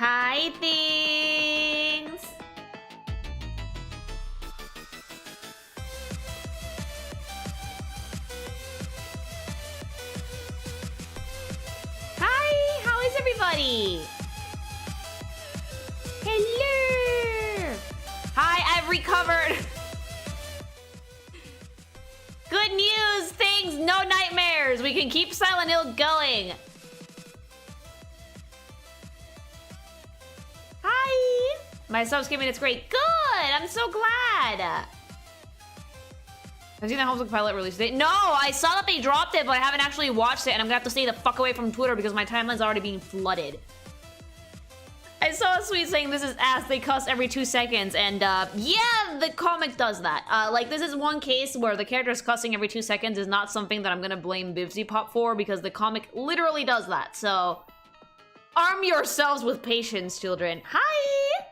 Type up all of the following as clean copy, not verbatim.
Hi, things! Hi! How is everybody? Hello! Hi, I've recovered! Good news, things! No nightmares! We can keep Silent Hill going! Hi! My subs came in, it's great. Good! I'm so glad! Have you seen the Homestuck pilot release date? No! I saw that they dropped it, but I haven't actually watched it, and I'm gonna have to stay the fuck away from Twitter because my timeline's already being flooded. I saw a tweet saying this is ass, they cuss every 2 seconds, and yeah, the comic does that. Like, this is one case where the character's cussing every 2 seconds is not something that I'm gonna blame Bivsy Pop for, because the comic literally does that, so... Arm yourselves with patience, children. Hi!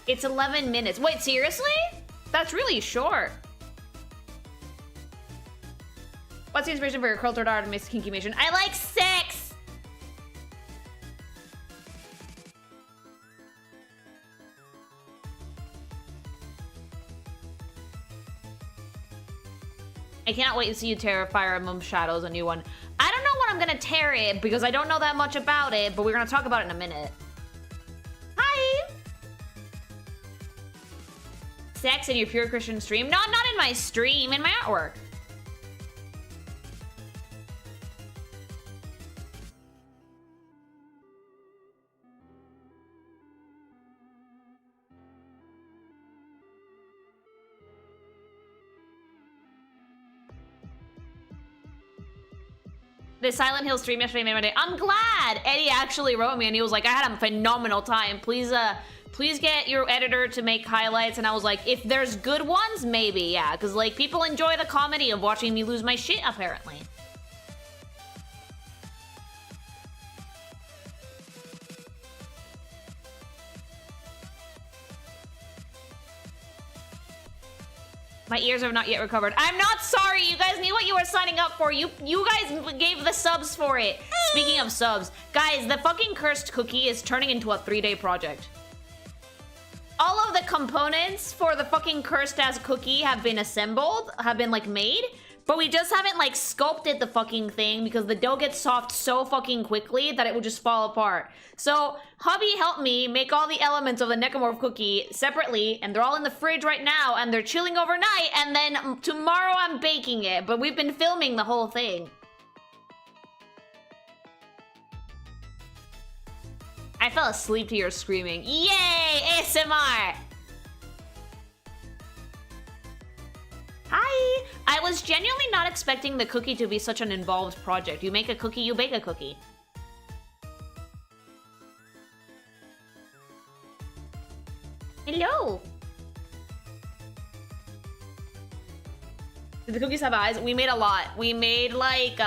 It's 11 minutes. Wait, seriously? That's really short. What's the inspiration for your curl toward art and Miss Kinky Mission? I like sex! I cannot wait to see you tear Fire Emblem Shadows, a new one. I don't know when I'm gonna tear it because I don't know that much about it, but we're gonna talk about it in a minute. Hi! Sex in your pure Christian stream? Not in my stream, in my artwork. The Silent Hill stream yesterday made my day. I'm glad! Eddie actually wrote me and he was like, I had a phenomenal time. Please get your editor to make highlights. And I was like, if there's good ones, maybe, yeah. Because, like, people enjoy the comedy of watching me lose my shit, apparently. My ears have not yet recovered. I'm not sorry. You guys knew what you were signing up for. You guys gave the subs for it. Speaking of subs, guys, the fucking cursed cookie is turning into a 3-day project. All of the components for the fucking cursed ass cookie have been assembled, have been like made, but we just haven't like sculpted the fucking thing because the dough gets soft so fucking quickly that it would just fall apart. So hubby helped me make all the elements of the Necromorph cookie separately, and they're all in the fridge right now, and they're chilling overnight, and then tomorrow I'm baking it, but we've been filming the whole thing. I fell asleep to your screaming. Yay! ASMR! Hi! I was genuinely not expecting the cookie to be such an involved project. You make a cookie, you bake a cookie. Hello! Did the cookies have eyes? We made a lot. We made like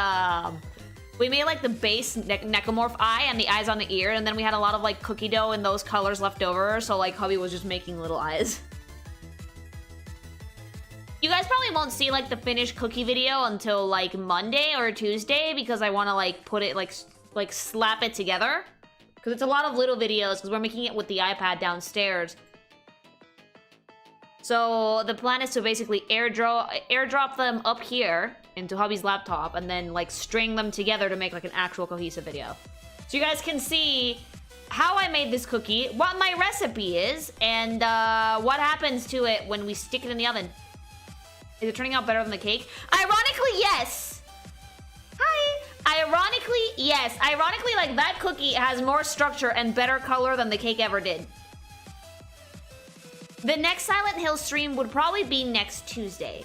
the base necromorph eye and the eyes on the ear, and then we had a lot of like cookie dough and those colors left over, so like hubby was just making little eyes. You guys probably won't see like the finished cookie video until like Monday or Tuesday because I want to like put it like slap it together because it's a lot of little videos because we're making it with the iPad downstairs. So the plan is to basically airdrop them up here into hubby's laptop and then like string them together to make like an actual cohesive video. So you guys can see how I made this cookie, what my recipe is, and what happens to it when we stick it in the oven. Is it turning out better than the cake? Ironically, yes! Hi! Ironically, yes. Ironically, like, that cookie has more structure and better color than the cake ever did. The next Silent Hill stream would probably be next Tuesday.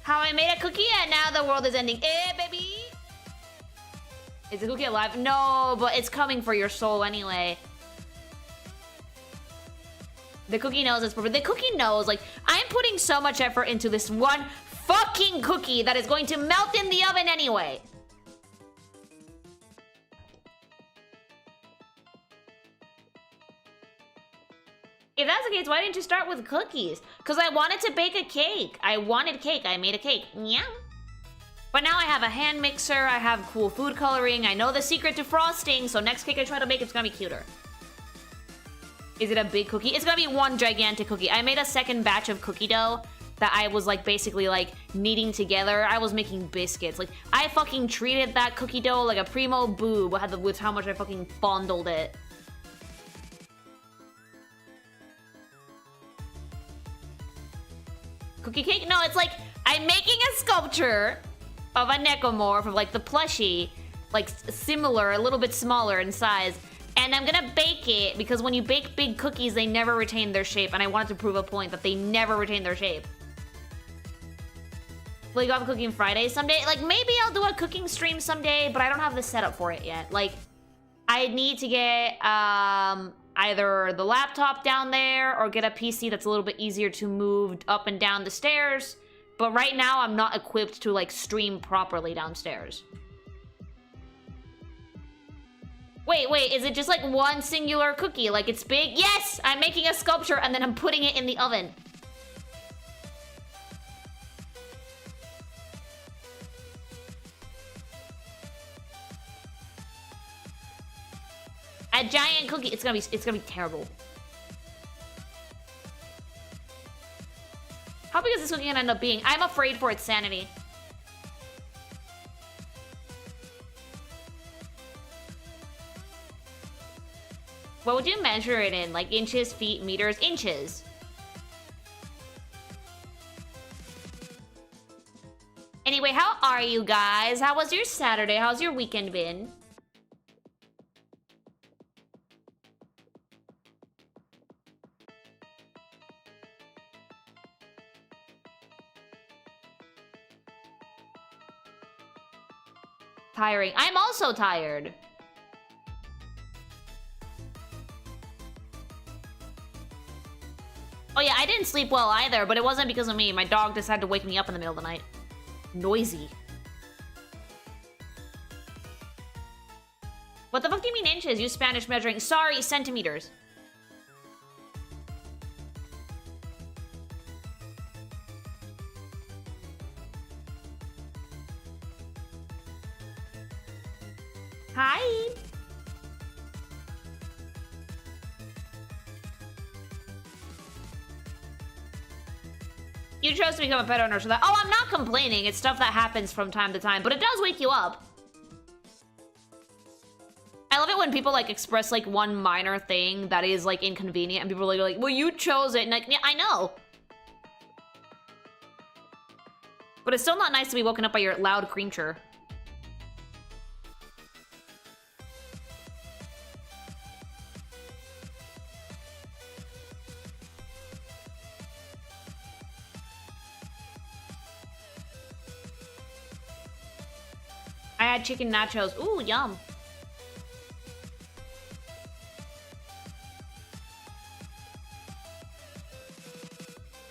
How I made a cookie and now the world is ending. Eh, baby! Is the cookie alive? No, but it's coming for your soul anyway. The cookie knows it's perfect. The cookie knows, like, I'm putting so much effort into this one fucking cookie that is going to melt in the oven anyway. If that's the case, why didn't you start with cookies? Because I wanted to bake a cake. I wanted cake. I made a cake. Yeah. But now I have a hand mixer. I have cool food coloring. I know the secret to frosting. So next cake I try to make, it's going to be cuter. Is it a big cookie? It's going to be one gigantic cookie. I made a second batch of cookie dough that I was like basically like kneading together. I was making biscuits. Like I fucking treated that cookie dough like a primo boob with how much I fucking fondled it. Cookie cake? No, it's like I'm making a sculpture of a necomorph of like the plushie, like similar, a little bit smaller in size, and I'm gonna bake it because when you bake big cookies, they never retain their shape, and I wanted to prove a point that they never retain their shape. Will you go have a cooking Friday someday? Like maybe I'll do a cooking stream someday, but I don't have the setup for it yet. Like I need to get either the laptop down there or get a PC that's a little bit easier to move up and down the stairs. But right now, I'm not equipped to, like, stream properly downstairs. Wait, is it just, like, one singular cookie? Like, it's big? Yes! I'm making a sculpture and then I'm putting it in the oven. A giant cookie. It's gonna be terrible. How big is this cookie gonna end up being? I'm afraid for its sanity. What would you measure it in? Like inches, feet, meters? Inches. Anyway, how are you guys? How was your Saturday? How's your weekend been? Tiring. I'm also tired. Oh yeah, I didn't sleep well either, but it wasn't because of me. My dog decided to wake me up in the middle of the night. Noisy. What the fuck do you mean inches? Use Spanish measuring. Sorry, centimeters. Hi. You chose to become a pet owner so that— oh, I'm not complaining. It's stuff that happens from time to time, but it does wake you up. I love it when people like express like one minor thing that is like inconvenient and people are like, well, you chose it. And like, yeah, I know. But it's still not nice to be woken up by your loud cream chirp. I had chicken nachos. Ooh, yum.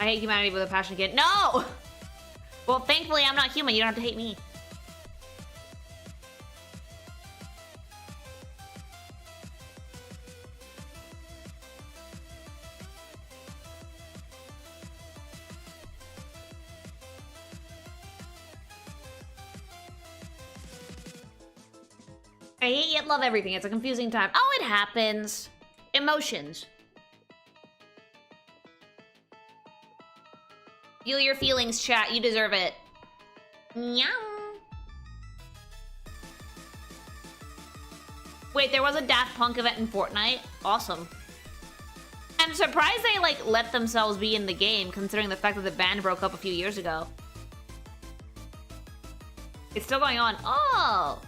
I hate humanity with a passion again. No! Well, thankfully, I'm not human. You don't have to hate me. I hate yet love everything. It's a confusing time. Oh, it happens. Emotions. Feel your feelings, chat. You deserve it. Meow. Wait, there was a Daft Punk event in Fortnite? Awesome. I'm surprised they, like, let themselves be in the game, considering the fact that the band broke up a few years ago. It's still going on. Oh!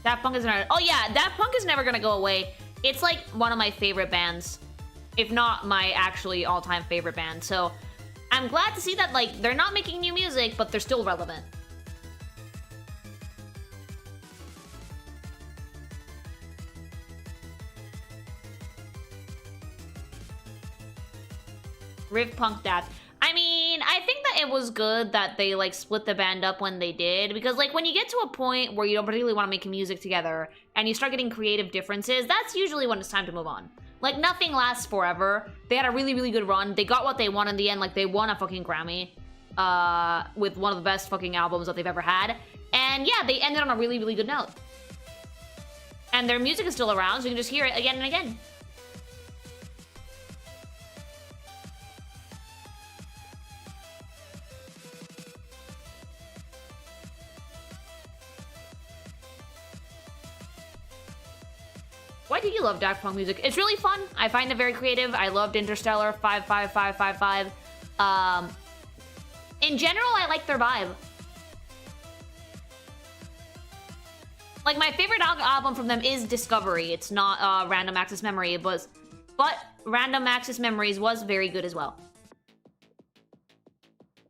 Daft Punk is never— oh yeah, Daft Punk is never gonna go away. It's like one of my favorite bands, if not my actually all-time favorite band. So I'm glad to see that like they're not making new music, but they're still relevant. Riv Punk Daft. I mean, I think the it was good that they, like, split the band up when they did, because, like, when you get to a point where you don't particularly want to make music together, and you start getting creative differences, that's usually when it's time to move on. Like, nothing lasts forever. They had a really, really good run. They got what they wanted in the end. Like, they won a fucking Grammy with one of the best fucking albums that they've ever had. And yeah, they ended on a really, really good note. And their music is still around, so you can just hear it again and again. Why do you love Daft Punk music? It's really fun. I find it very creative. I loved Interstellar 55555. In general, I like their vibe. Like, my favorite album from them is Discovery. It's not Random Access Memory, but Random Access Memories was very good as well.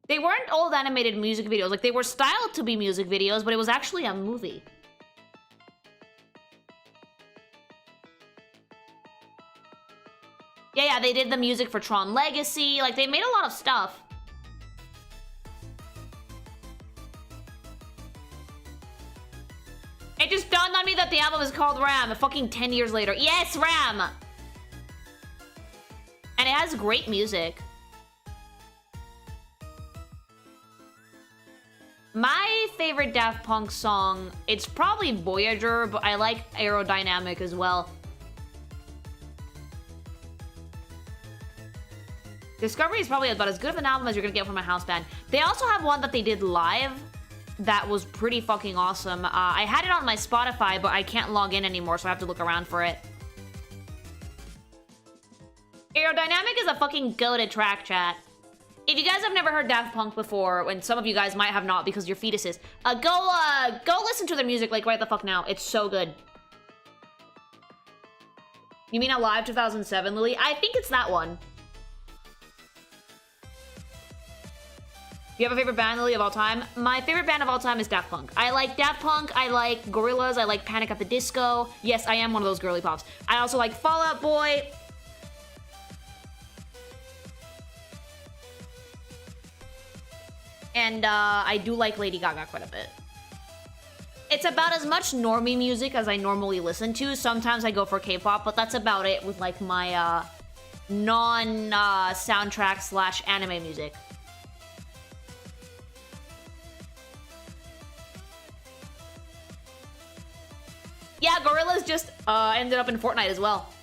They weren't old animated music videos. Like, they were styled to be music videos, but it was actually a movie. Yeah, they did the music for Tron Legacy. Like, they made a lot of stuff. It just dawned on me that the album is called Ram, fucking 10 years later. Yes, Ram! And it has great music. My favorite Daft Punk song, it's probably Voyager, but I like Aerodynamic as well. Discovery is probably about as good of an album as you're gonna get from a house band. They also have one that they did live that was pretty fucking awesome. I had it on my Spotify, but I can't log in anymore, so I have to look around for it. Aerodynamic is a fucking goated track, chat. If you guys have never heard Daft Punk before, and some of you guys might have not because you're fetuses, go listen to their music, like, right the fuck now. It's so good. You mean Alive 2007, Lily? I think it's that one. Do you have a favorite band, Lily, of all time? My favorite band of all time is Daft Punk. I like Daft Punk, I like Gorillaz, I like Panic at the Disco. Yes, I am one of those girly pops. I also like Fall Out Boy. And I do like Lady Gaga quite a bit. It's about as much normie music as I normally listen to. Sometimes I go for K-pop, but that's about it with, like, my non-soundtrack / anime music. Yeah, Gorillaz just ended up in Fortnite as well.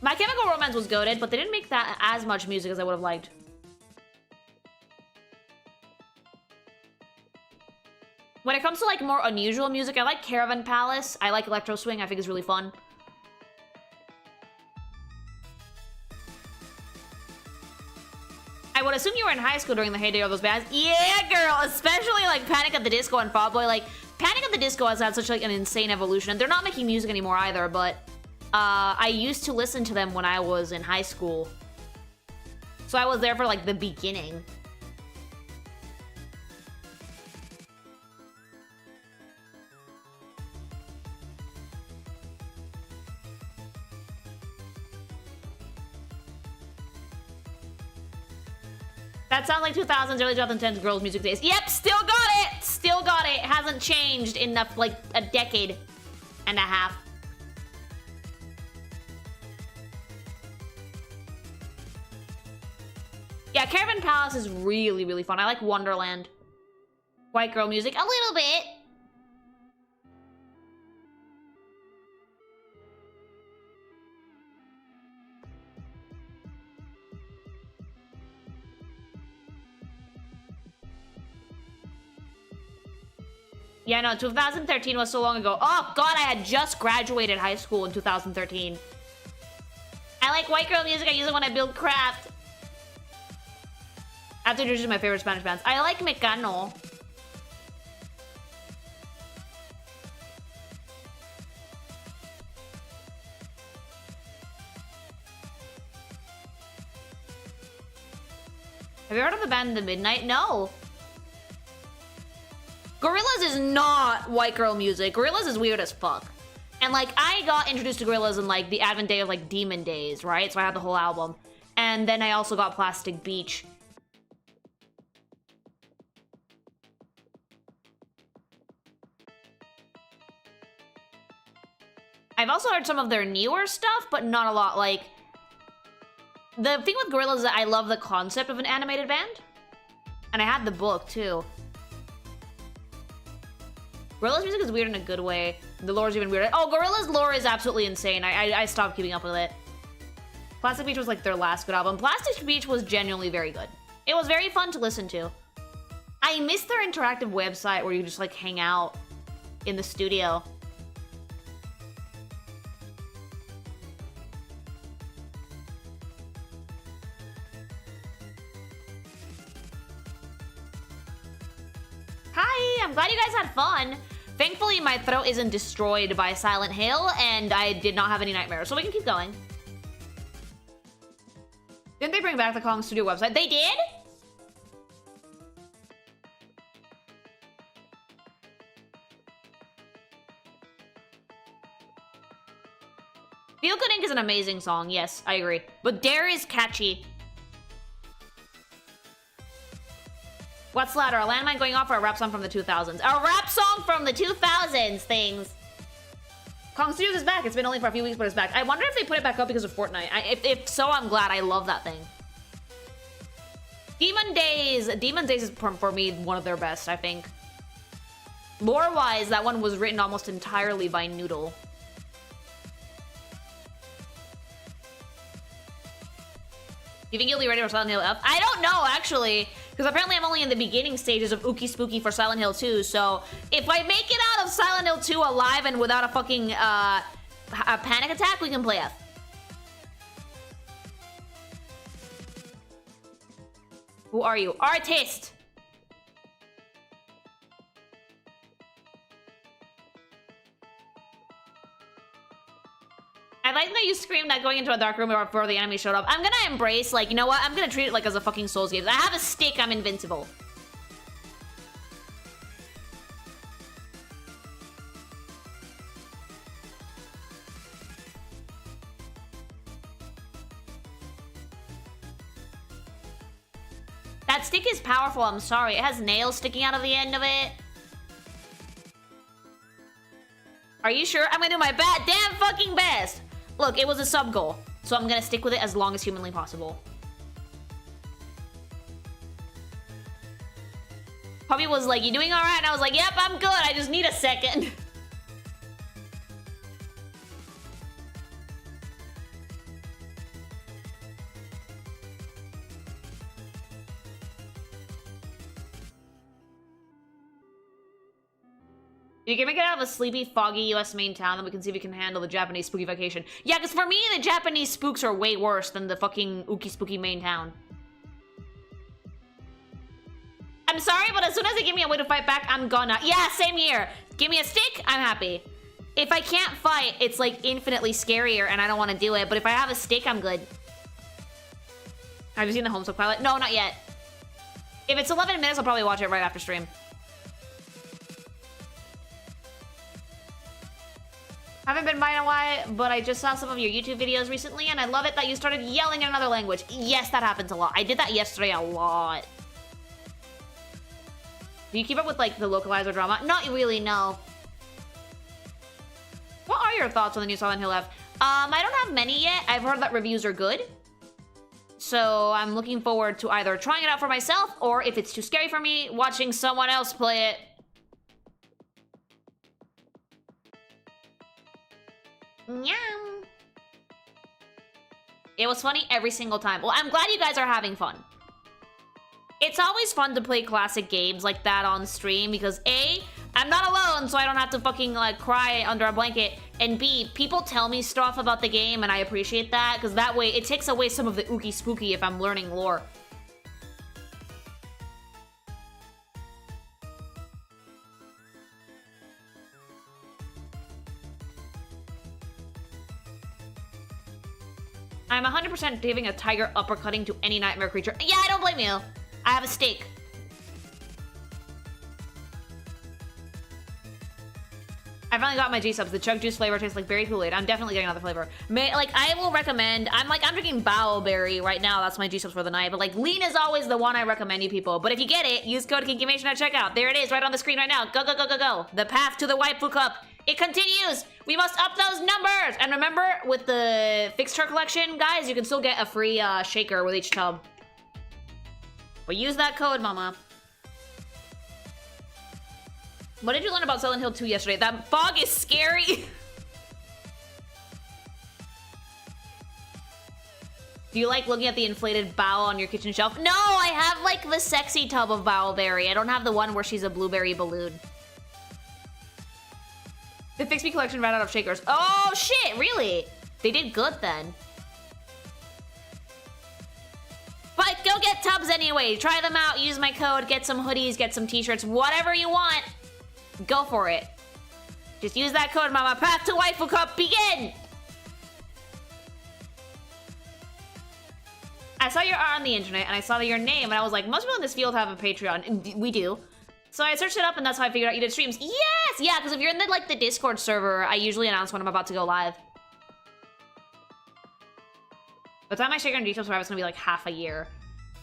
My Chemical Romance was goated, but they didn't make that as much music as I would have liked. When it comes to, like, more unusual music, I like Caravan Palace. I like Electro Swing. I think it's really fun. I would assume you were in high school during the heyday of those bands. Yeah, girl! Especially, like, Panic at the Disco and Fall Out Boy. Like, Panic at the Disco has had such, like, an insane evolution. They're not making music anymore either, but I used to listen to them when I was in high school. So I was there for, like, the beginning. That sounds like 2000s, early 2010s girls' music days. Yep, still got it! Still got it. Hasn't changed in, like, a decade and a half. Yeah, Caravan Palace is really, really fun. I like Wonderland. White girl music, a little bit. Yeah, no, 2013 was so long ago. Oh, God, I had just graduated high school in 2013. I like white girl music. I use it when I build craft. I have to introduce my favorite Spanish bands. I like Mecano. Have you heard of the band The Midnight? No. Gorillaz is not white girl music. Gorillaz is weird as fuck. And, like, I got introduced to Gorillaz in, like, the advent day of, like, Demon Days, right? So I had the whole album. And then I also got Plastic Beach. I've also heard some of their newer stuff, but not a lot. Like, the thing with Gorillaz is that I love the concept of an animated band. And I had the book, too. Gorillaz music is weird in a good way. The lore is even weirder. Oh, Gorillaz lore is absolutely insane. I stopped keeping up with it. Plastic Beach was like their last good album. Plastic Beach was genuinely very good. It was very fun to listen to. I miss their interactive website where you just like hang out in the studio. Hi, I'm glad you guys had fun. Thankfully, my throat isn't destroyed by Silent Hill, and I did not have any nightmares, so we can keep going. Didn't they bring back the Kong Studio website? They did? Feel Good Inc. is an amazing song, yes, I agree. But Dare is catchy. What's louder, a landmine going off or a rap song from the 2000s? A rap song from the 2000s, things. Kong Studios is back. It's been only for a few weeks, but it's back. I wonder if they put it back up because of Fortnite. If so, I'm glad. I love that thing. Demon Days. Demon Days is, for me, one of their best, I think. Lore-wise, that one was written almost entirely by Noodle. You think you'll be ready for Silent Hill F? I don't know, actually. Because apparently I'm only in the beginning stages of Ookie Spooky for Silent Hill 2, so if I make it out of Silent Hill 2 alive and without a fucking a panic attack, we can play F. Who are you? Artist! I like that you screamed that going into a dark room before the enemy showed up. I'm gonna embrace, like, you know what? I'm gonna treat it like as a fucking Souls game. I have a stick, I'm invincible. That stick is powerful, I'm sorry. It has nails sticking out of the end of it. Are you sure? I'm gonna do my damn fucking best. Look, it was a sub goal, so I'm gonna stick with it as long as humanly possible. Puppy was like, you doing all right? And I was like, yep, I'm good. I just need a second. You can make it out of a sleepy, foggy US main town, then we can see if we can handle the Japanese spooky vacation. Yeah, because for me, the Japanese spooks are way worse than the fucking Ookie Spooky main town. I'm sorry, but as soon as they give me a way to fight back, I'm gonna. Yeah, same here. Give me a stick, I'm happy. If I can't fight, it's like infinitely scarier and I don't want to do it, but if I have a stick, I'm good. Have you seen the Homestuck pilot? No, not yet. If it's 11 minutes, I'll probably watch it right after stream. Haven't been by in a while, but I just saw some of your YouTube videos recently, and I love it that you started yelling in another language. Yes, that happens a lot. I did that yesterday a lot. Do you keep up with, like, the localizer drama? Not really, no. What are your thoughts on the new Silent Hill F? I don't have many yet. I've heard that reviews are good. So I'm looking forward to either trying it out for myself, or if it's too scary for me, watching someone else play it. Nyam. It was funny every single time. Well, I'm glad you guys are having fun. It's always fun to play classic games like that on stream because A, I'm not alone, so I don't have to fucking like cry under a blanket, and B, people tell me stuff about the game and I appreciate that because that way it takes away some of the ookie spooky if I'm learning lore. I'm 100% giving a tiger uppercutting to any nightmare creature. Yeah, I don't blame you. I have a steak. I finally got my gsupps. The chug juice flavor tastes like berry Kool-Aid. I'm definitely getting another flavor. I will recommend. I'm drinking Bowberry right now. That's my gsupps for the night. But like, lean is always the one I recommend you people. But if you get it, use code KinkyMation at checkout. There it is, right on the screen right now. Go, go, go, go, go. The path to the waifu cup It continues. We must up those numbers. And remember, with the fixture collection, guys, you can still get a free shaker with each tub. But use that code, mama. What did you learn about Silent Hill 2 yesterday? That fog is scary. Do you like looking at the inflated bow on your kitchen shelf? No, I have like the sexy tub of Bowlberry. I don't have the one where she's a blueberry balloon. The Fix Me collection ran out of shakers. Oh shit, really? They did good then. But go get tubs anyway. Try them out, use my code, get some hoodies, get some t-shirts, whatever you want. Go for it. Just use that code, mama. Path to Waifu Cup, begin! I saw your art on the internet, and I saw your name, and I was like, most people in this field have a Patreon. And we do. So I searched it up, and that's how I figured out you did streams. Yes! Yeah, because if you're in the, like, the Discord server, I usually announce when I'm about to go live. By the time I shake on details, it's gonna be like half a year.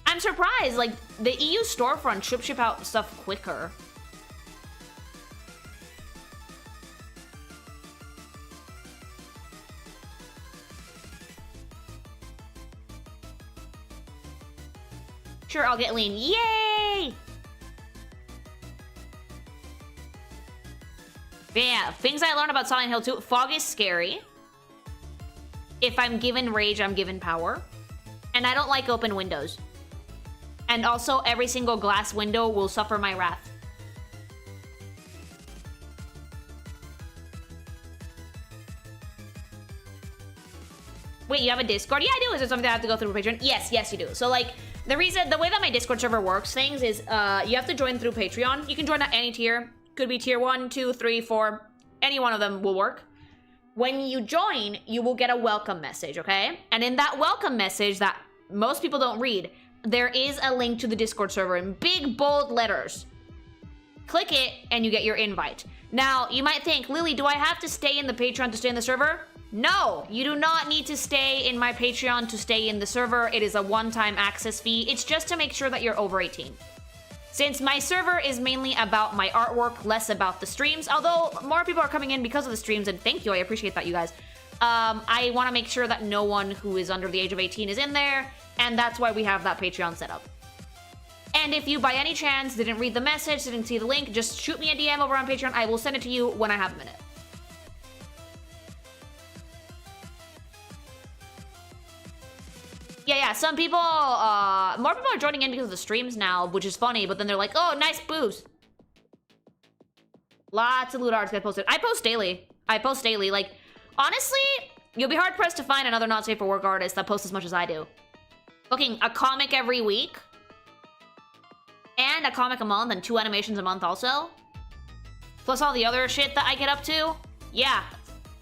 I'm surprised, like, the EU storefront should ship out stuff quicker. Sure, I'll get lean. Yay! Yeah, things I learned about Silent Hill 2. Fog is scary. If I'm given rage, I'm given power. And I don't like open windows. And also, every single glass window will suffer my wrath. Wait, you have a Discord? Yeah, I do. Is there something I have to go through Patreon? Yes, yes, you do. So, like, the way that my Discord server works things is, you have to join through Patreon. You can join at any tier. Could be tier 1, 2, 3, 4. Any one of them will work. When you join, you will get a welcome message, okay? And in that welcome message that most people don't read, there is a link to the Discord server in big, bold letters. Click it, and you get your invite. Now, you might think, Lily, do I have to stay in the Patreon to stay in the server? No, you do not need to stay in my Patreon to stay in the server. It is a one-time access fee. It's just to make sure that you're over 18. Since my server is mainly about my artwork, less about the streams, although more people are coming in because of the streams, and thank you, I appreciate that, you guys. I want to make sure that no one who is under the age of 18 is in there, and that's why we have that Patreon set up. And if you, by any chance, didn't read the message, didn't see the link, just shoot me a DM over on Patreon. I will send it to you when I have a minute. Yeah, some people, more people are joining in because of the streams now, which is funny, but then they're like, oh, nice boobs. Lots of loot arts get posted. I post daily. Like, honestly, you'll be hard-pressed to find another not safe for work artist that posts as much as I do. Booking a comic every week, and a comic a month, and 2 animations a month also. Plus all the other shit that I get up to. Yeah.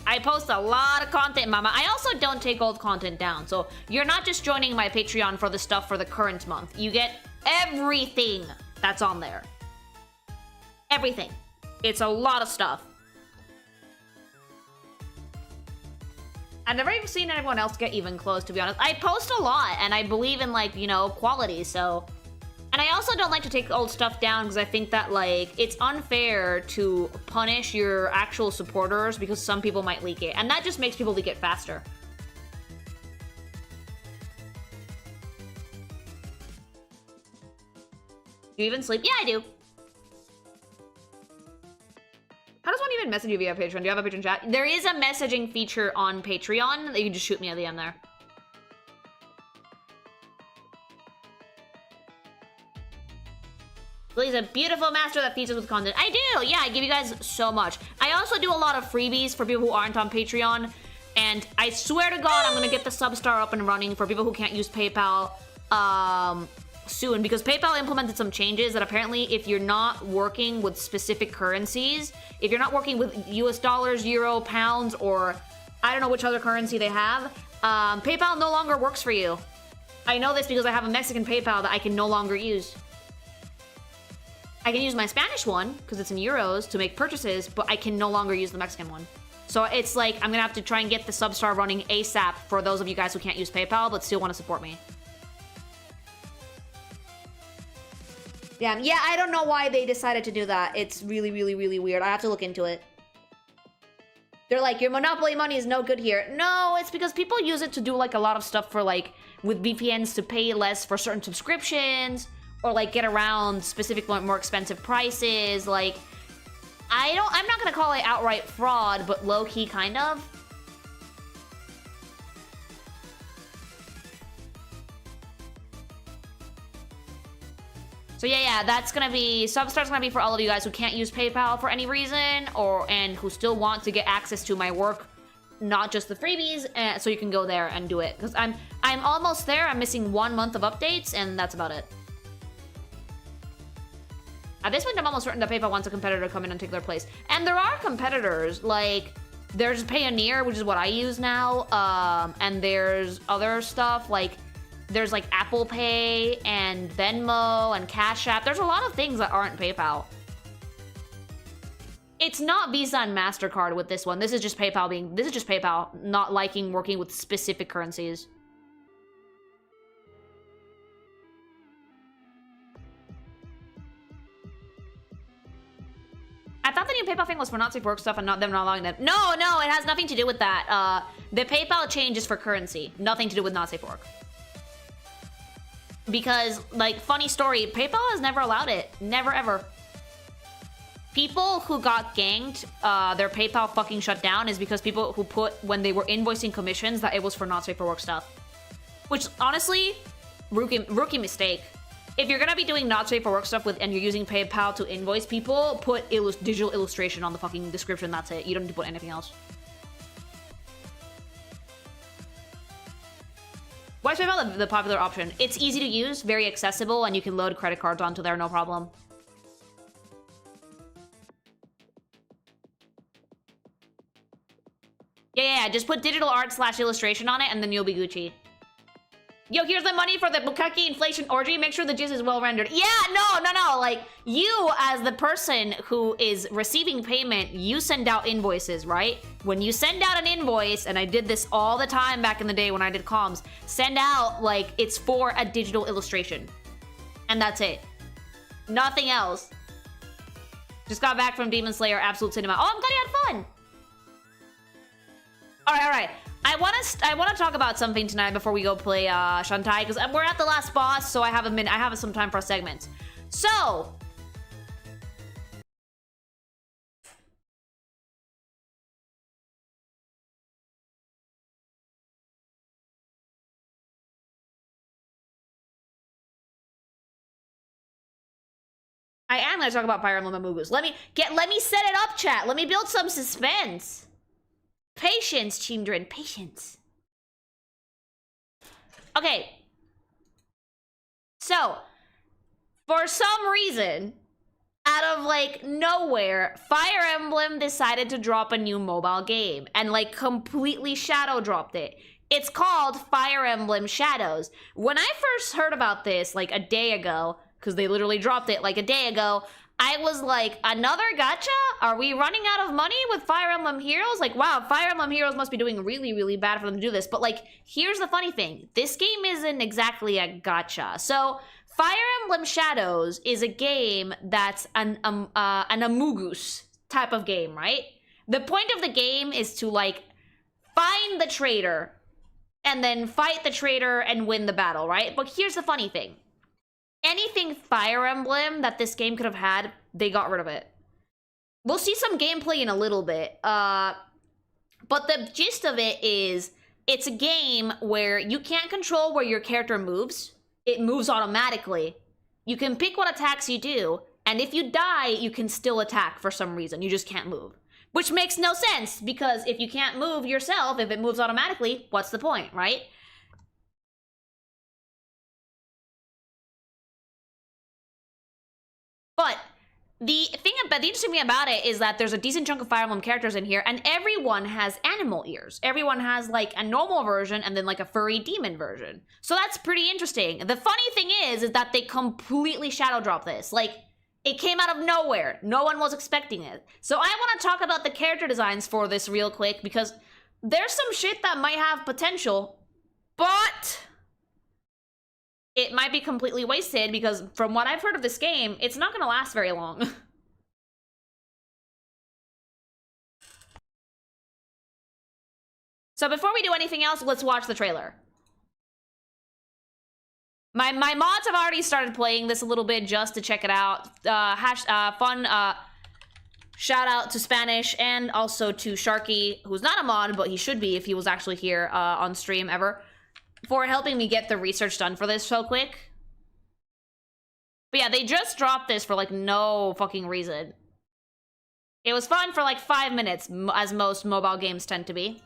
I post a lot of content, mama. I also don't take old content down, so you're not just joining my Patreon for the stuff for the current month. You get everything that's on there. Everything. It's a lot of stuff. I've never even seen anyone else get even close, to be honest. I post a lot, and I believe in, like, you know, quality, so... And I also don't like to take old stuff down because I think that, like, it's unfair to punish your actual supporters because some people might leak it. And that just makes people leak it faster. Do you even sleep? Yeah, I do. How does one even message you via Patreon? Do you have a Patreon chat? There is a messaging feature on Patreon that you can just shoot me at the end there. Lily's a beautiful master that feeds us with content. I do! Yeah, I give you guys so much. I also do a lot of freebies for people who aren't on Patreon. And I swear to God, I'm gonna get the Substar up and running for people who can't use PayPal soon. Because PayPal implemented some changes that apparently if you're not working with specific currencies, if you're not working with US dollars, euro, pounds, or I don't know which other currency they have, PayPal no longer works for you. I know this because I have a Mexican PayPal that I can no longer use. I can use my Spanish one, because it's in euros, to make purchases, but I can no longer use the Mexican one. So it's like, I'm gonna have to try and get the Substar running ASAP for those of you guys who can't use PayPal, but still want to support me. Yeah, I don't know why they decided to do that. It's really, really, really weird. I have to look into it. They're like, your Monopoly money is no good here. No, it's because people use it to do like a lot of stuff for like, with VPNs to pay less for certain subscriptions, or like get around specific more expensive prices. Like, I'm not gonna call it outright fraud, but low-key kind of. So yeah, that's gonna be, Substar's gonna be for all of you guys who can't use PayPal for any reason, and who still want to get access to my work, not just the freebies, so you can go there and do it. Because I'm almost there. I'm missing 1 month of updates, and that's about it. At this point, I'm almost certain that PayPal wants a competitor to come in and take their place. And there are competitors, like, there's Payoneer, which is what I use now, and there's other stuff, like, there's like Apple Pay and Venmo and Cash App. There's a lot of things that aren't PayPal. It's not Visa and MasterCard with this one. This is just PayPal not liking working with specific currencies. I thought the new PayPal thing was for not safe work stuff and not them not allowing them. No, it has nothing to do with that. The PayPal change is for currency. Nothing to do with not safe work. Because, like, funny story, PayPal has never allowed it. Never, ever. People who got ganked, their PayPal fucking shut down is because people who put, when they were invoicing commissions, that it was for not safe for work stuff. Which, honestly, rookie mistake. If you're gonna be doing not safe for work stuff and you're using PayPal to invoice people, put digital illustration on the fucking description, that's it. You don't need to put anything else. Why is PayPal the popular option? It's easy to use, very accessible, and you can load credit cards onto there, no problem. Yeah, just put digital art / illustration on it, and then you'll be Gucci. Yo, here's the money for the Bukkake inflation orgy. Make sure the jizz is well rendered. Yeah, no. Like, you as the person who is receiving payment, you send out invoices, right? When you send out an invoice, and I did this all the time back in the day when I did comms, send out, like, it's for a digital illustration. And that's it. Nothing else. Just got back from Demon Slayer Absolute Cinema. Oh, I'm glad you had fun. All right. I want to talk about something tonight before we go play Shantae, because we're at the last boss, so I have some time for a segment. So I am going to talk about Fire Emblem Amugus. Let me set it up, chat. Let me build some suspense. Patience, children, patience. Okay. So, for some reason, out of, like, nowhere, Fire Emblem decided to drop a new mobile game and, like, completely shadow dropped it. It's called Fire Emblem Shadows. When I first heard about this, like, a day ago, because they literally dropped it, like, a day ago, I was like, another gacha? Are we running out of money with Fire Emblem Heroes? Like, wow, Fire Emblem Heroes must be doing really, really bad for them to do this. But, like, here's the funny thing. This game isn't exactly a gacha. So, Fire Emblem Shadows is a game that's an Amugus type of game, right? The point of the game is to, like, find the traitor and then fight the traitor and win the battle, right? But here's the funny thing. Anything Fire Emblem that this game could have had, they got rid of it. We'll see some gameplay in a little bit. But the gist of it is, it's a game where you can't control where your character moves. It moves automatically. You can pick what attacks you do, and if you die, you can still attack for some reason. You just can't move. Which makes no sense, because if you can't move yourself, if it moves automatically, what's the point, right? But the interesting thing about it is that there's a decent chunk of Fire Emblem characters in here, and everyone has animal ears. Everyone has, like, a normal version and then, like, a furry demon version. So that's pretty interesting. The funny thing is that they completely shadow drop this. Like, it came out of nowhere. No one was expecting it. So I want to talk about the character designs for this real quick, because there's some shit that might have potential, but it might be completely wasted, because from what I've heard of this game, it's not going to last very long. So before we do anything else, let's watch the trailer. My mods have already started playing this a little bit just to check it out. Shout out to Spanish and also to Sharky, who's not a mod, but he should be if he was actually here on stream ever, for helping me get the research done for this so quick. But yeah, they just dropped this for like no fucking reason. It was fun for like 5 minutes, as most mobile games tend to be.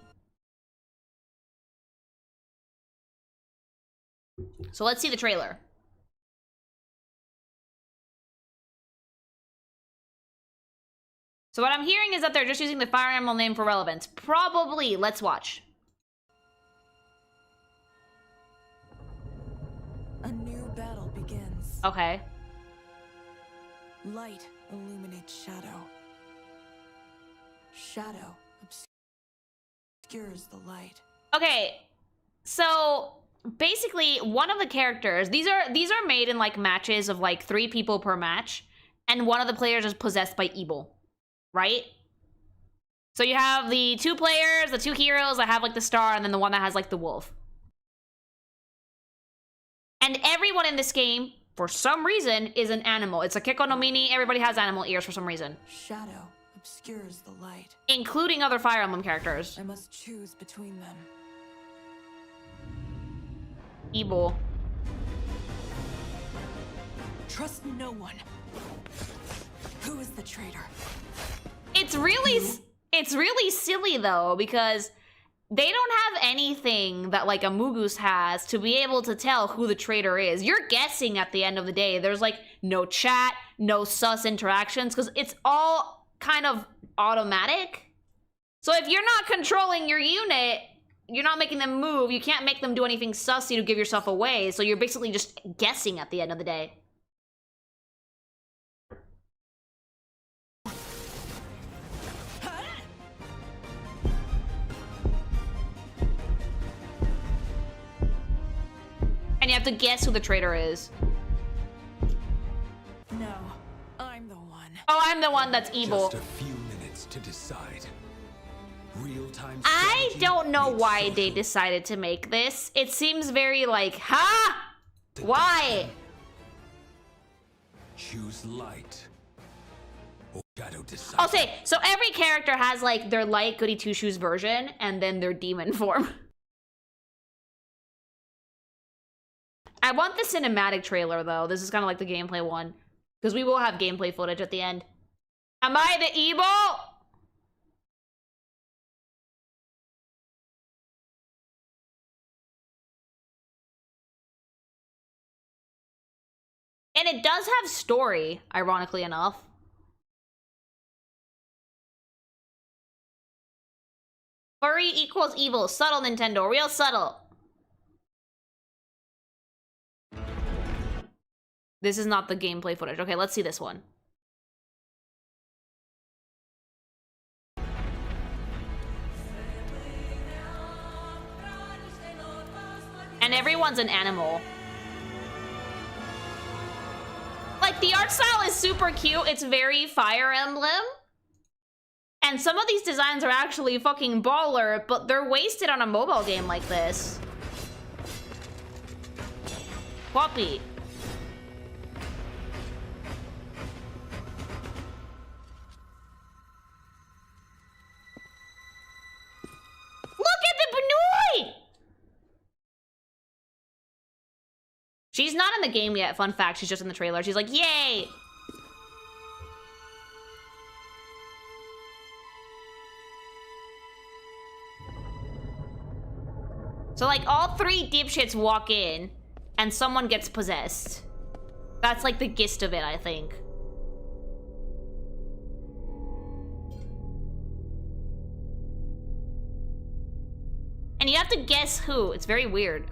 So let's see the trailer. So what I'm hearing is that they're just using the Fire Emblem name for relevance. Probably. Let's watch. A new battle begins. Okay. Light illuminates shadow. Shadow obscures the light. Okay. So basically, one of the characters, these are made in like matches of like 3 people per match, and one of the players is possessed by evil. Right? So you have the 2 players, the 2 heroes that have like the star, and then the one that has like the wolf. And everyone in this game, for some reason, is an animal. It's a Keko no Mini. Everybody has animal ears for some reason. Shadow obscures the light. Including other Fire Emblem characters. I must choose between them. Evil. Trust no one. Who is the traitor? It's really silly though, because they don't have anything that like a Mugus has to be able to tell who the traitor is. You're guessing at the end of the day. There's like no chat, no sus interactions, because it's all kind of automatic. So if you're not controlling your unit, you're not making them move, you can't make them do anything sussy to give yourself away, so you're basically just guessing at the end of the day. And you have to guess who the traitor is. No, I'm the one. Oh, I'm the one that's evil. Just a few minutes to decide. Real-time I strategy don't know meets why social. they decided to make this. It seems very like, huh? Why? Choose light. Or shadow decide. I'll say, so every character has like their light goody two-shoes version and then their demon form. I want the cinematic trailer though. This is kind of like the gameplay one, because we will have gameplay footage at the end. Am I the evil? And it does have story, ironically enough. Furry equals evil. Subtle, Nintendo. Real subtle. This is not the gameplay footage. Okay, let's see this one. And everyone's an animal. Like, the art style is super cute. It's very Fire Emblem. And some of these designs are actually fucking baller, but they're wasted on a mobile game like this. Poppy. Look at the Banoi! She's not in the game yet, fun fact. She's just in the trailer. She's like, yay! So, like, all 3 dipshits walk in, and someone gets possessed. That's, like, the gist of it, I think. And you have to guess who. It's very weird.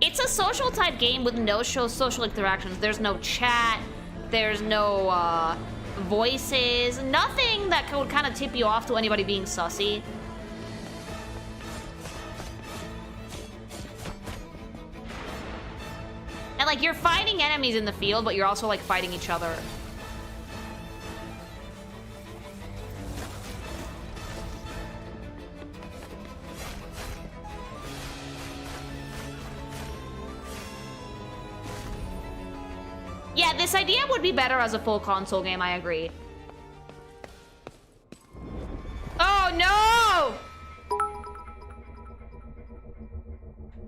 It's a social type game with no social interactions. There's no chat, there's no voices, nothing that would kind of tip you off to anybody being sussy. And, like, you're fighting enemies in the field, but you're also, like, fighting each other. Yeah, this idea would be better as a full console game, I agree. Oh, no!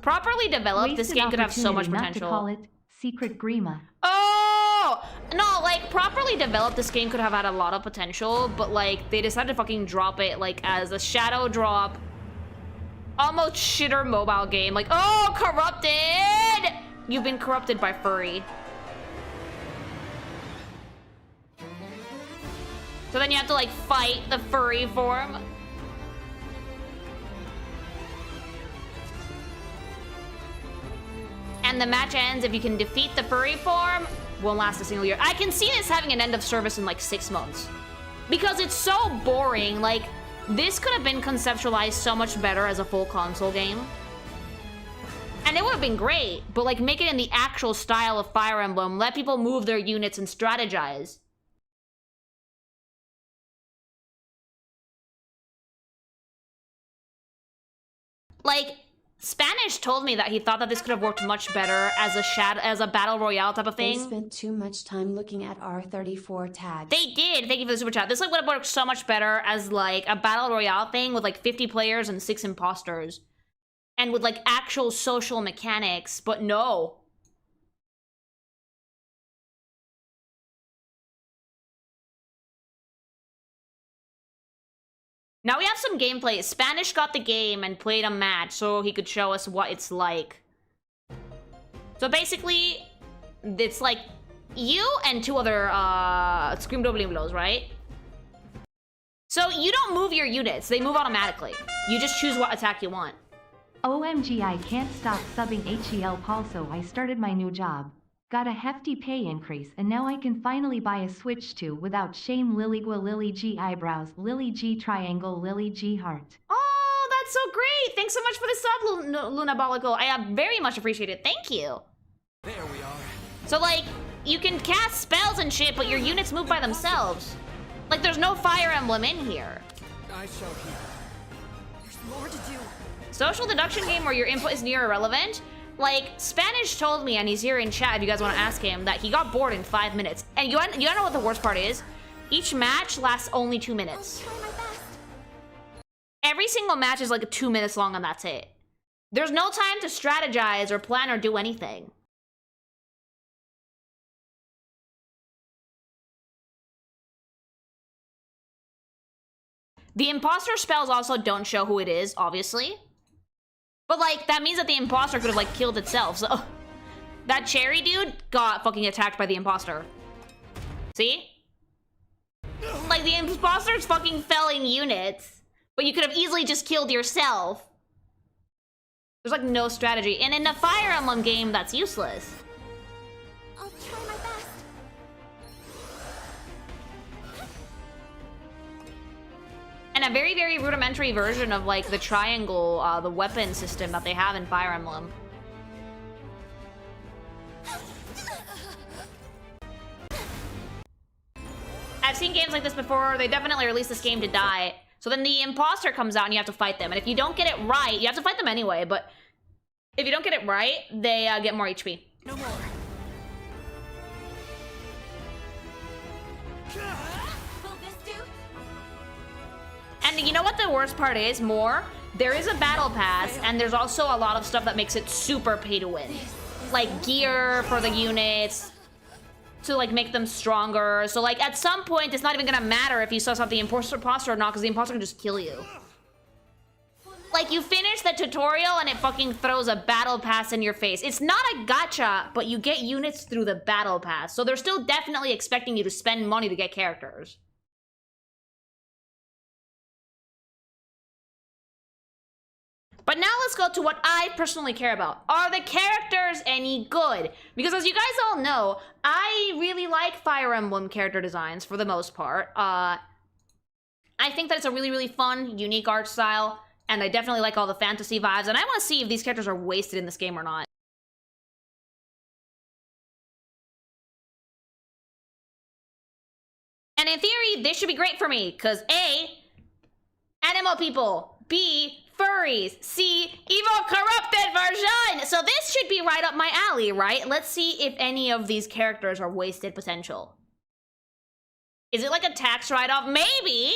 Properly developed, this game could have so much potential. Not to call it Secret Grima. Oh! No, like, properly developed, this game could have had a lot of potential, but, like, they decided to fucking drop it, like, as a shadow drop. Almost shitter mobile game. Like, oh, corrupted! You've been corrupted by furry. So then you have to, like, fight the furry form. And the match ends if you can defeat the furry form. Won't last a single year. I can see this having an end of service in, like, 6 months. Because it's so boring. Like, this could have been conceptualized so much better as a full console game. And it would have been great. But, like, make it in the actual style of Fire Emblem. Let people move their units and strategize. Like, Spanish told me that he thought that this could have worked much better as a battle royale type of thing. They spent too much time looking at R34 tags. They did. Thank you for the super chat. This like would have worked so much better as like a battle royale thing with like 50 players and 6 imposters, and with like actual social mechanics. But no. Now we have some gameplay. Spanish got the game and played a match so he could show us what it's like. So basically, it's like you and 2 other Scream Doblimlos, right? So you don't move your units. They move automatically. You just choose what attack you want. OMG, I can't stop subbing HEL Palso. I started my new job. Got a hefty pay increase, and now I can finally buy a Switch 2 without shame. Liligua Lily G eyebrows, Lily G triangle, Lily G heart. Oh, that's so great! Thanks so much for the sub, Luna Bolico. I very much appreciate it. Thank you. There we are. So, like, you can cast spells and shit, but your units move by themselves. Like, there's no Fire Emblem in here. I shall hear. There's more to do. Social deduction game where your input is near irrelevant? Like, Spanish told me, and he's here in chat if you guys want to ask him, that he got bored in 5 minutes. And you wanna know what the worst part is? Each match lasts only 2 minutes. I'll try my best. Every single match is like 2 minutes long and that's it. There's no time to strategize or plan or do anything. The imposter spells also don't show who it is, obviously. But, like, that means that the imposter could have, like, killed itself, so... That cherry dude got fucking attacked by the imposter. See? Like, the imposter's fucking felling units, but you could have easily just killed yourself. There's, like, no strategy. And in a Fire Emblem game, that's useless. I'll try my best. And a very, very rudimentary version of, like, the triangle, the weapon system that they have in Fire Emblem. I've seen games like this before. They definitely released this game to die. So then the imposter comes out and you have to fight them. And if you don't get it right, you have to fight them anyway, but if you don't get it right, they get more HP. No more. Will this do? And you know what the worst part is? There is a battle pass, and there's also a lot of stuff that makes it super pay to win. Like gear for the units, to like make them stronger. So like at some point, it's not even gonna matter if you suss out the imposter or not, because the imposter can just kill you. Like you finish the tutorial and it fucking throws a battle pass in your face. It's not a gacha, but you get units through the battle pass. So they're still definitely expecting you to spend money to get characters. But now let's go to what I personally care about. Are the characters any good? Because as you guys all know, I really like Fire Emblem character designs for the most part. I think that it's a really, really fun, unique art style, and I definitely like all the fantasy vibes, and I want to see if these characters are wasted in this game or not. in theory, this should be great for me, because A, animal people, B, furries, C, evil corrupted version! So this should be right up my alley, right? Let's see if any of these characters are wasted potential. Is it like a tax write-off? Maybe!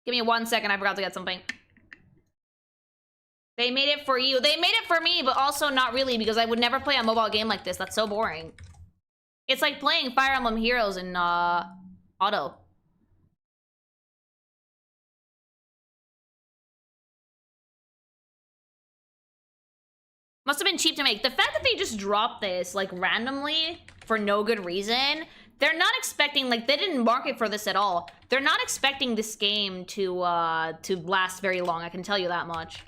Give me 1 second, I forgot to get something. They made it for you. They made it for me, but also not really, because I would never play a mobile game like this. That's so boring. It's like playing Fire Emblem Heroes in, auto. Must have been cheap to make. The fact that they just dropped this, like, randomly, for no good reason, they're not expecting, like, they didn't market for this at all. They're not expecting this game to last very long, I can tell you that much.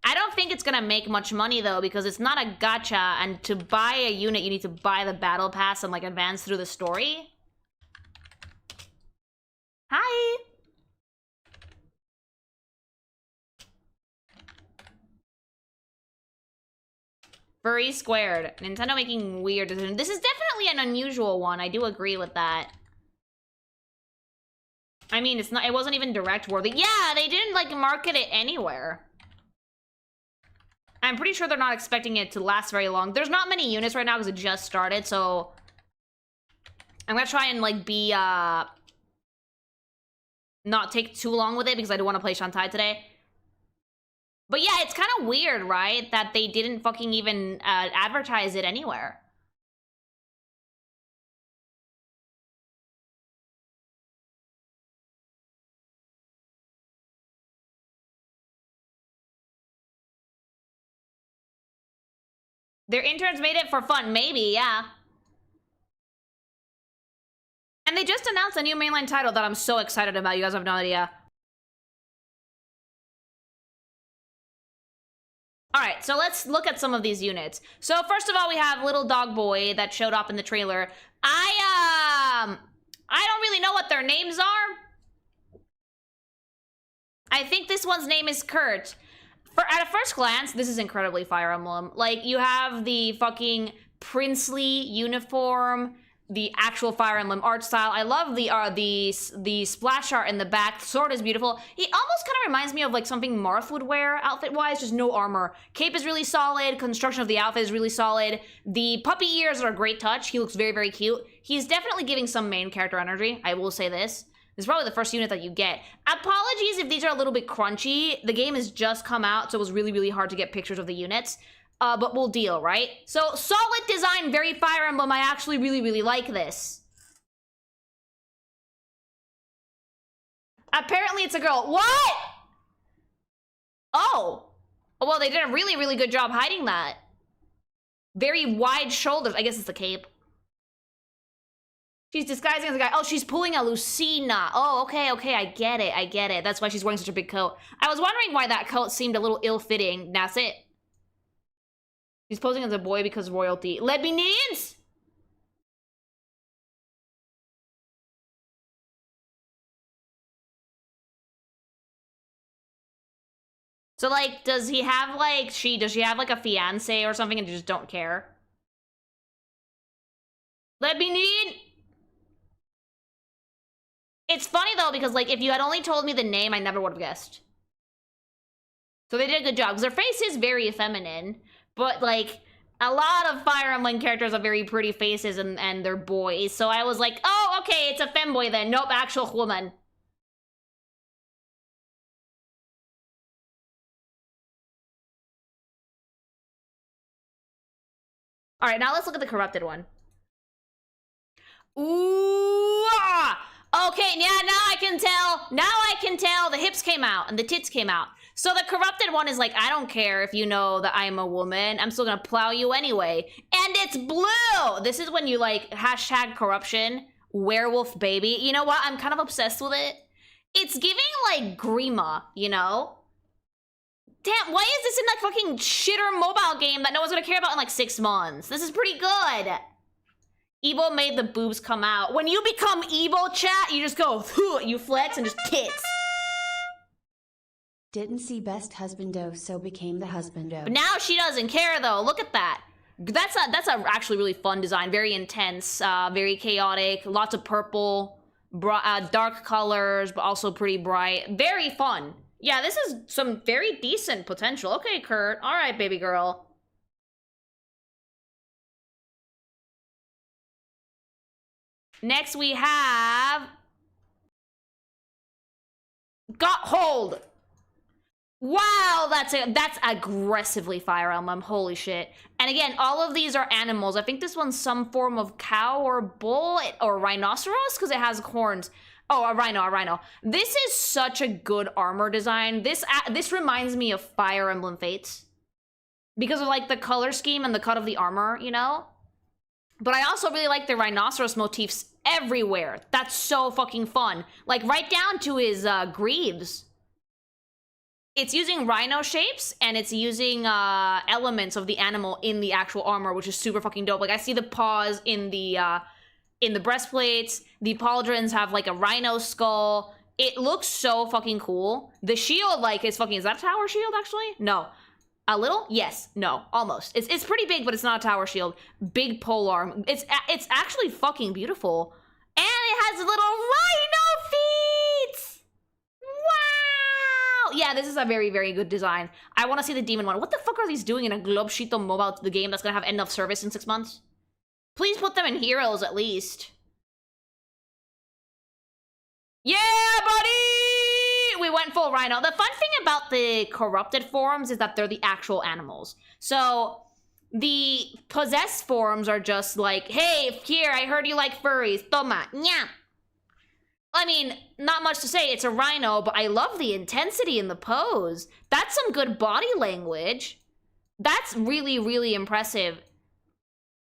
I don't think it's gonna make much money, though, because it's not a gacha, and to buy a unit, you need to buy the battle pass and, like, advance through the story. Hi! Furry squared. Nintendo making weird decisions. This is definitely an unusual one. I do agree with that. I mean, it's not. It wasn't even direct worthy. Yeah, they didn't like market it anywhere. I'm pretty sure they're not expecting it to last very long. There's not many units right now because it just started, so I'm gonna try and like be not take too long with it because I do want to play Shantae today. But yeah, it's kind of weird, right? That they didn't fucking even advertise it anywhere. Their interns made it for fun, maybe, yeah. And they just announced a new mainline title that I'm so excited about. You guys have no idea. Alright, so let's look at some of these units. So first of all, we have Little Dog Boy that showed up in the trailer. I don't really know what their names are. I think this one's name is Kurt. At a first glance, this is incredibly Fire Emblem. Like, you have the fucking princely uniform, the actual Fire Emblem art style. I love the splash art in the back. The sword is beautiful. He almost kind of reminds me of like something Marth would wear outfit-wise, just no armor. Cape is really solid. Construction of the outfit is really solid. The puppy ears are a great touch. He looks very, very cute. He's definitely giving some main character energy. I will say this. This is probably the first unit that you get. Apologies if these are a little bit crunchy. The game has just come out, so it was really, really hard to get pictures of the units. But we'll deal, right? So, solid design, very Fire Emblem. I actually really, really like this. Apparently it's a girl. What? Oh. Well, they did a really, really good job hiding that. Very wide shoulders. I guess it's the cape. She's disguising as a guy. Oh, she's pulling a Lucina. Oh, okay, okay, I get it, I get it. That's why she's wearing such a big coat. I was wondering why that coat seemed a little ill-fitting. That's it. She's posing as a boy because royalty. Lebanese? So, like, does he have, like, does she have, like, a fiancé or something and you just don't care? Lebanese? It's funny, though, because, like, if you had only told me the name, I never would have guessed. So they did a good job, because their face is very feminine, but, like, a lot of Fire Emblem characters have very pretty faces and they're boys, so I was like, oh, okay, it's a femboy then. Nope, actual woman. Alright, now let's look at the corrupted one. Ooh! Ah! Okay, yeah, now I can tell. Now I can tell the hips came out and the tits came out. So the corrupted one is like, I don't care if you know that I'm a woman. I'm still gonna plow you anyway. And it's blue! This is when you like, hashtag corruption, werewolf baby. You know what? I'm kind of obsessed with it. It's giving like Grima, you know? Damn, why is this in that fucking shitter mobile game that no one's gonna care about in like 6 months? This is pretty good. Evo made the boobs come out. When you become Evo, chat, you just go, you flex and just tits. Didn't see best husbando, so became the husbando. But now she doesn't care though. Look at that. That's a actually really fun design. Very intense, very chaotic. Lots of purple, dark colors, but also pretty bright. Very fun. Yeah, this is some very decent potential. Okay, Kurt. All right, baby girl. Next we have Got Hold. Wow, that's aggressively Fire Emblem. Holy shit. And again, all of these are animals. I think this one's some form of cow or bull or rhinoceros because it has horns. Oh, a rhino. This is such a good armor design. This reminds me of Fire Emblem Fates because of like the color scheme and the cut of the armor, you know? But I also really like the rhinoceros motifs everywhere. That's so fucking fun. Like right down to his greaves. It's using rhino shapes and it's using elements of the animal in the actual armor, which is super fucking dope. Like I see the paws in the breastplates. The pauldrons have like a rhino skull. It looks so fucking cool. The shield like is fucking, is that a tower shield actually? No. A little? Yes. No. Almost. It's pretty big, but it's not a tower shield. Big polearm. It's actually fucking beautiful. And it has little rhino feet! Wow! Yeah, this is a very, very good design. I want to see the demon one. What the fuck are these doing in a Globeshito mobile the game that's gonna have end of service in 6 months? Please put them in heroes at least. Yeah, buddy! We went full rhino. The fun thing about the corrupted forms is that they're the actual animals. So the possessed forms are just like, hey, here, I heard you like furries. Toma, nya. I mean, not much to say. It's a rhino, but I love the intensity in the pose. That's some good body language. That's really, really impressive.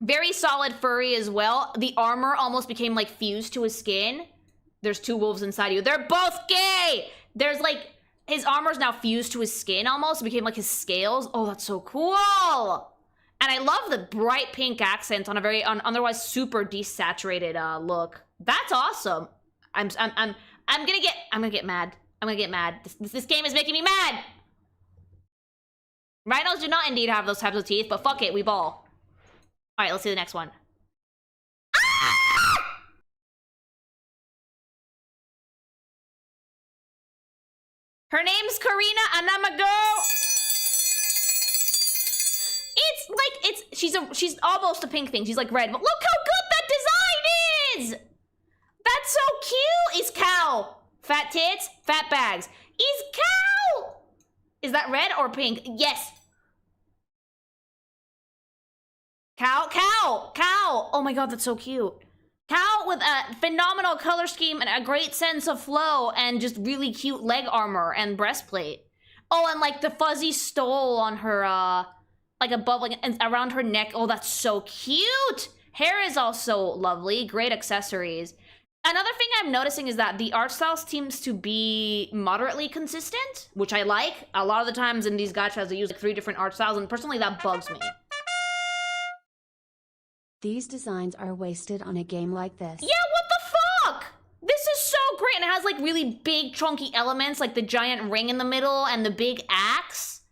Very solid furry as well. The armor almost became like fused to his skin. There's 2 wolves inside you. They're both gay! There's like, his armor's now fused to his skin almost. It became like his scales. Oh, that's so cool! And I love the bright pink accent on a very otherwise super desaturated look. That's awesome. I'm gonna get mad. I'm gonna get mad. This game is making me mad! Rhinos do not indeed have those types of teeth, but fuck it, we ball. Alright, let's see the next one. Her name's Karina, and I'm a girl. It's like, she's almost a pink thing. She's like red, but look how good that design is! That's so cute! Is cow. Fat tits, fat bags. Is cow! Is that red or pink? Yes. Cow. Oh my god, that's so cute. Cow with a phenomenal color scheme and a great sense of flow and just really cute leg armor and breastplate. Oh, and like the fuzzy stole on her, like above, like and around her neck. Oh, that's so cute. Hair is also lovely. Great accessories. Another thing I'm noticing is that the art style seems to be moderately consistent, which I like. A lot of the times in these gachas, they use like 3 different art styles, and personally, that bugs me. These designs are wasted on a game like this. Yeah, what the fuck? This is so great, and it has like really big chunky elements, like the giant ring in the middle and the big axe.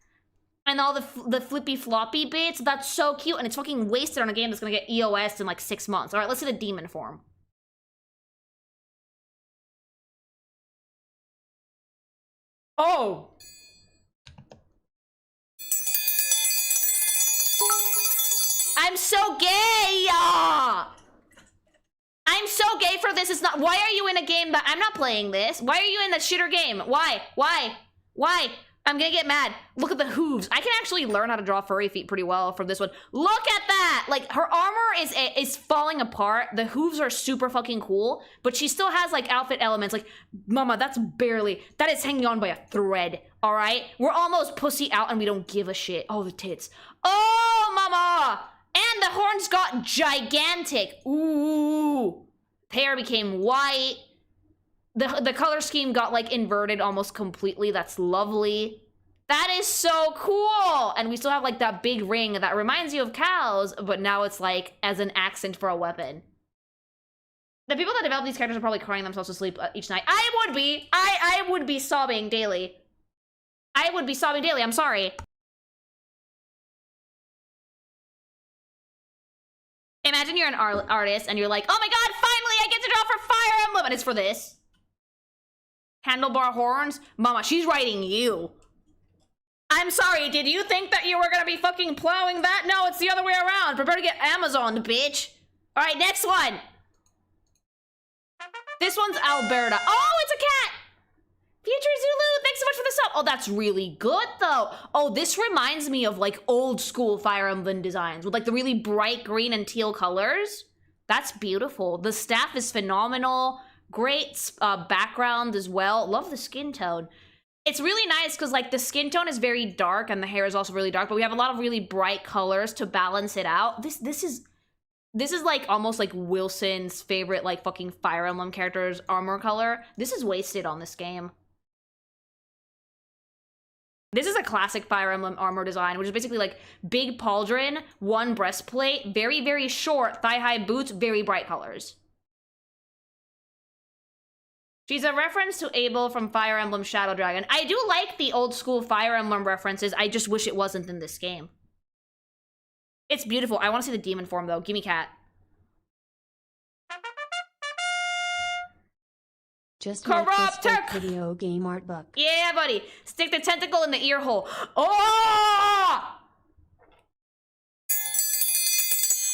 And all the flippy floppy bits. That's so cute, and it's fucking wasted on a game that's gonna get EOS in like 6 months. All right, let's see the demon form. Oh. I'm so gay! I'm so gay for this. It's not. Why are you in a game that I'm not playing this? Why are you in a shitter game? Why? I'm gonna get mad. Look at the hooves. I can actually learn how to draw furry feet pretty well from this one. Look at that! Like, her armor is falling apart. The hooves are super fucking cool, but she still has, like, outfit elements. Like, mama, that is hanging on by a thread, all right? We're almost pussy out and we don't give a shit. Oh, the tits. Oh, mama! And the horns got gigantic. Ooh. Hair became white. The color scheme got like inverted almost completely. That's lovely. That is so cool. And we still have like that big ring that reminds you of cows, but now it's like as an accent for a weapon. The people that develop these characters are probably crying themselves to sleep each night. I would be. I would be sobbing daily. I would be sobbing daily, I'm sorry. Imagine you're an artist and you're like, oh my god, finally I get to draw for Fire Emblem, and it's for this. Handlebar horns? Mama, she's writing you. I'm sorry, did you think that you were gonna be fucking plowing that? No, it's the other way around. Prepare to get Amazoned, bitch. Alright, next one. This one's Alberta. Oh, it's a cat! Future Zulu, thanks so much for the sub. Oh, that's really good, though. Oh, this reminds me of, like, old school Fire Emblem designs with, like, the really bright green and teal colors. That's beautiful. The staff is phenomenal. Great background as well. Love the skin tone. It's really nice because, like, the skin tone is very dark and the hair is also really dark, but we have a lot of really bright colors to balance it out. This is like almost like Wilson's favorite, like, fucking Fire Emblem character's armor color. This is wasted on this game. This is a classic Fire Emblem armor design, which is basically like big pauldron, one breastplate, very, very short thigh-high boots, very bright colors. She's a reference to Abel from Fire Emblem Shadow Dragon. I do like the old school Fire Emblem references. I just wish it wasn't in this game. It's beautiful. I want to see the demon form, though. Gimme cat. Just Corrupt like this video game art book. Yeah, buddy. Stick the tentacle in the ear hole. Oh!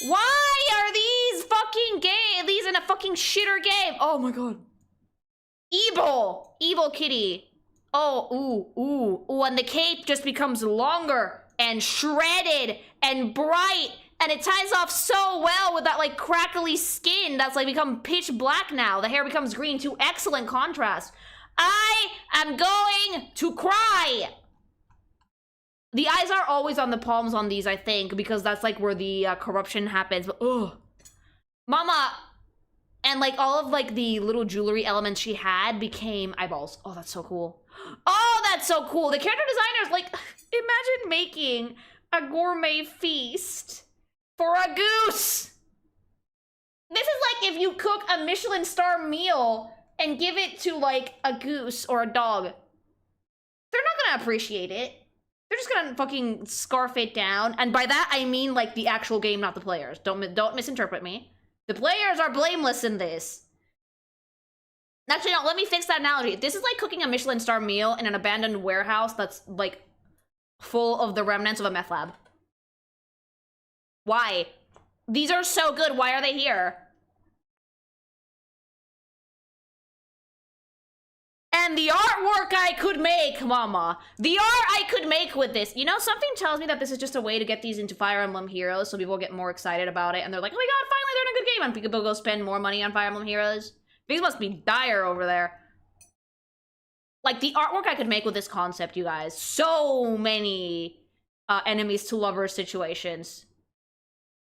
Why are these fucking these in a fucking shitter game? Oh my god. Evil kitty. Oh, ooh, and the cape just becomes longer and shredded and bright, and it ties off so well with that, like, crackly skin that's, like, become pitch black now. The hair becomes green to excellent contrast. I am going to cry. The eyes are always on the palms on these, I think, because that's, like, where the corruption happens. But, ugh. Mama... And, like, all of, like, the little jewelry elements she had became eyeballs. Oh, that's so cool. Oh, that's so cool. The character designers, like, imagine making a gourmet feast for a goose. This is like if you cook a Michelin star meal and give it to, like, a goose or a dog. They're not gonna appreciate it. They're just gonna fucking scarf it down. And by that, I mean, like, the actual game, not the players. Don't misinterpret me. The players are blameless in this. Actually, no, let me fix that analogy. This is like cooking a Michelin star meal in an abandoned warehouse that's, like, full of the remnants of a meth lab. Why? These are so good. Why are they here? And the artwork I could make, mama. The art I could make with this. You know, something tells me that this is just a way to get these into Fire Emblem Heroes so people get more excited about it. And they're like, oh my god, finally they're in a good game. And people go spend more money on Fire Emblem Heroes. These must be dire over there. Like, the artwork I could make with this concept, you guys. So many enemies to lovers situations.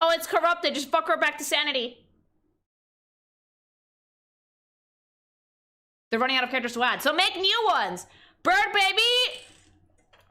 Oh, it's corrupted. Just fuck her back to sanity. They're running out of characters to add, so make new ones. Bird baby.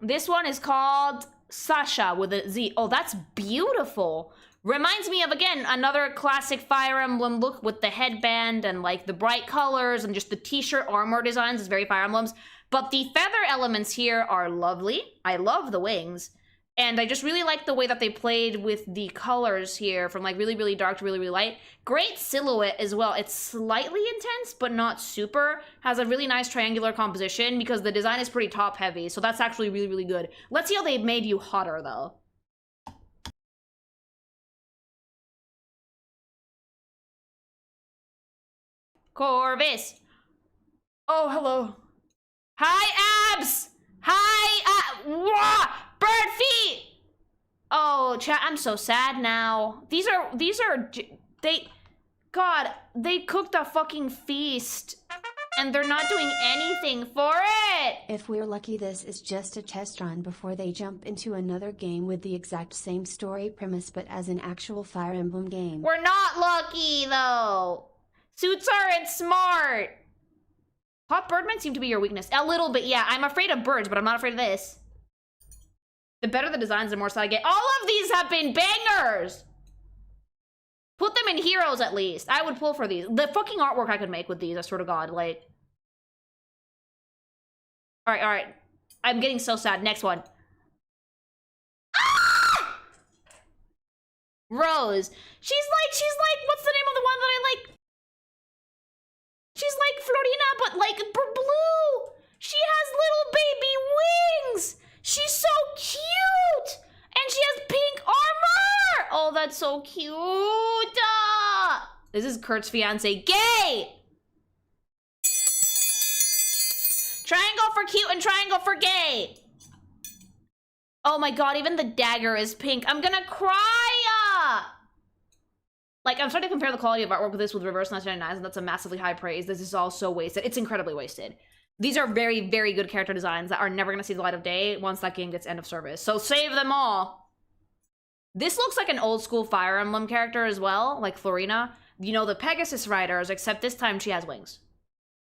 This one is called Sasha with a Z. Oh, that's beautiful. Reminds me of, again, another classic Fire Emblem look with the headband and, like, the bright colors and just the t-shirt armor designs is very Fire Emblems. But the feather elements here are lovely. I love the wings. And I just really like the way that they played with the colors here from, like, really, really dark to really, really light. Great silhouette as well. It's slightly intense, but not super. Has a really nice triangular composition because the design is pretty top-heavy. So that's actually really, really good. Let's see how they made you hotter, though. Corvus. Oh, hello. Hi, abs! Hi, bird feet! Oh, chat, I'm so sad now. They cooked a fucking feast. And they're not doing anything for it! If we're lucky, this is just a test run before they jump into another game with the exact same story premise but as an actual Fire Emblem game. We're not lucky, though. Suits aren't smart. Hot birdmen seem to be your weakness. A little bit, yeah. I'm afraid of birds, but I'm not afraid of this. The better the designs, the more sad I get. All of these have been bangers! Put them in heroes, at least. I would pull for these. The fucking artwork I could make with these, I swear to God, like... Alright. I'm getting so sad. Next one. Ah! Rose. She's like, what's the name of the one that I like? She's like Florina, but like blue. She has little baby wings. She's so cute. And she has pink armor. Oh, that's so cute. This is Kurt's fiance. Gay. Triangle for cute and triangle for gay. Oh my god, even the dagger is pink. I'm gonna cry! Like, I'm starting to compare the quality of artwork with this with Reverse 999, and that's a massively high praise. This is all so wasted. It's incredibly wasted. These are very, very good character designs that are never gonna see the light of day once that game gets end of service. So save them all! This looks like an old school Fire Emblem character as well, like Florina. You know, the Pegasus Riders, except this time she has wings.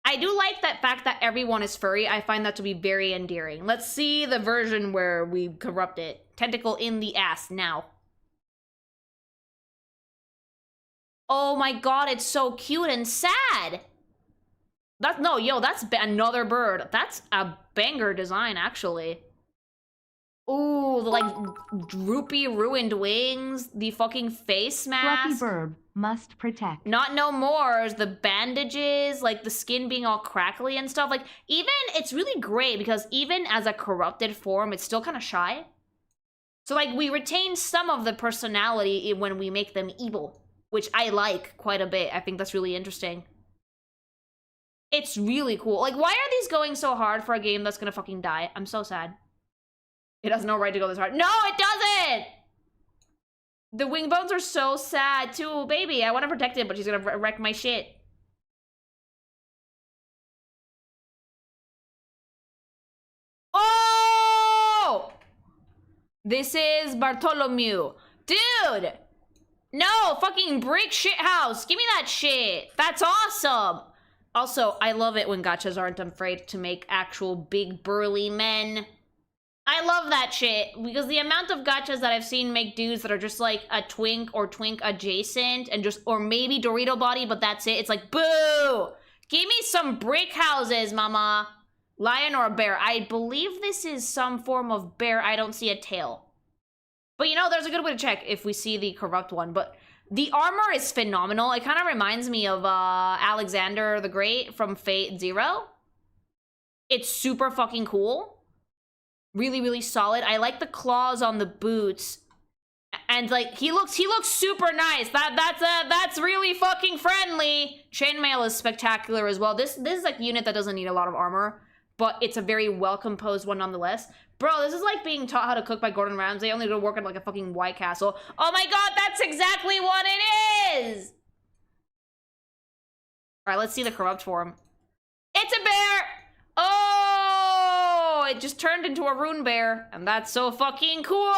I do like that fact that everyone is furry. I find that to be very endearing. Let's see the version where we corrupt it. Tentacle in the ass now. Oh my god, it's so cute and sad. That's another bird. That's a banger design, actually. Ooh, the like droopy ruined wings, the fucking face mask. Fluffy burb, must protect. Not no more. The bandages, like the skin being all crackly and stuff. Like, even, it's really great because even as a corrupted form, it's still kind of shy. So, like, we retain some of the personality when we make them evil, which I like quite a bit. I think that's really interesting. It's really cool. Like, why are these going so hard for a game that's gonna fucking die? I'm so sad. It has no right to go this hard. No, it doesn't! The wing bones are so sad, too. Baby, I want to protect it, but she's gonna wreck my shit. Oh! This is Bartholomew. Dude! No, fucking brick shit house. Give me that shit. That's awesome. Also, I love it when gachas aren't afraid to make actual big burly men. I love that shit, because the amount of gachas that I've seen make dudes that are just like a twink or twink adjacent and just, or maybe Dorito body, but that's it. It's like, boo! Give me some brick houses, mama. Lion or a bear? I believe this is some form of bear. I don't see a tail. But you know, there's a good way to check if we see the corrupt one, but the armor is phenomenal. It kind of reminds me of Alexander the Great from Fate Zero. It's super fucking cool. Really, really solid. I like the claws on the boots. And like, he looks super nice. That's really fucking friendly. Chainmail is spectacular as well. This is like a unit that doesn't need a lot of armor, but it's a very well-composed one nonetheless. Bro, this is like being taught how to cook by Gordon Ramsay, only to work at like a fucking White Castle. Oh my god, that's exactly what it is! Alright, let's see the corrupt form. It's a bear! Oh, it just turned into a rune bear, and that's so fucking cool!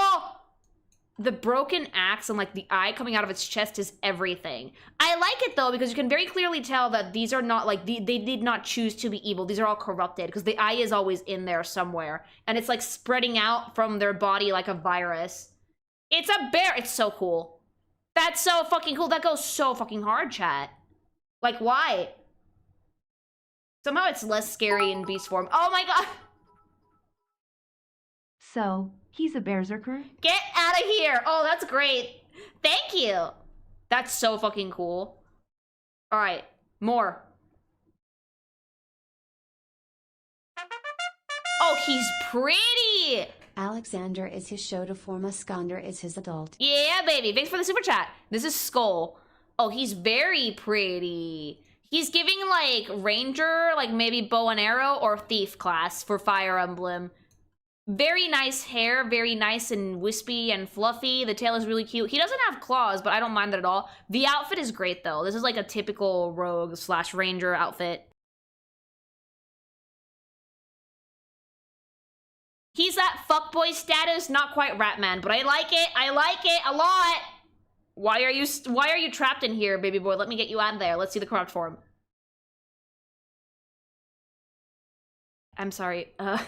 The broken axe and like the eye coming out of its chest is everything. I like it though because you can very clearly tell that these are not like, they did not choose to be evil. These are all corrupted because the eye is always in there somewhere. And it's like spreading out from their body like a virus. It's a bear. It's so cool. That's so fucking cool. That goes so fucking hard, chat. Like, why? Somehow it's less scary in beast form. Oh my god. So, he's a berserker? Get out of here. Oh, that's great. Thank you. That's so fucking cool. All right, more. Oh, he's pretty. Alexander is his shoto form, Iskander is his adult. Yeah, baby. Thanks for the super chat. This is Skull. Oh, he's very pretty. He's giving like ranger, like maybe bow and arrow or thief class for Fire Emblem. Very nice hair, very nice and wispy and fluffy. The tail is really cute. He doesn't have claws, but I don't mind that at all. The outfit is great, though. This is like a typical rogue / ranger outfit. He's at fuckboy status, not quite Ratman, but I like it. I like it a lot. Why are you trapped in here, baby boy? Let me get you out of there. Let's see the corrupt form. I'm sorry. Can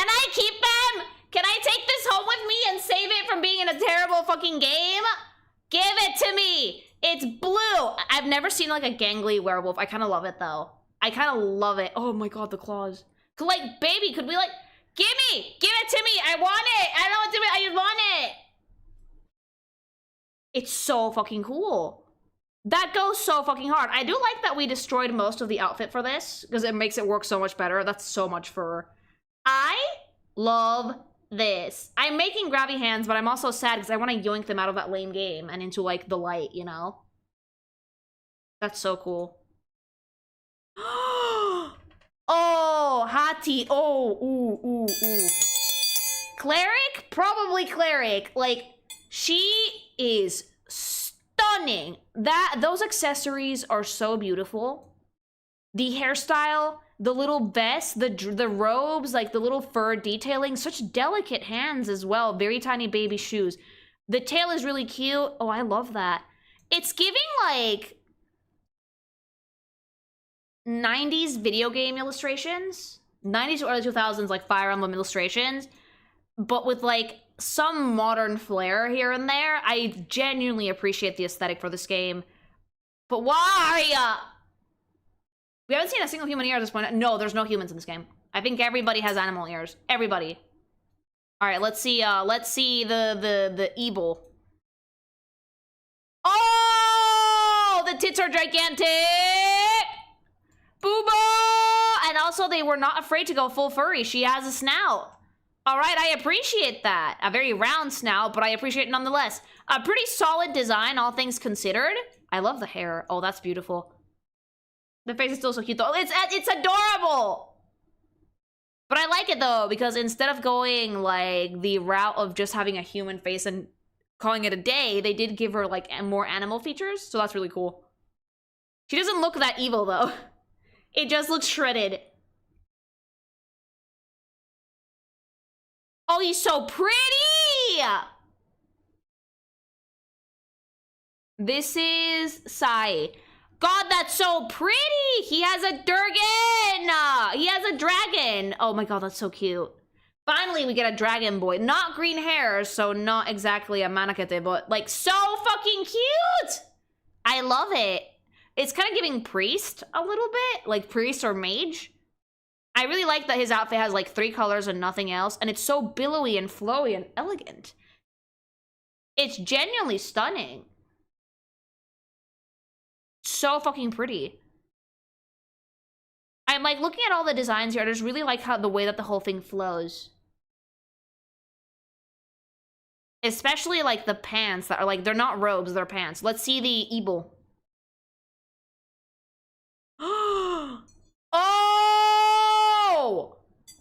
I keep them? Can I take this home with me and save it from being in a terrible fucking game? Give it to me. It's blue. I've never seen like a gangly werewolf. I kind of love it though. I kind of love it. Oh my god, the claws. Like, baby, could we like, give it to me. I want it. I don't want to do it. I just want it. It's so fucking cool. That goes so fucking hard. I do like that we destroyed most of the outfit for this because it makes it work so much better. That's so much fur. I love this. I'm making grabby hands, but I'm also sad because I want to yoink them out of that lame game and into like the light, you know? That's so cool. Oh, Hati. Oh, ooh. Cleric? Probably Cleric. Like, she is stunning. Those accessories are so beautiful. The hairstyle, the little vest, the robes, like the little fur detailing, such delicate hands as well. Very tiny baby shoes. The tail is really cute. Oh, I love that. It's giving like 90s video game illustrations. 90s to early 2000s like Fire Emblem illustrations. But with like some modern flair here and there. I genuinely appreciate the aesthetic for this game. But why? We haven't seen a single human ear at this point. No, there's no humans in this game. I think everybody has animal ears. Everybody. All right, let's see the evil. Oh, the tits are gigantic. Booba! And also they were not afraid to go full furry. She has a snout. All right, I appreciate that. A very round snout, but I appreciate it nonetheless. A pretty solid design, all things considered. I love the hair. Oh, that's beautiful. The face is still so cute, though. It's adorable! But I like it, though, because instead of going, like, the route of just having a human face and calling it a day, they did give her, like, more animal features, so that's really cool. She doesn't look that evil, though. It just looks shredded. Oh, he's so pretty! This is Sai. God, that's so pretty! He has a Durgan! He has a dragon! Oh my god, that's so cute. Finally, we get a dragon boy. Not green hair, so not exactly a manakete, but like so fucking cute! I love it. It's kind of giving priest a little bit, like priest or mage. I really like that his outfit has like 3 colors and nothing else, and it's so billowy and flowy and elegant. It's genuinely stunning. So fucking pretty. I'm like looking at all the designs here. I just really like how the way that the whole thing flows. Especially like the pants that are like, they're not robes, they're pants. Let's see the evil. Oh!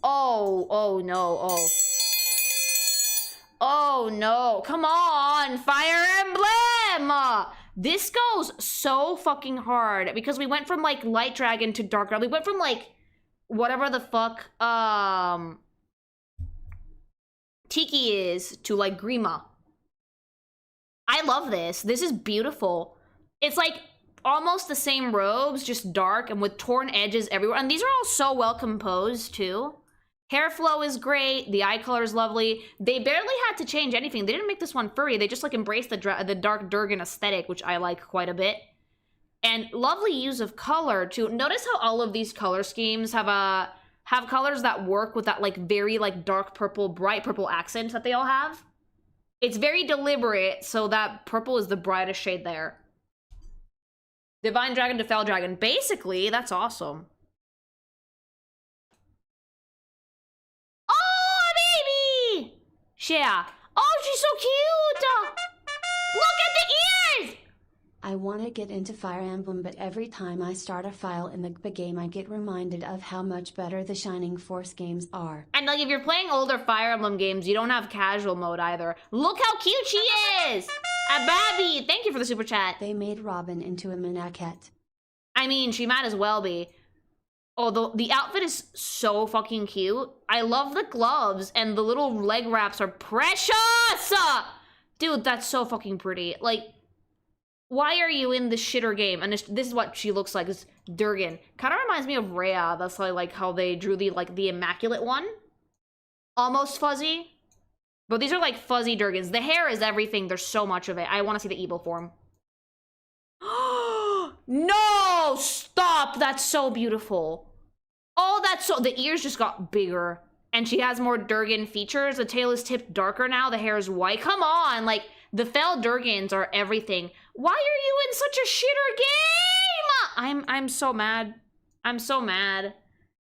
Oh no, oh. Oh no, come on, Fire Emblem! This goes so fucking hard because we went from like Light Dragon to Dark Dragon. We went from like whatever the fuck Tiki is to like Grima. I love this. This is beautiful. It's like almost the same robes, just dark and with torn edges everywhere. And these are all so well composed too. Hair flow is great. The eye color is lovely. They barely had to change anything. They didn't make this one furry. They just like embraced the dark Durgan aesthetic, which I like quite a bit. And lovely use of color too. Notice how all of these color schemes have colors that work with that like very like dark purple, bright purple accent that they all have. It's very deliberate, so that purple is the brightest shade there. Divine Dragon to Fell Dragon. Basically, that's awesome. Yeah. Oh, she's so cute! Look at the ears! I want to get into Fire Emblem, but every time I start a file in the game I get reminded of how much better the Shining Force games are. And like if you're playing older Fire Emblem games, you don't have casual mode either. Look how cute she is! A Babby! Thank you for the super chat. They made Robin into a Minakette. I mean, she might as well be. Oh, the outfit is so fucking cute. I love the gloves, and the little leg wraps are precious! Dude, that's so fucking pretty. Like, why are you in this shitter game? And this is what she looks like, it's Durgan. Kind of reminds me of Rhea. That's like how they drew the Immaculate one. Almost fuzzy. But these are like fuzzy Durgans. The hair is everything. There's so much of it. I want to see the evil form. No! Oh, stop. That's so beautiful. Oh, that's so... The ears just got bigger. And she has more Durgan features. The tail is tipped darker now. The hair is white. Come on. Like, the Fel Durgans are everything. Why are you in such a shitter game? I'm so mad. I'm so mad.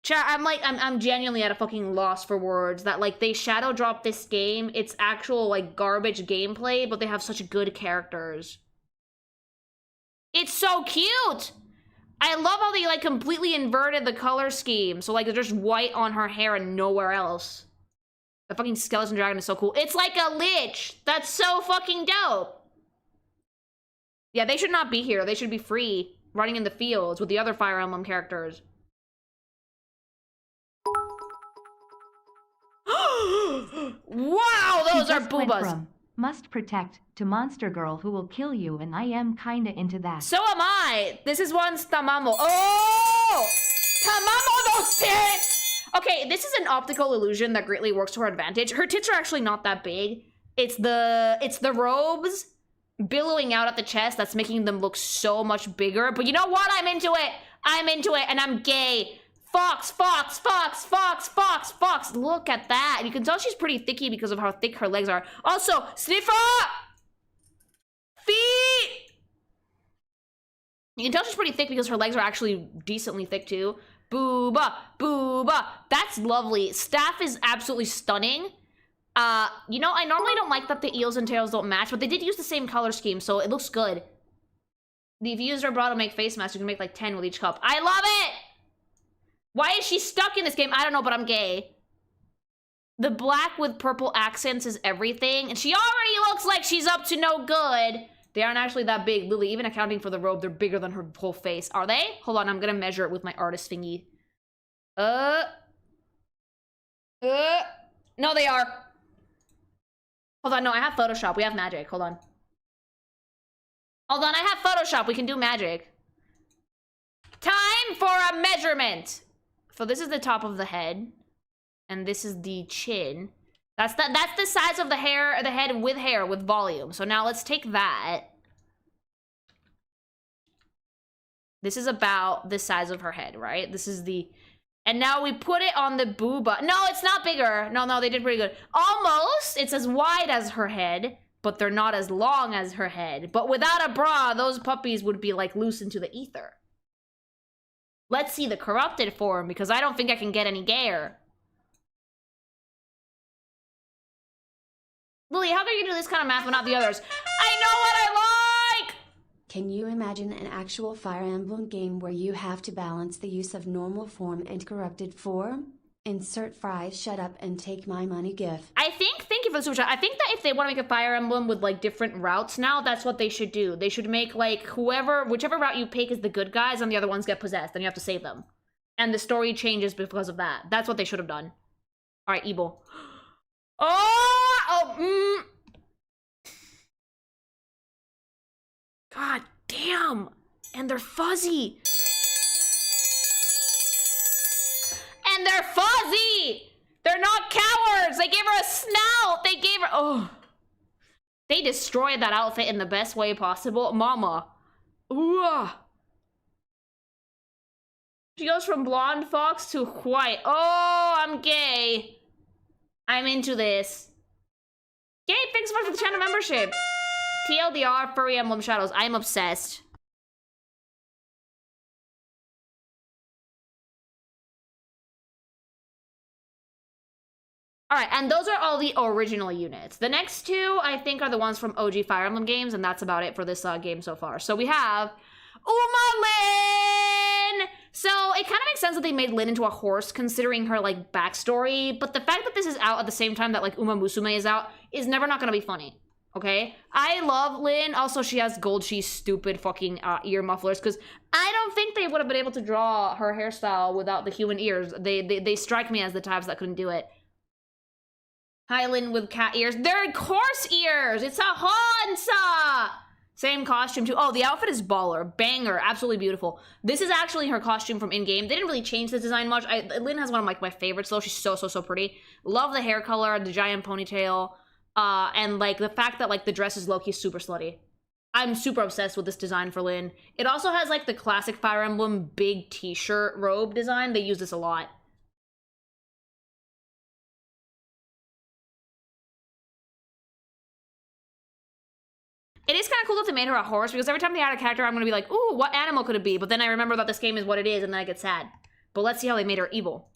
Chat, I'm genuinely at a fucking loss for words that, like, they shadow drop this game. It's actual, like, garbage gameplay, but they have such good characters. It's so cute! I love how they, like, completely inverted the color scheme. So, like, there's just white on her hair and nowhere else. The fucking skeleton dragon is so cool. It's like a lich! That's so fucking dope! Yeah, they should not be here. They should be free, running in the fields with the other Fire Emblem characters. Wow, those are boobas. From must protect to monster girl who will kill you, and I am kinda into that. So am I. This is one's Tamamo. Oh! Tamamo, those tits! Okay, this is an optical illusion that greatly works to her advantage. Her tits are actually not that big. It's the robes billowing out at the chest that's making them look so much bigger. But you know what? I'm into it. I'm into it, and I'm gay. Fox, fox, fox, fox, fox, fox. Look at that. You can tell she's pretty thicky because of how thick her legs are. Also, Sniffer! Feet! You can tell she's pretty thick because her legs are actually decently thick too. Booba, booba. That's lovely. Staff is absolutely stunning. You know, I normally don't like that the eels and tails don't match, but they did use the same color scheme, so it looks good. The views are brought to make face masks. You can make like 10 with each cup. I love it! Why is she stuck in this game? I don't know, but I'm gay. The black with purple accents is everything, and she already looks like she's up to no good. They aren't actually that big, Lily. Even accounting for the robe, they're bigger than her whole face. Are they? Hold on, I'm gonna measure it with my artist thingy. No, they are. Hold on, no, I have Photoshop. We have magic. Hold on. Hold on, I have Photoshop. We can do magic. Time for a measurement. So this is the top of the head, and this is the chin. That's the size of the hair, the head with hair, with volume. So now let's take that. This is about the size of her head, right? This is the... And now we put it on the booba. No, it's not bigger. No, they did pretty good. Almost. It's as wide as her head, but they're not as long as her head. But without a bra, those puppies would be, like, loose into the ether. Let's see the corrupted form, because I don't think I can get any gayer. Lily, how can you do this kind of math but not the others? I know what I like! Can you imagine an actual Fire Emblem game where you have to balance the use of normal form and corrupted form? Insert fries, shut up and take my money gif. Thank you for the super chat. I think that if they want to make a Fire Emblem with, like, different routes now, that's what they should do. They should make, like, whichever route you pick is the good guys and the other ones get possessed, and you have to save them. And the story changes because of that. That's what they should have done. Alright, Ebel. God damn! And they're fuzzy! And they're fuzzy! They're not cowards! They gave her a snout! They gave her... Oh. They destroyed that outfit in the best way possible. Mama. Ooh. She goes from blonde fox to white. Oh, I'm gay. I'm into this. Yay, thanks so much for the channel membership. TLDR, Furry Emblem Shadows. I'm obsessed. Alright, and those are all the original units. The next two, I think, are the ones from OG Fire Emblem games, and that's about it for this game so far. So we have Uma Lin! So it kind of makes sense that they made Lin into a horse, considering her, like, backstory, but the fact that this is out at the same time that, like, Uma Musume is out is never not gonna be funny, okay? I love Lin. Also, she has gold cheese stupid fucking ear mufflers, because I don't think they would have been able to draw her hairstyle without the human ears. They strike me as the types that couldn't do it. Highland with cat ears. They're horse ears! It's a Hansa! Same costume too. Oh, the outfit is baller. Banger. Absolutely beautiful. This is actually her costume from in-game. They didn't really change the design much. Lynn has one of, like, my favorites though. She's so pretty. Love the hair color, the giant ponytail, and, like, the fact that, like, the dress is low-key super slutty. I'm super obsessed with this design for Lynn. It also has like the classic Fire Emblem big t-shirt robe design. They use this a lot. It is kind of cool that they made her a horse, because every time they add a character, I'm going to be like, ooh, what animal could it be? But then I remember that this game is what it is, and then I get sad. But let's see how they made her evil.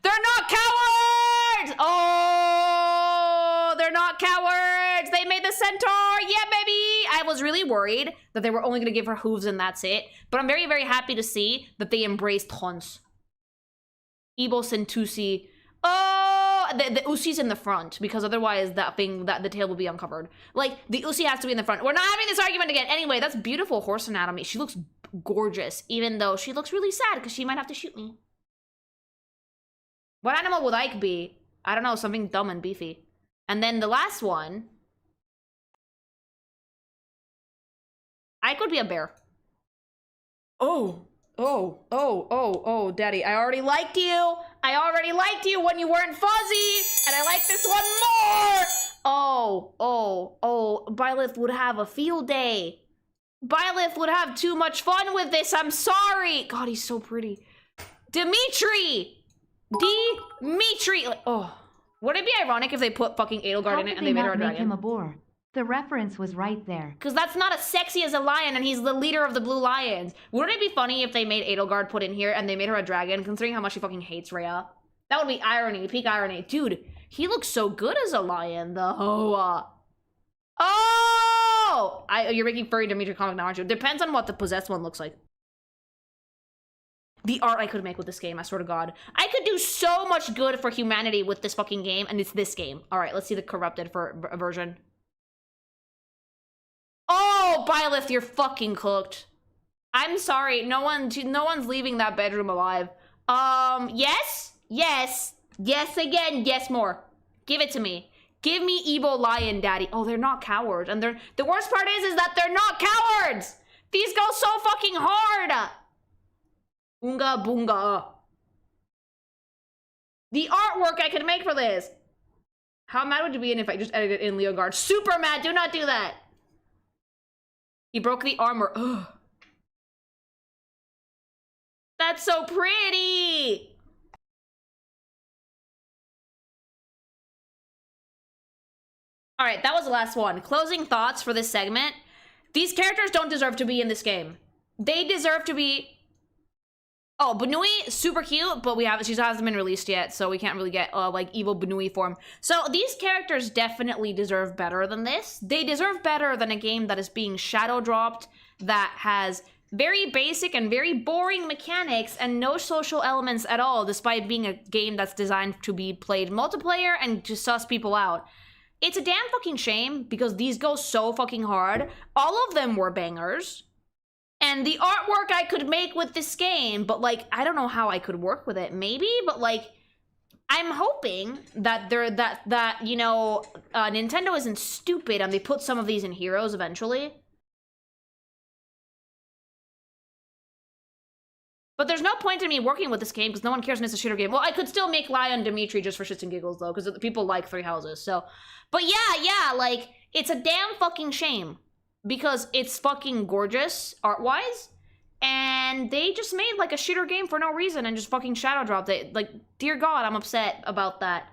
They're not cowards! Oh, they're not cowards! They made the centaur! Yeah, baby! I was really worried that they were only going to give her hooves and that's it. But I'm very, very happy to see that they embraced Hons. Ebo Centusi. Oh, the Usi's in the front, because otherwise that the tail will be uncovered. Like, the Usi has to be in the front. We're not having this argument again. Anyway, that's beautiful horse anatomy. She looks gorgeous, even though she looks really sad because she might have to shoot me. What animal would Ike be? I don't know, something dumb and beefy. And then the last one, Ike would be a bear. Oh, Daddy, I already liked you. I already liked you when you weren't fuzzy, and I like this one more. Byleth would have a field day. Byleth would have too much fun with this. I'm sorry. God, he's so pretty. Dimitri. Like, oh. Would it be ironic if they put fucking Edelgard in it and they made her a dragon? Make him a boar? The reference was right there. Because that's not as sexy as a lion, and he's the leader of the Blue Lions. Wouldn't it be funny if they made Edelgard put in here and they made her a dragon, considering how much she fucking hates Rhea? That would be irony, peak irony. Dude, he looks so good as a lion, though. Oh! You're making furry Dimitri comic now, aren't you? Depends on what the possessed one looks like. The art I could make with this game, I swear to God. I could do so much good for humanity with this fucking game, and it's this game. All right, let's see the corrupted version. Oh, Byleth, you're fucking cooked. I'm sorry, no one's leaving that bedroom alive. Yes again, yes more. Give it to me. Give me Ebo Lion, Daddy. Oh, they're not cowards, and the worst part is that they're not cowards. These go so fucking hard. Oonga boonga. The artwork I could make for this. How mad would you be if I just edited in Leogard? Super mad, do not do that. He broke the armor. Ugh. That's so pretty. All right, that was the last one. Closing thoughts for this segment. These characters don't deserve to be in this game. They deserve to be... Oh, Benui, super cute, but she hasn't been released yet, so we can't really get, like, evil Benui form. So these characters definitely deserve better than this. They deserve better than a game that is being shadow dropped, that has very basic and very boring mechanics and no social elements at all, despite being a game that's designed to be played multiplayer and to suss people out. It's a damn fucking shame, because these go so fucking hard. All of them were bangers. And the artwork I could make with this game, but, like, I don't know how I could work with it. Maybe, but, like, I'm hoping that you know, Nintendo isn't stupid and they put some of these in Heroes eventually. But there's no point in me working with this game because no one cares and it's a shooter game. Well, I could still make Lion Dimitri just for shits and giggles, though, because people like Three Houses, so. But yeah, like, it's a damn fucking shame. Because it's fucking gorgeous art-wise, and they just made like a shooter game for no reason and just fucking shadow dropped it. Like, dear God, I'm upset about that.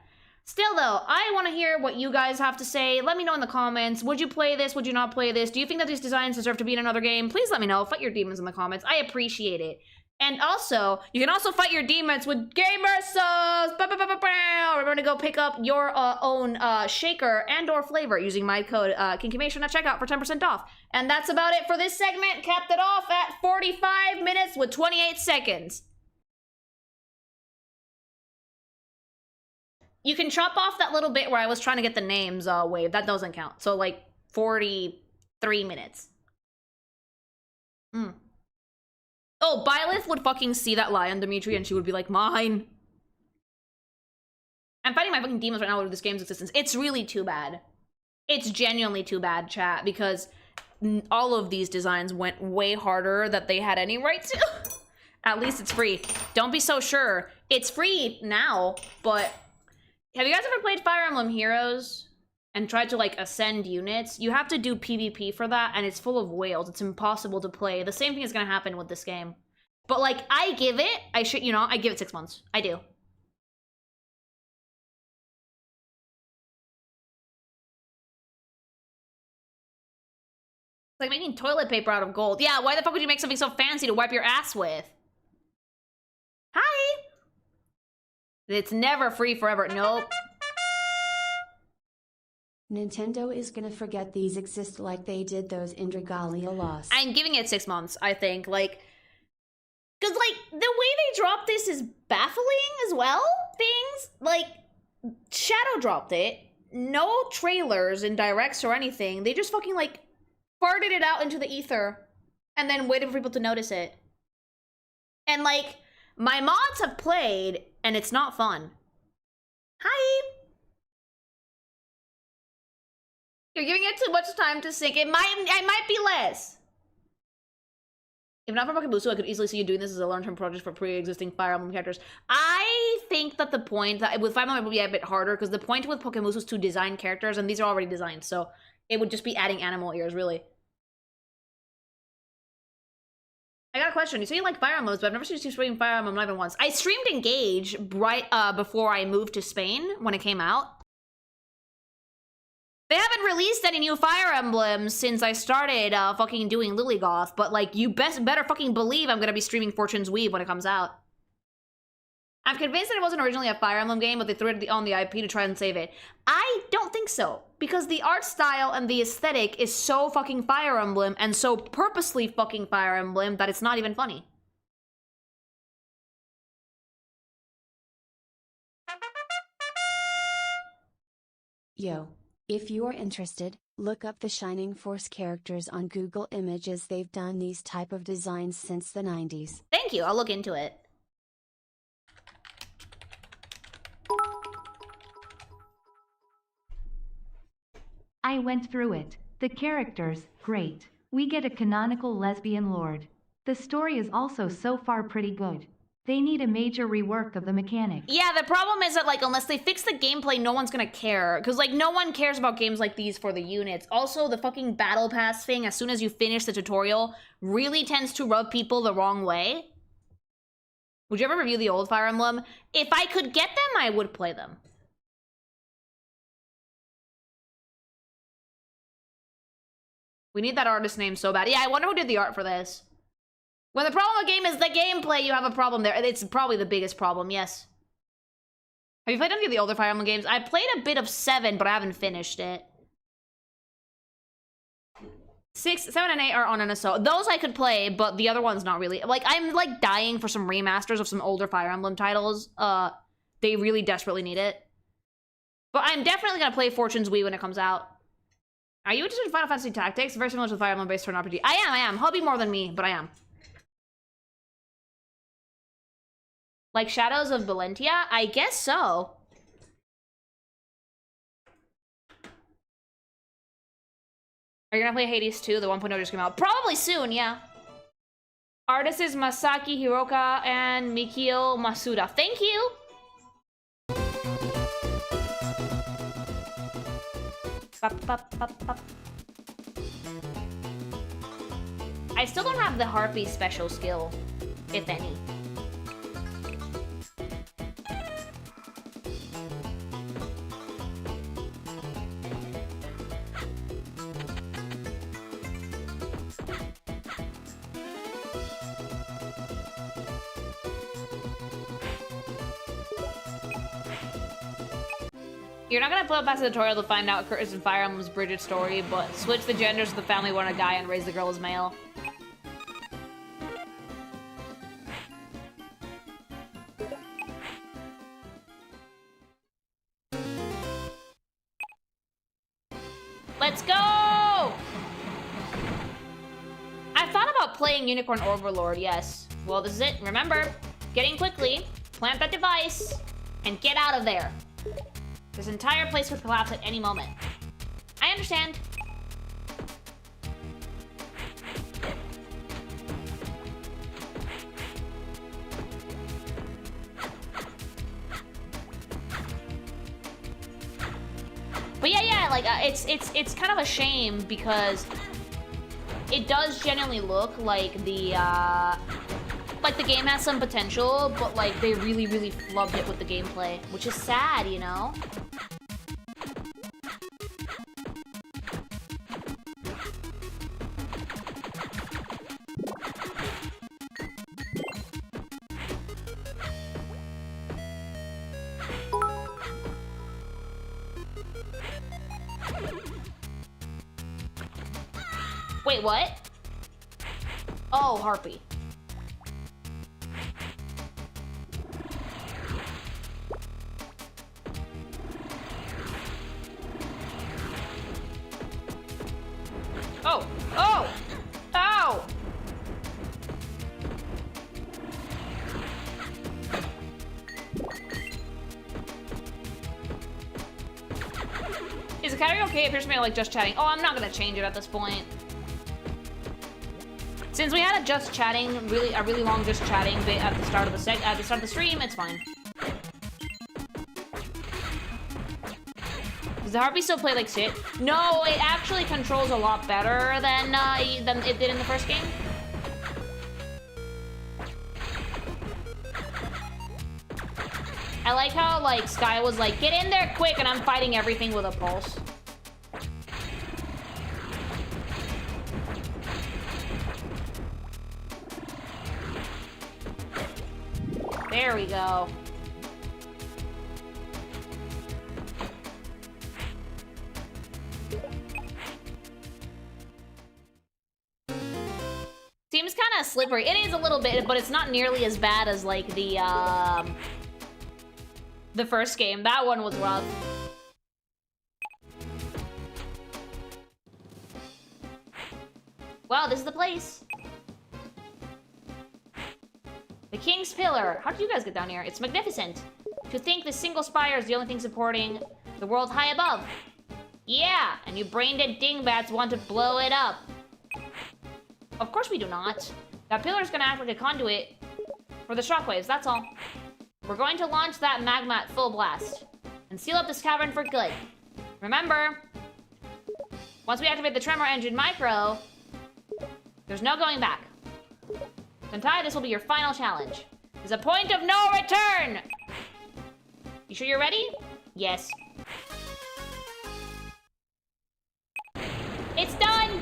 Still though, I want to hear what you guys have to say. Let me know in the comments. Would you play this? Would you not play this? Do you think that these designs deserve to be in another game? Please let me know. Fight your demons in the comments. I appreciate it. And also, you can also fight your demons with gamer subs. Remember to go pick up your own shaker and or flavor using my code Kinkimation at checkout for 10% off. And that's about it for this segment. Capped it off at 45 minutes with 28 seconds. You can chop off that little bit where I was trying to get the names waved. That doesn't count. So like 43 minutes. Oh, Byleth would fucking see that lion, Dimitri, and she would be like, mine. I'm fighting my fucking demons right now with this game's existence. It's really too bad. It's genuinely too bad, chat, because all of these designs went way harder than they had any right to. At least it's free. Don't be so sure. It's free now, but have you guys ever played Fire Emblem Heroes? and try to, like, ascend units, you have to do PvP for that, and it's full of whales. It's impossible to play. The same thing is gonna happen with this game. But, like, I give it, I give it 6 months. I do. It's like making toilet paper out of gold. Yeah, why the fuck would you make something so fancy to wipe your ass with? Hi! It's never free forever. Nope. Nintendo is gonna forget these exist like they did those Indragalia lost. I'm giving it 6 months, I think. Like, because, like, the way they dropped this is baffling as well. Things like Shadow dropped it. No trailers and directs or anything. They just fucking, like, farted it out into the ether and then waited for people to notice it. And, like, my mods have played and it's not fun. Hi! You're giving it too much time to sink. I might be less. If not for Pokemusu, I could easily see you doing this as a long-term project for pre-existing Fire Emblem characters. I think that the point that with Fire Emblem it would be a bit harder because the point with Pokemusu is to design characters, and these are already designed, so it would just be adding animal ears, really. I got a question. You say you like Fire Emblems, but I've never seen you stream Fire Emblem not even once. I streamed Engage right before I moved to Spain when it came out. They haven't released any new Fire Emblems since I started fucking doing Lilygoth, but like you better fucking believe I'm gonna be streaming Fortune's Weave when it comes out. I'm convinced that it wasn't originally a Fire Emblem game, but they threw it on the IP to try and save it. I don't think so, because the art style and the aesthetic is so fucking Fire Emblem and so purposely fucking Fire Emblem that it's not even funny. Yo. If you're interested, look up the Shining Force characters on Google Images. They've done these type of designs since the 90s. Thank you, I'll look into it. I went through it. The characters, great. We get a canonical lesbian lord. The story is also so far pretty good. They need a major rework of the mechanics. Yeah, the problem is that, like, unless they fix the gameplay, no one's gonna care. Because, like, no one cares about games like these for the units. Also, the fucking battle pass thing, as soon as you finish the tutorial, really tends to rub people the wrong way. Would you ever review the old Fire Emblem? If I could get them, I would play them. We need that artist name so bad. Yeah, I wonder who did the art for this. When the problem with the game is the gameplay, you have a problem there. It's probably the biggest problem, yes. Have you played any of the older Fire Emblem games? I played a bit of 7, but I haven't finished it. 6, 7, and 8 are on NSO. Those I could play, but the other ones not really. Like, I'm, like, dying for some remasters of some older Fire Emblem titles. They really desperately need it. But I'm definitely gonna play Fortune's Weave when it comes out. Are you interested in Final Fantasy Tactics? Very similar to Fire Emblem based turn RPG. I am. Hobby more than me, but I am. Like Shadows of Valentia? I guess so. Are you gonna play Hades 2? The 1.0 just came out. Probably soon, yeah. Artist is Masaki Hiroka and Mikio Masuda. Thank you! I still don't have the Harpy special skill, if any. You're not gonna play past the tutorial to find out Curtis and Fire Emblem's Bridget story, but switch the genders of the family when a guy and raise the girl as male. Let's go! I thought about playing Unicorn Overlord, yes. Well, this is it. Remember, get in quickly, plant that device, and get out of there. This entire place could collapse at any moment. I understand. But yeah, like it's kind of a shame because it does genuinely look like the game has some potential, but like they really flubbed it with the gameplay, which is sad, you know? Wait, what? Oh, Harpy. Oh! Oh! Ow! Is the category okay? It appears to me like just chatting. Oh, I'm not gonna change it at this point. Since we had a just chatting, a really long just chatting bit at the start of the stream, it's fine. Does the Harpy still play like shit? No, it actually controls a lot better than it did in the first game. I like how like Sky was like, get in there quick, and I'm fighting everything with a pulse. There we go. Seems kind of slippery. It is a little bit, but it's not nearly as bad as like the first game. That one was rough. Wow, this is the place. The King's Pillar. How did you guys get down here? It's magnificent. To think this single spire is the only thing supporting the world high above. Yeah, and you brain-dead dingbats want to blow it up. Of course we do not. That pillar is gonna act like a conduit for the shockwaves, that's all. We're going to launch that magma at full blast and seal up this cavern for good. Remember, once we activate the tremor engine micro, there's no going back. Shantae, this will be your final challenge. There's a point of no return! You sure you're ready? Yes. It's done!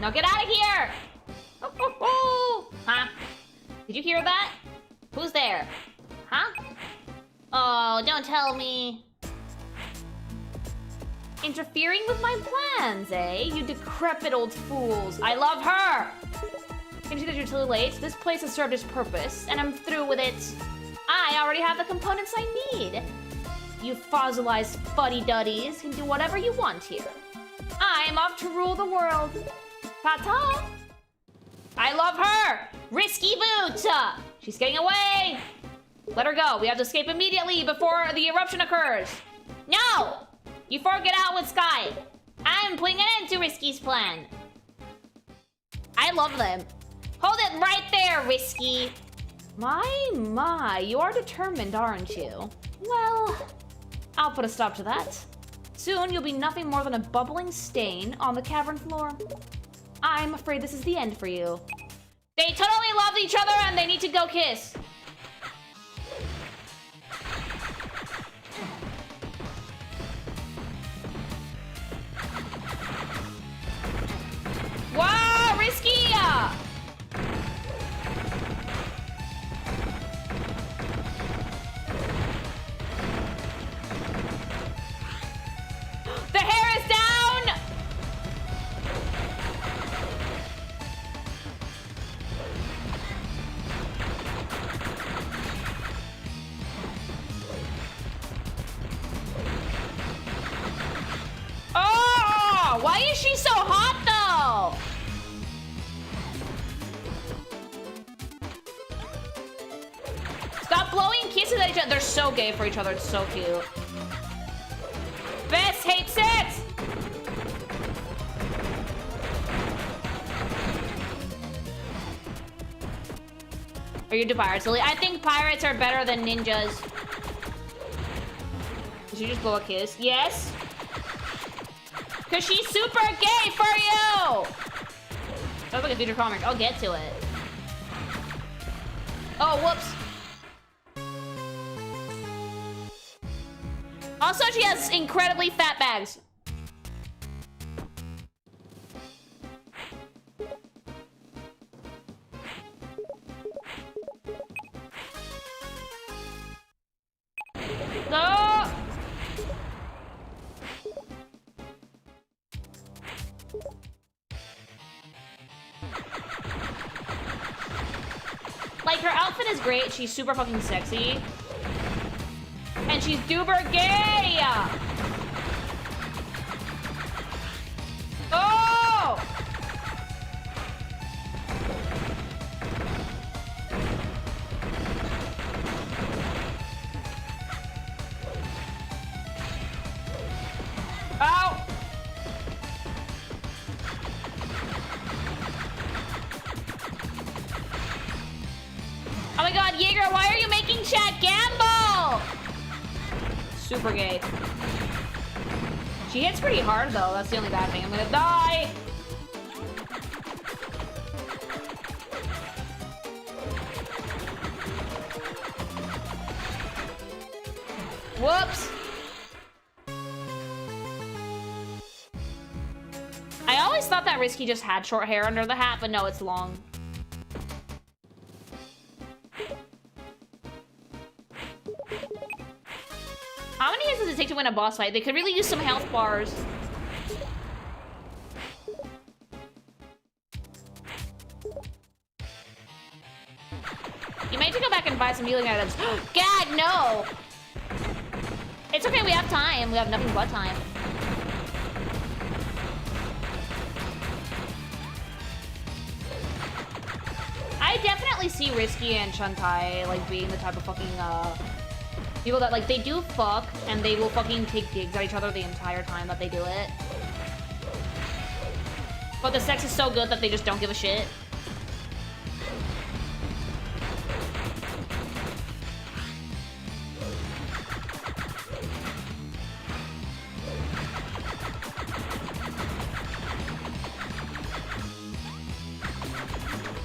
Now get out of here! Oh, oh, oh. Huh? Did you hear that? Who's there? Huh? Oh, don't tell me. Interfering with my plans, eh? You decrepit old fools. I love her! Can you see that you're too late? This place has served its purpose, and I'm through with it. I already have the components I need. You fossilized fuddy-duddies can do whatever you want here. I'm off to rule the world. Ta-ta! I love her! Risky Boot! She's getting away! Let her go. We have to escape immediately before the eruption occurs. No! You four get out with Sky. I'm putting an end to Risky's plan. I love them. Hold it right there, Risky. My, you are determined, aren't you? Well, I'll put a stop to that. Soon you'll be nothing more than a bubbling stain on the cavern floor. I'm afraid this is the end for you. They totally love each other and they need to go kiss. Wow, Risky! The hair is down! Oh! Why is she so hot, though? Stop blowing kisses at each other. They're so gay for each other. It's so cute. Bess hates it! Are you into pirates, Lily? I think pirates are better than ninjas. Did you just blow a kiss? Yes? Cause she's super gay for you! Sounds like a future comic. I'll get to it. Oh, whoops. Also, she has incredibly fat bags. No! Like, her outfit is great. She's super fucking sexy. And she's duper gay! Oh! Ow! Oh my god, Jaeger, why are you making chat gamble? Super gay. She hits pretty hard though, that's the only bad thing. I'm gonna die! Whoops! I always thought that Risky just had short hair under the hat, but no, it's long. How many hits does it take to win a boss fight? They could really use some health bars. You might have to go back and buy some healing items. God, no! It's okay, we have time. We have nothing but time. I definitely see Risky and Shantae, like, being the type of fucking, people that, like, they do fuck, and they will fucking take digs at each other the entire time that they do it. But the sex is so good that they just don't give a shit.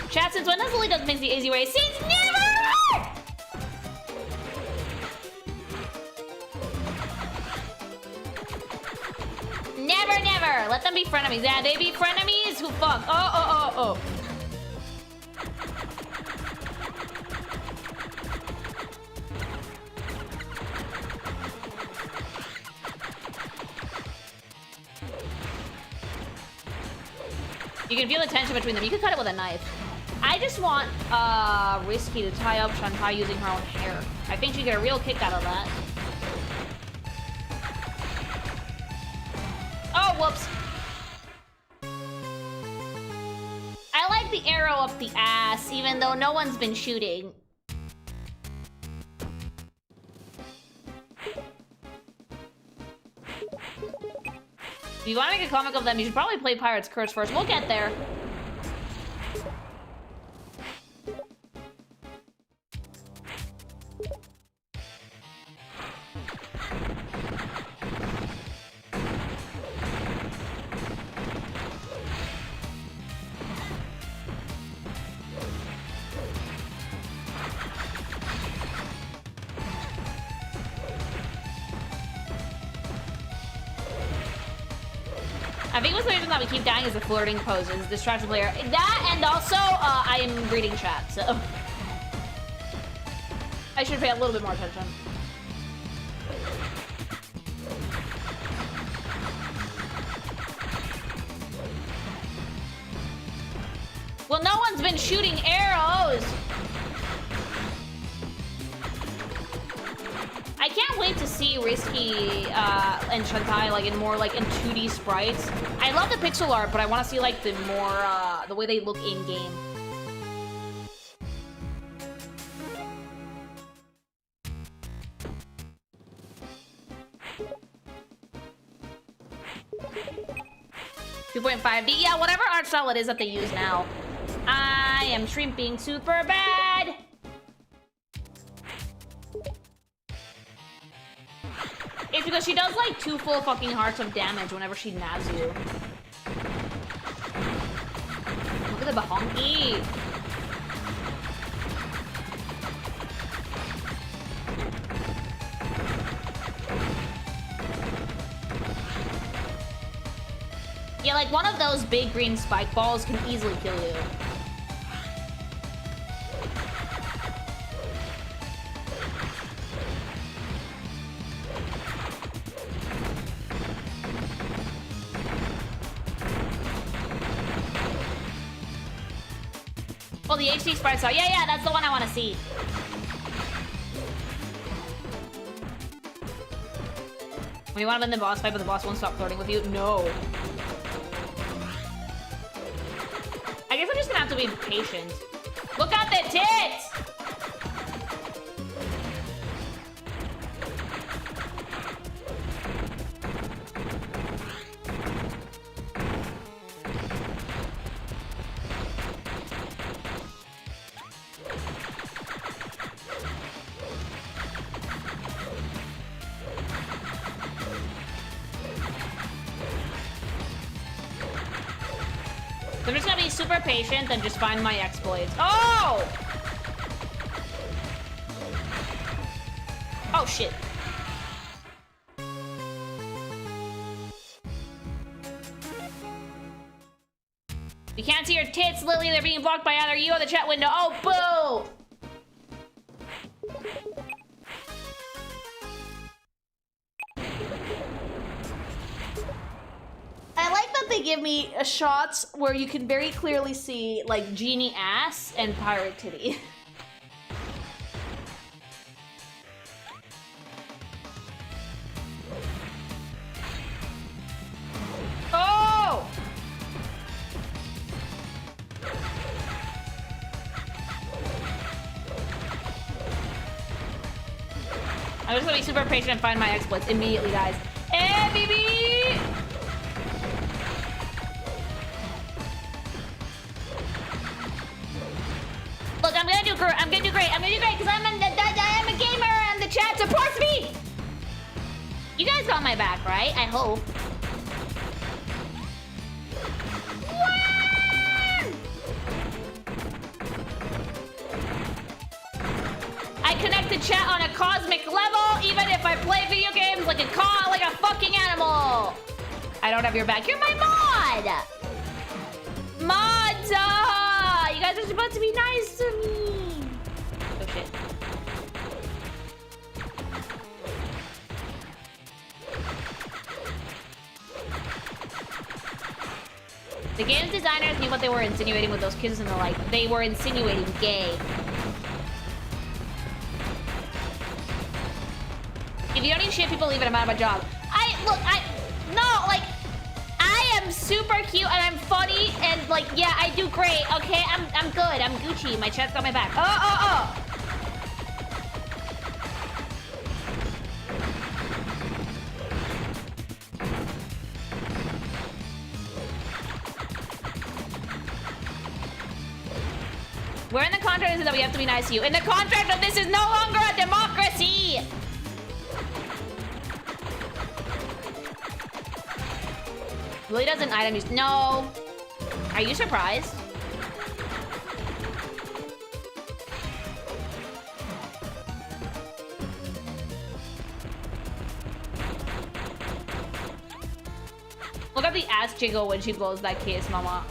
Chat, since when does Lily does things the easy way? Since never! Never, never! Let them be frenemies. Yeah, they be frenemies who fuck. Oh. You can feel the tension between them. You can cut it with a knife. I just want Risky to tie up Shantae using her own hair. I think she'd get a real kick out of that. Oh, whoops. I like the arrow up the ass, even though no one's been shooting. If you want to make a comic of them, you should probably play Pirate's Curse first. We'll get there. I think what's the reason that we keep dying is the flirting poses, distract the player. That, and also, I am reading chat, so... I should pay a little bit more attention. Well, no one's been shooting arrows! I can't wait to see Risky and Shantae like in more like in 2D sprites. I love the pixel art, but I want to see like the more the way they look in game. .5D, yeah, whatever art style it is that they use now. I am shrimping super bad. If because she does like 2 full fucking hearts of damage whenever she nabs you. Look at the bahonki. Yeah, like one of those big green spike balls can easily kill you. Oh, the HD Sprite Star. Yeah, that's the one I want to see. When you want to win the boss fight, but the boss won't stop flirting with you? No. I guess I'm just gonna have to be patient. Look at the tits! I'm just gonna be super patient and just find my exploits. Oh! Oh, shit. We can't see your tits, Lily. They're being blocked by either you or the chat window. Oh, boo! I like that they give me shots where you can very clearly see, like, genie ass and pirate titty. Oh! I'm just gonna be super patient and find my exploits immediately, guys. Hey, baby! Look, I'm gonna do great. I'm gonna do great because I am a gamer and the chat supports me. You guys got my back, right? I hope. I connect to chat on a cosmic level, even if I play video games like a fucking animal. I don't have your back. You're my mod. Mods. You guys are supposed to be nice to me. Oh shit. The game's designers knew what they were insinuating with those kisses and the like. They were insinuating gay. If you don't eat shit, people leave it. I'm out of my job. I am super cute and I'm funny and like, yeah, I do great. Okay, I'm good. I'm Gucci. My chat's got my back. Oh. Where in the contract is it that we have to be nice to you? In the contract of this is no longer a democracy! Lily doesn't item use. No. Are you surprised? Look at the ass jiggle when she blows that kiss, mama.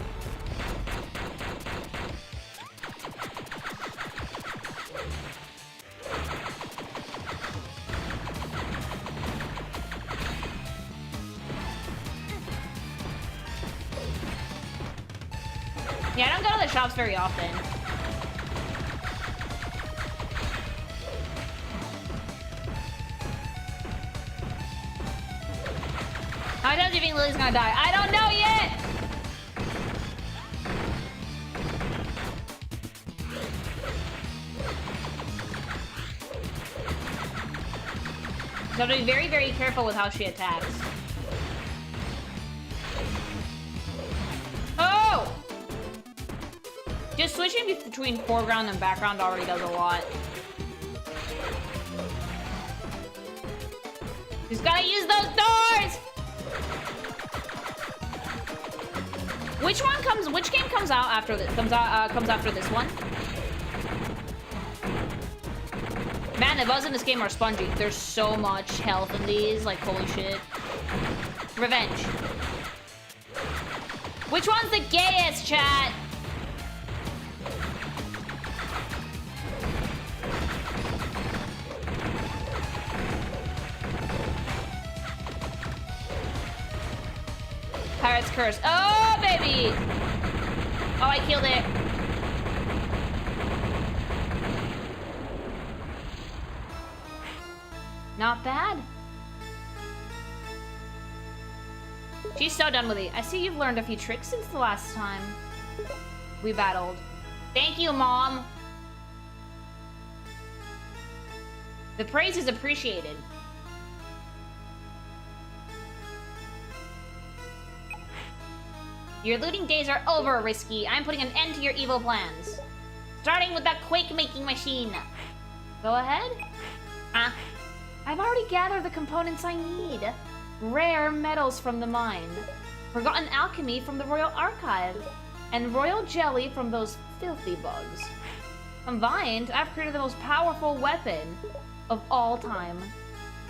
Yeah, I don't go to the shops very often. How many times do you think Lily's gonna die? I don't know yet! So I'm gonna be very, very careful with how she attacks. Oh! Just switching between foreground and background already does a lot. He's gotta use those doors! Which game comes out after this? Comes after this one? Man, the buzz in this game are spongy. There's so much health in these, like, holy shit. Revenge. Which one's the gayest, chat? Pirate's Curse. Oh, baby! Oh, I killed it. Not bad. She's so done with it. I see you've learned a few tricks since the last time we battled. Thank you, Mom. The praise is appreciated. Your looting days are over, Risky. I'm putting an end to your evil plans. Starting with that quake-making machine. Go ahead. I've already gathered the components I need. Rare metals from the mine. Forgotten alchemy from the Royal Archive. And royal jelly from those filthy bugs. Combined, I've created the most powerful weapon of all time.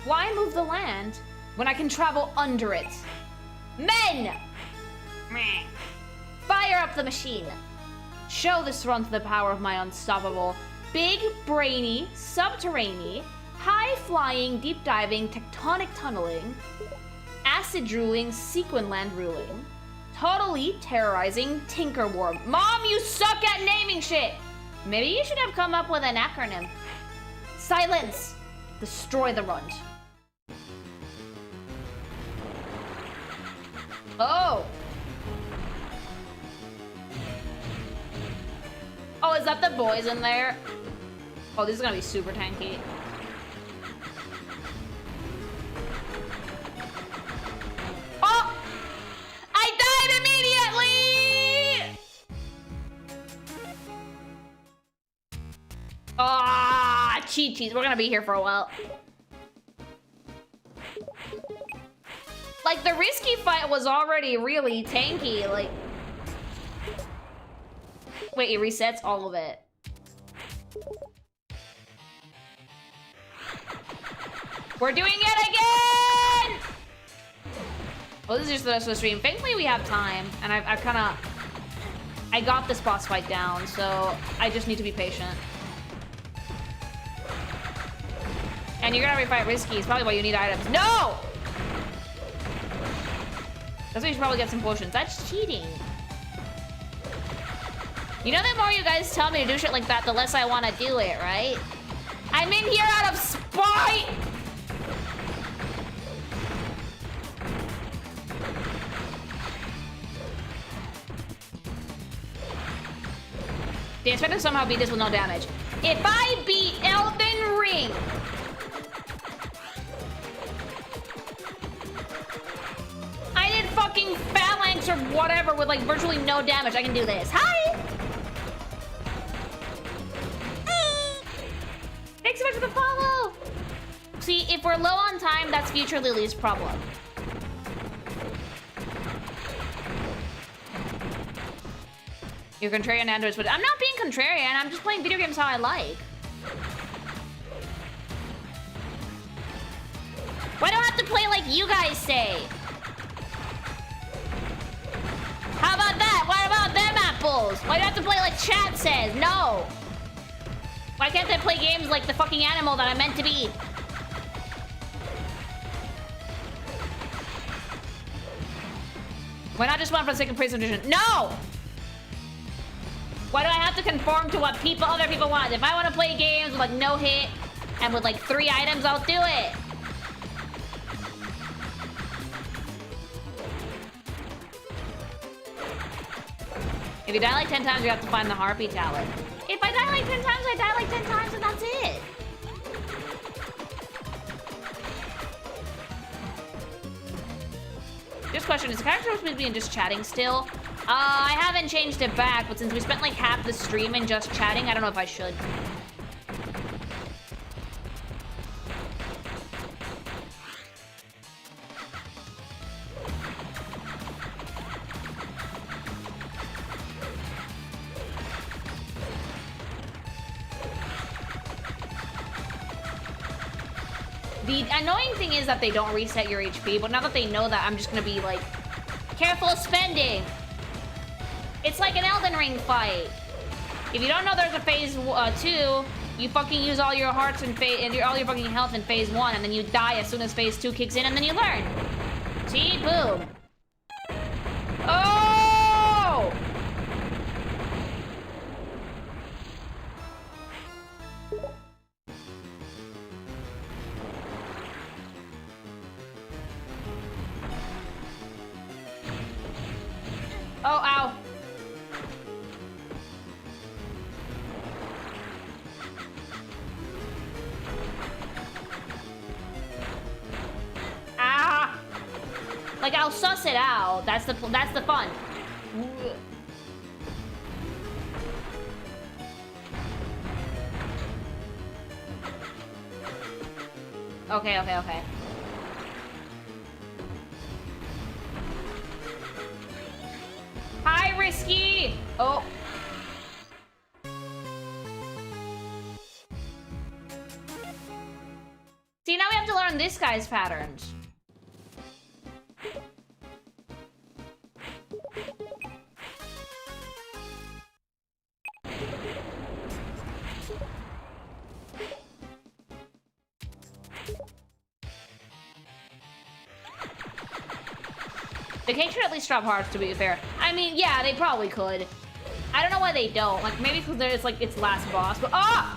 Why move the land when I can travel under it? Men! Fire up the machine. Show this run to the power of my unstoppable, big, brainy, subterranean, high-flying, deep-diving, tectonic tunneling, acid-drooling, sequin land ruling, totally terrorizing Tinkerworm. Mom, you suck at naming shit! Maybe you should have come up with an acronym. Silence! Destroy the runt. Oh! Oh, is that the boys in there? Oh, this is gonna be super tanky. Oh! I died immediately! Ah, cheat cheese. We're gonna be here for a while. Like, the risky fight was already really tanky, like... Wait, it resets all of it. We're doing it again! Well, this is just the rest of the stream. Thankfully, we have time, and I've kind of... I got this boss fight down, so I just need to be patient. And you're gonna refight risky. It's probably why you need items. No! That's why you should probably get some potions. That's cheating. You know, the more you guys tell me to do shit like that, the less I want to do it, right? I'm in here out of spite! They expect to somehow beat this with no damage. If I beat Elden Ring... I did fucking Phalanx or whatever with like virtually no damage. I can do this. Hi! Thanks so much for the follow! See, if we're low on time, that's future Lily's problem. You're contrarian androids, but I'm not being contrarian. I'm just playing video games how I like. Why do I have to play like you guys say? How about that? What about them apples? Why do I have to play like chat says? No! Why can't I play games like the fucking animal that I'm meant to be? Why not just one for the sake of praise and tradition? No! Why do I have to conform to what other people want? If I want to play games with like no hit and with like 3 items, I'll do it. If you die like 10 times, you have to find the Harpy talent. If I die like 10 times, I die like 10 times and that's it. Just question, is the character supposed to be just chatting still? I haven't changed it back, but since we spent like half the stream in just chatting, I don't know if I should. The annoying thing is that they don't reset your HP, but now that they know that, I'm just gonna be like, careful spending. It's like an Elden Ring fight. If you don't know there's a phase 2, you fucking use all your hearts and all your fucking health in phase 1, and then you die as soon as phase 2 kicks in, and then you learn. See? Boom. Oh! Oh, ow. Ah! Like, I'll suss it out. That's the fun. Okay, okay, okay. Hi, Risky! Oh. See, now we have to learn this guy's patterns. The cake should at least drop hearts, to be fair. I mean, yeah, they probably could. I don't know why they don't. Like, maybe because it's like its last boss, but ah!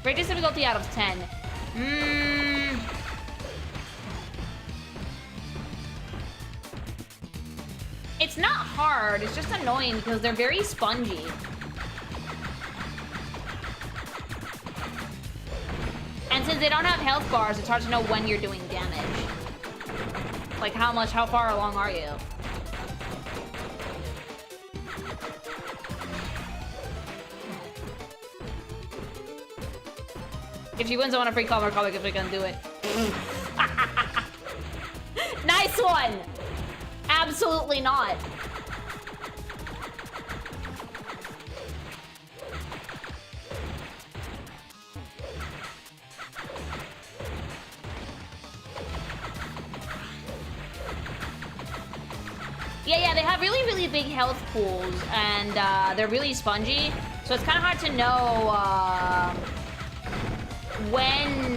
Greatest difficulty out of 10. It's not hard, it's just annoying because they're very spongy. And since they don't have health bars, it's hard to know when you're doing damage. Like how far along are you? If she wins, I want a free comic if we can do it. Nice one! Absolutely not. Yeah, they have really, really big health pools, and they're really spongy, so it's kind of hard to know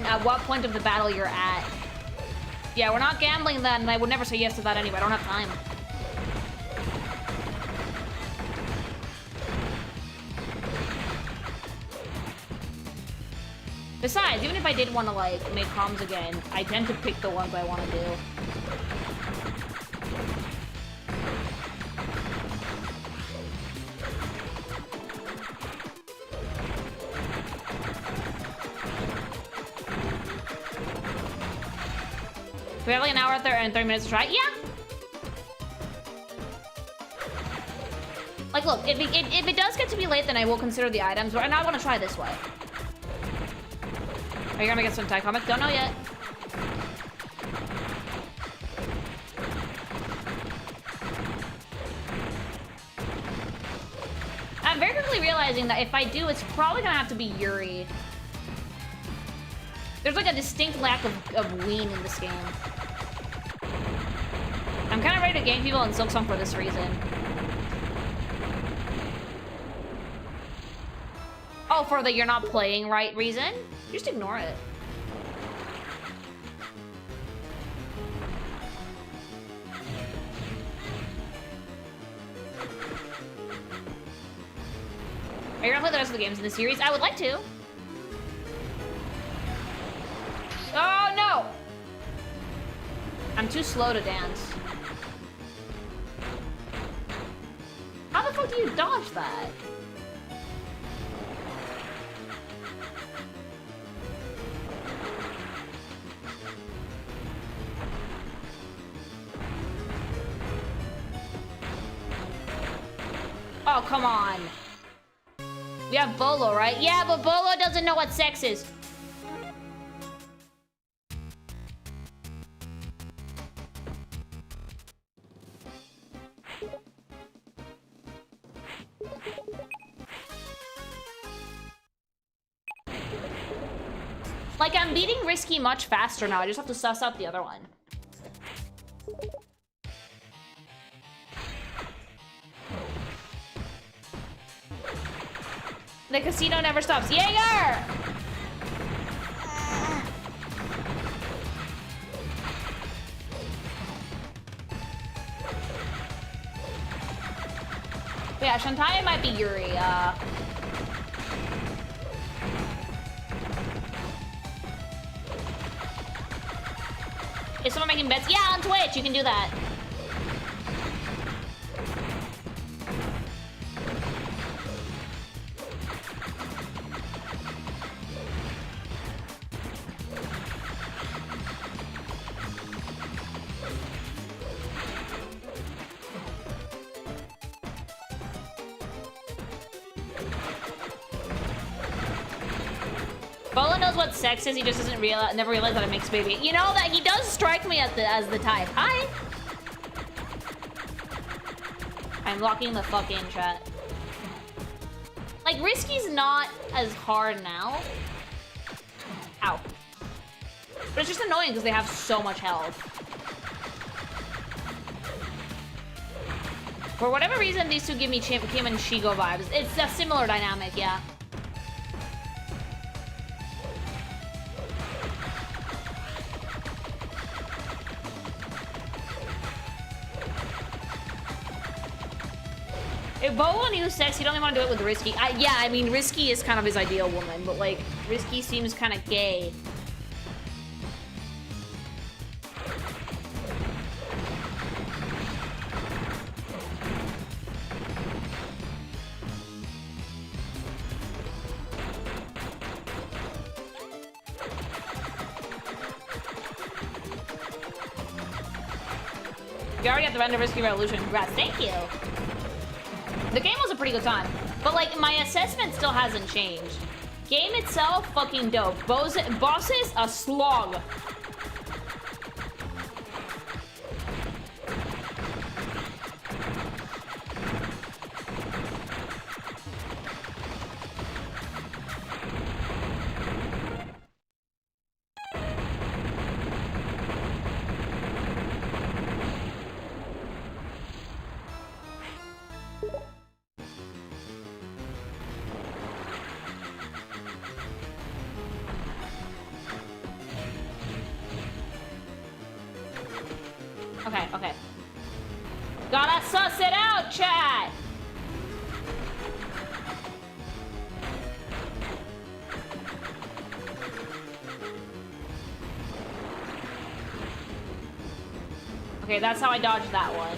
at what point of the battle you're at. Yeah, we're not gambling then, and I would never say yes to that anyway. I don't have time. Besides, even if I did want to, like, make comms again, I tend to pick the ones I want to do. Do we have like an hour and 30 minutes to try? Yeah! Like, look, if it does get to be late, then I will consider the items, but I want to try this way. Are you gonna get some Thai comic? Don't know yet. I'm very quickly realizing that if I do, it's probably gonna have to be Yuri. There's like a distinct lack of ween in this game. I'm kind of ready to game people in Silksong for this reason. Oh, for the you're not playing right reason? Just ignore it. Are you gonna play the rest of the games in the series? I would like to. Oh, no! I'm too slow to dance. How the fuck do you dodge that? Oh, come on. We have Bolo, right? Yeah, but Bolo doesn't know what sex is. Like, I'm beating Risky much faster now. I just have to suss out the other one. The casino never stops. Jaeger! But yeah, Shantae might be Yuri. Is someone making bets? Yeah, on Twitch, you can do that. Bolo knows what sex is, he just doesn't never realized that it makes baby. You know that he does strike me as the type. Hi! I'm locking the fuck in, chat. Like, Risky's not as hard now. Ow. But it's just annoying because they have so much health. For whatever reason, these two give me Kim and Shigo vibes. It's a similar dynamic, yeah. If Bo knew sex, he'd only want to do it with Risky. Yeah, I mean, Risky is kind of his ideal woman, but, like, Risky seems kind of gay. You already got the Render Risky Revolution. Congrats. Thank you. The game was a pretty good time, but like my assessment still hasn't changed. Game itself, fucking dope. Bosses, a slog. Okay. Gotta suss it out, chat! Okay, that's how I dodged that one.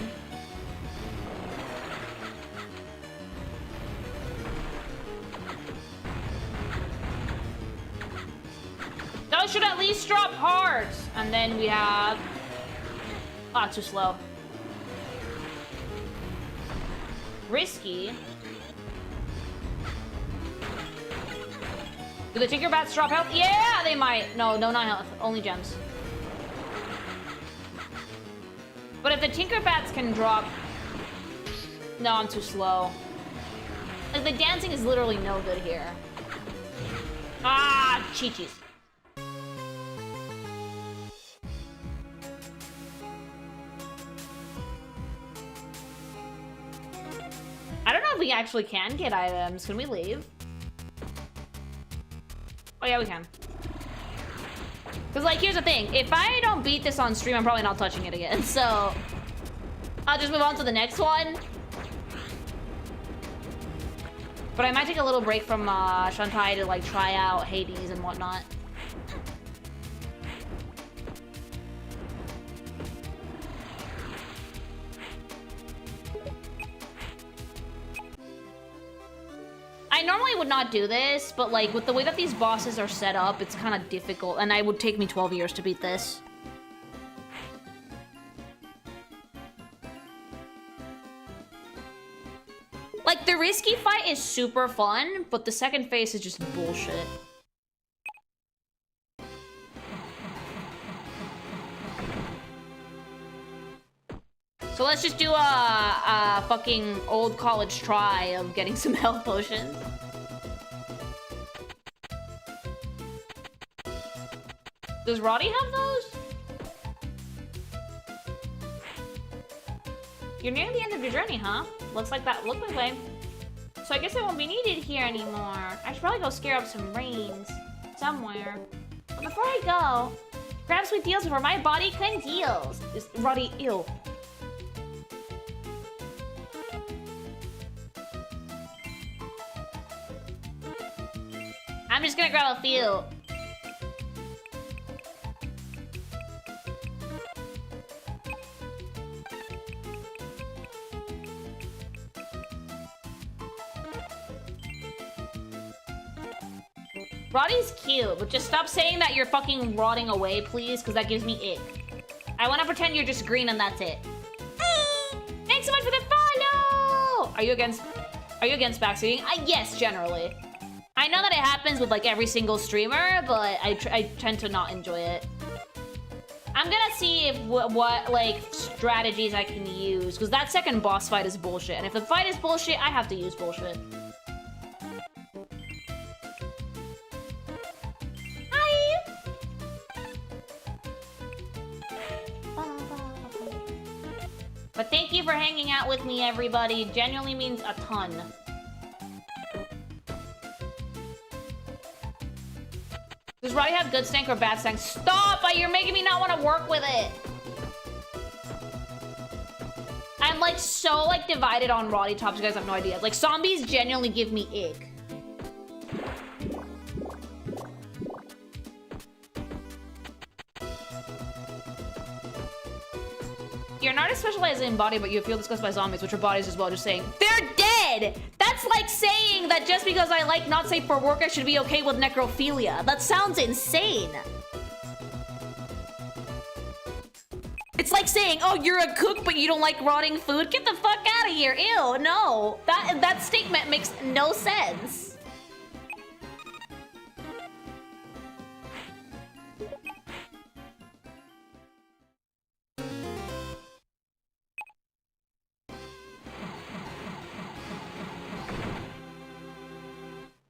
Those should at least drop hearts! And then we have... Ah, too slow. Risky. Do the Tinkerbats drop health? Yeah, they might. No, not health. Only gems. But if the Tinkerbats can drop... No, I'm too slow. Like, the dancing is literally no good here. Ah, Chi-Chis. I don't know if we actually can get items. Can we leave? Oh yeah, we can. Because, like, here's the thing. If I don't beat this on stream, I'm probably not touching it again. So, I'll just move on to the next one. But I might take a little break from Shantae to, like, try out Hades and whatnot. I normally would not do this, but like with the way that these bosses are set up, it's kind of difficult, and it would take me 12 years to beat this. Like, the risky fight is super fun, but the second phase is just bullshit. So let's just do a fucking old college try of getting some health potions. Does Roddy have those? You're near the end of your journey, huh? Looks like that. Look my way. So I guess I won't be needed here anymore. I should probably go scare up some rains somewhere. But before I go, grab sweet deals before my body congeals. Is Roddy ill? I'm just gonna grab a few. Roddy's cute, but just stop saying that you're fucking rotting away, please, because that gives me ick. I want to pretend you're just green and that's it. Thanks so much for the follow! Are you against backseating? Yes, generally. I know that it happens with like every single streamer, but I tend to not enjoy it. I'm gonna see if what like strategies I can use, because that second boss fight is bullshit, and if the fight is bullshit, I have to use bullshit. But thank you for hanging out with me, everybody. Genuinely means a ton. Does Roddy have good stank or bad stank? Stop! You're making me not want to work with it. I'm like so like divided on Roddy tops. You guys have no idea. Like zombies genuinely give me ick. You're an artist specialized in body, but you feel disgusted by zombies, which are bodies as well. Just saying, they're dead! That's like saying that just because I like not safe for work, I should be okay with necrophilia. That sounds insane. It's like saying, oh, you're a cook, but you don't like rotting food? Get the fuck out of here. Ew, no. That statement makes no sense.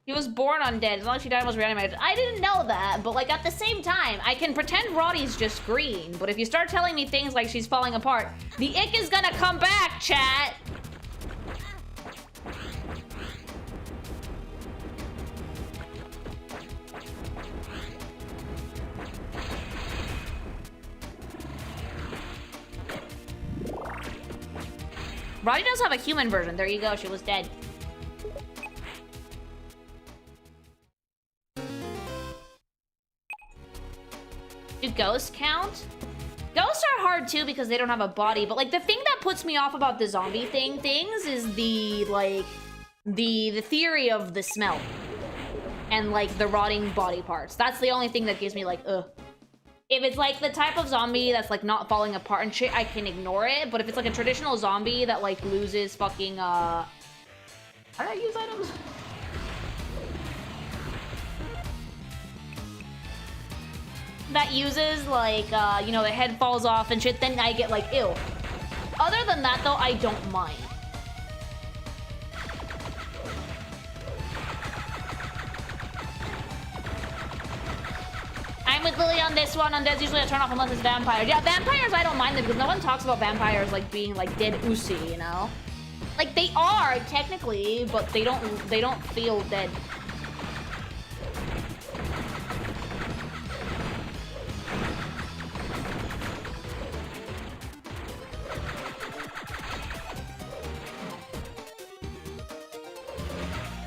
He was born undead. As long as she died and was reanimated. I didn't know that, but like at the same time, I can pretend Roddy's just green. But if you start telling me things like she's falling apart, the ick is gonna come back, chat. Roddy does have a human version. There you go. She was dead. Do ghosts count? Ghosts are hard too because they don't have a body, but like the thing that puts me off about the zombie things is the like the theory of the smell and like the rotting body parts. That's the only thing that gives me like ugh. If it's like the type of zombie that's like not falling apart and shit, I can ignore it. But if it's like a traditional zombie that like loses fucking how do I use items? That uses like you know, the head falls off and shit, then I get like ill. Other than that though, I don't mind. I'm with Lily on this one. Undead's usually a turn off unless it's vampires. Yeah, vampires I don't mind them because no one talks about vampires like being like dead Usi, you know? Like they are technically, but they don't feel dead.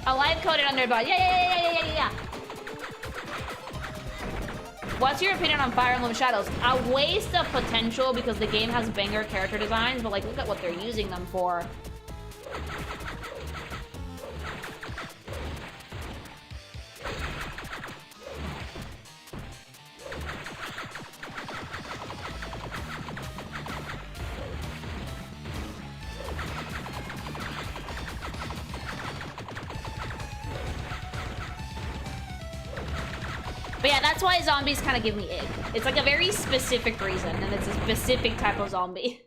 A live coded underbody. Yeah. What's your opinion on Fire Emblem Shadows? A waste of potential because the game has banger character designs, but like look at what they're using them for. But yeah, that's why zombies kind of give me ick. It's like a very specific reason, and it's a specific type of zombie.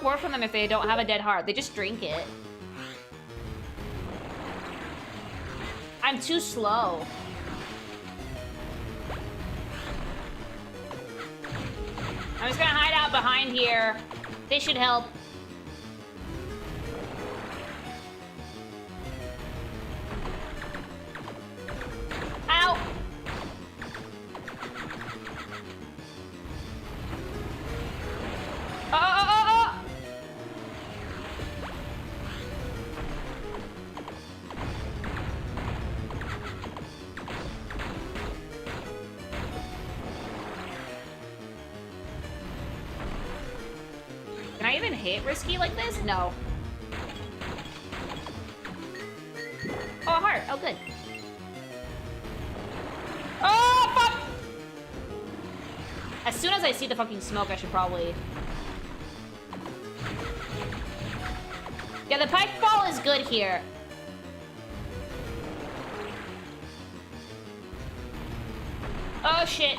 pour from them if they don't have a dead heart. They just drink it. I'm too slow. I'm just gonna hide out behind here. They should help. Ow! Oh! Can I even hit Risky like this? No. Oh, a heart. Oh, good. Oh, fuck! As soon as I see the fucking smoke, I should probably... Yeah, the pike ball is good here. Oh, shit.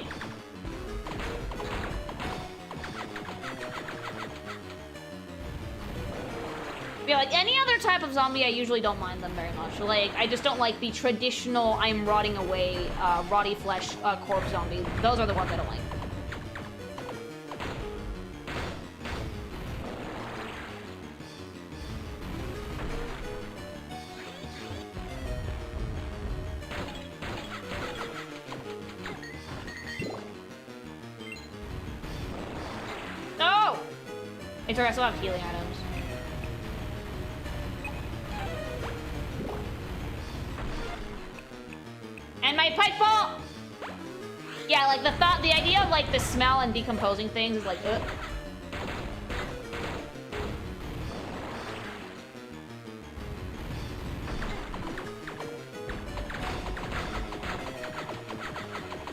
Yeah, like any other type of zombie, I usually don't mind them very much. Like, I just don't like the traditional I'm rotting away, rotty flesh corpse zombie. Those are the ones I don't like. No! It's alright, I still have healing items. And my pike ball! Yeah, like the idea of like the smell and decomposing things is like, ugh.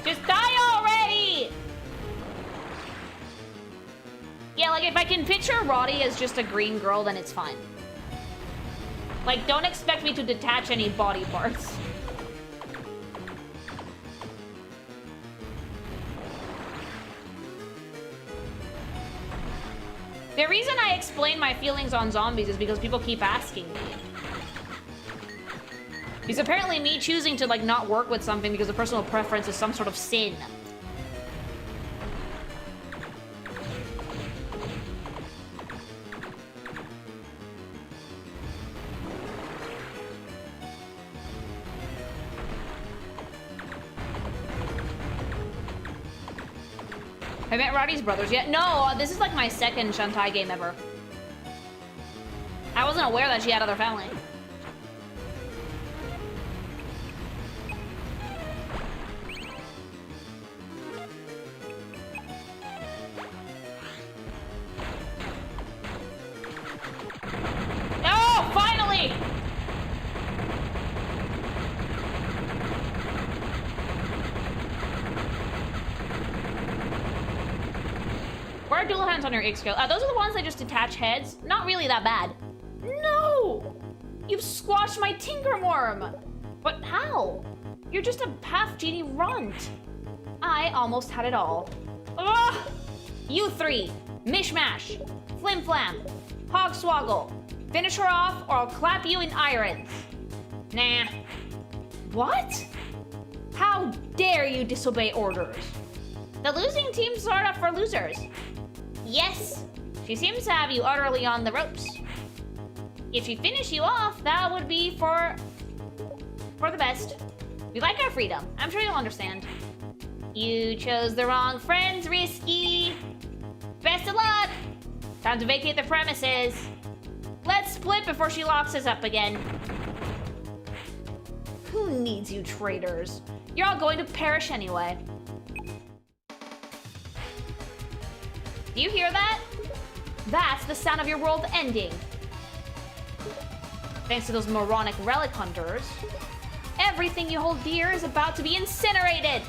Just die already! Yeah, like if I can picture Roddy as just a green girl, then it's fine. Like, don't expect me to detach any body parts. The reason I explain my feelings on zombies is because people keep asking me. Because apparently me choosing to, like, not work with something because of personal preference is some sort of sin. I met Roddy's brothers yet? No, this is like my second Shantae game ever. I wasn't aware that she had other family. No, finally! Wear dual hands on your egg scale. Those are the ones that just detach heads. Not really that bad. No! You've squashed my Tinkerworm! But how? You're just a half-genie runt. I almost had it all. Ugh! You three. Mishmash. Flim-flam. Hogswoggle. Finish her off or I'll clap you in irons. Nah. What? How dare you disobey orders? The losing team start up for losers. Yes, she seems to have you utterly on the ropes. If she finish you off, that would be for the best. We like our freedom. I'm sure you'll understand. You chose the wrong friends, Risky. Best of luck. Time to vacate the premises. Let's split before she locks us up again. Who needs you traitors? You're all going to perish anyway. Do you hear that? That's the sound of your world ending. Thanks to those moronic relic hunters, everything you hold dear is about to be incinerated.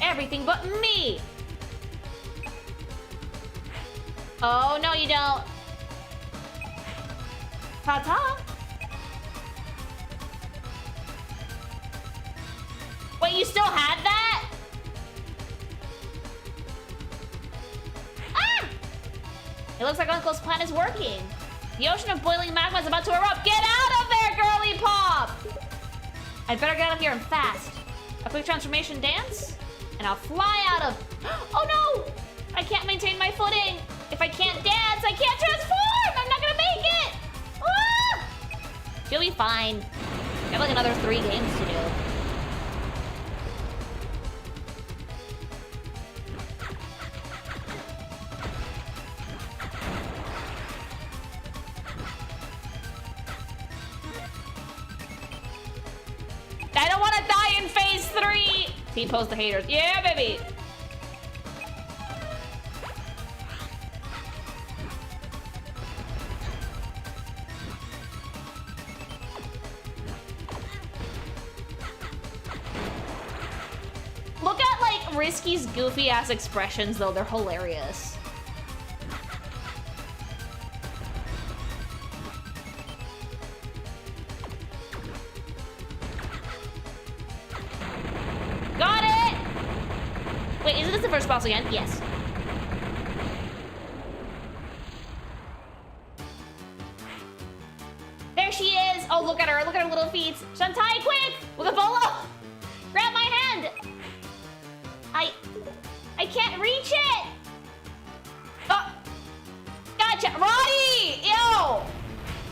Everything but me. Oh, no you don't. Ta-ta. Wait, you still had that? It looks like Uncle's plan is working. The ocean of boiling magma is about to erupt. Get out of there, girly pop! I'd better get out of here and fast. A quick transformation dance, and I'll fly out of... Oh no! I can't maintain my footing. If I can't dance, I can't transform! I'm not gonna make it! Ah! She'll be fine. I have like another 3 games to do. I don't want to die in phase 3! T-pose the haters. Yeah, baby! Look at, like, Risky's goofy-ass expressions, though. They're hilarious. Got it! Wait, isn't this the first boss again? Yes. There she is! Oh, look at her little feet. Shantae, quick! With a bolo! Grab my hand! I can't reach it! Oh! Gotcha! Roddy! Ew!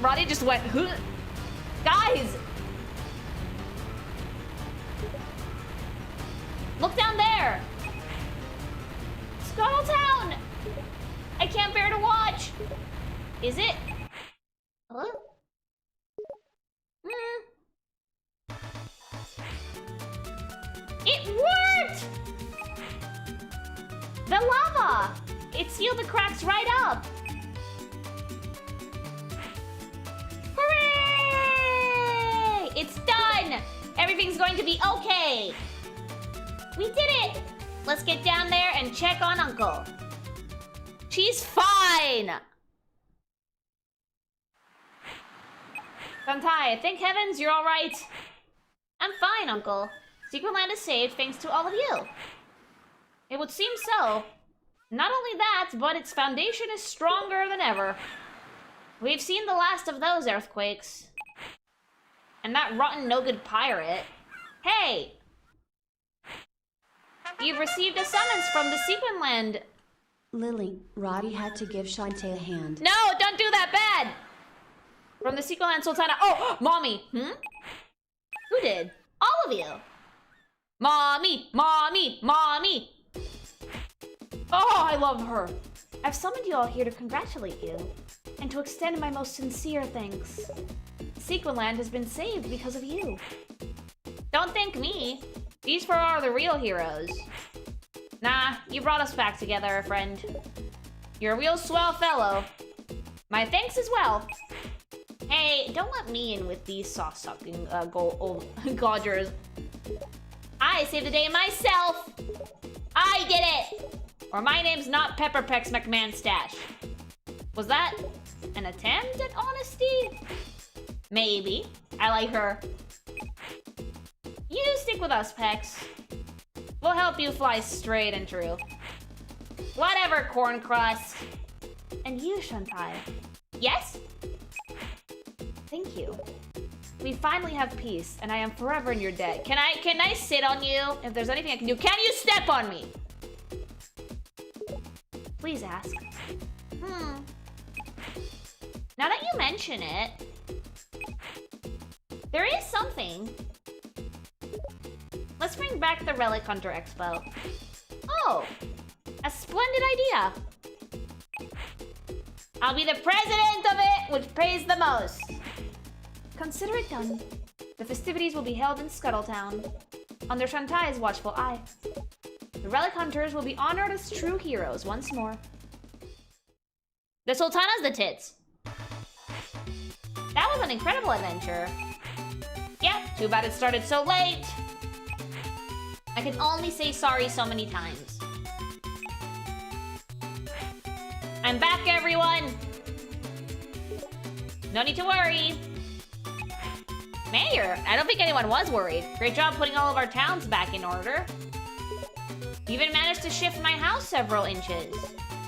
Roddy just went, huh? Guys! Look down there! Scuttletown! I can't bear to watch! Is it? Huh? It worked! The lava! It sealed the cracks right up! Hooray! It's done! Everything's going to be okay! We did it! Let's get down there and check on Uncle. She's fine! Shantae, thank heavens you're alright. I'm fine, Uncle. Secret Land is saved thanks to all of you. It would seem so. Not only that, but its foundation is stronger than ever. We've seen the last of those earthquakes. And that rotten no-good pirate. Hey! You've received a summons from the Secret Land. Lily, Roddy had to give Shantae a hand. No, don't do that bad! From the Secret Land Sultana. Oh, Mommy! Who did? All of you! Mommy! Mommy! Mommy! Oh, I love her. I've summoned you all here to congratulate you, and to extend my most sincere thanks. Sequinland has been saved because of you. Don't thank me. These four are the real heroes. Nah, you brought us back together, friend. You're a real swell fellow. My thanks as well. Hey, don't let me in with these sauce-sucking godgers. I saved the day myself. I did it. Or my name's not Pepper Peck's McMahon Stash. Was that an attempt at honesty? Maybe. I like her. You stick with us, Pex. We'll help you fly straight and true. Whatever, corn crust. And you, Shantae. Yes? Thank you. We finally have peace, and I am forever in your debt. Can I sit on you? If there's anything I can do, can you step on me? Please ask. Now that you mention it, there is something. Let's bring back the Relic Hunter Expo. Oh, a splendid idea. I'll be the president of it, which pays the most. Consider it done. The festivities will be held in Scuttletown, under Shantae's watchful eye. The Relic Hunters will be honored as true heroes once more. The Sultana's the tits. That was an incredible adventure. Yeah, too bad it started so late. I can only say sorry so many times. I'm back, everyone! No need to worry. Mayor, I don't think anyone was worried. Great job putting all of our towns back in order. You even managed to shift my house several inches.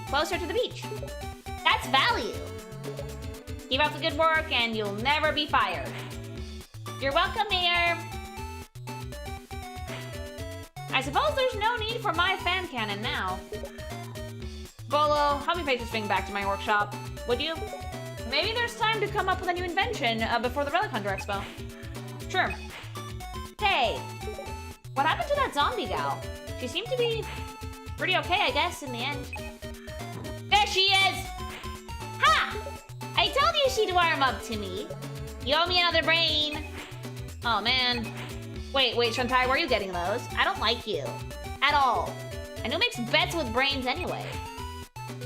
Closer to the beach. That's value. Keep up the good work and you'll never be fired. You're welcome, Mayor. I suppose there's no need for my fan cannon now. Bolo, help me take this thing back to my workshop, would you? Maybe there's time to come up with a new invention before the Relic Hunter Expo. Sure. Hey, what happened to that zombie gal? She seemed to be pretty okay, I guess, in the end. There she is! Ha! I told you she'd warm up to me. You owe me another brain. Oh, man. Wait, Shantae, where are you getting those? I don't like you. At all. And who makes bets with brains anyway?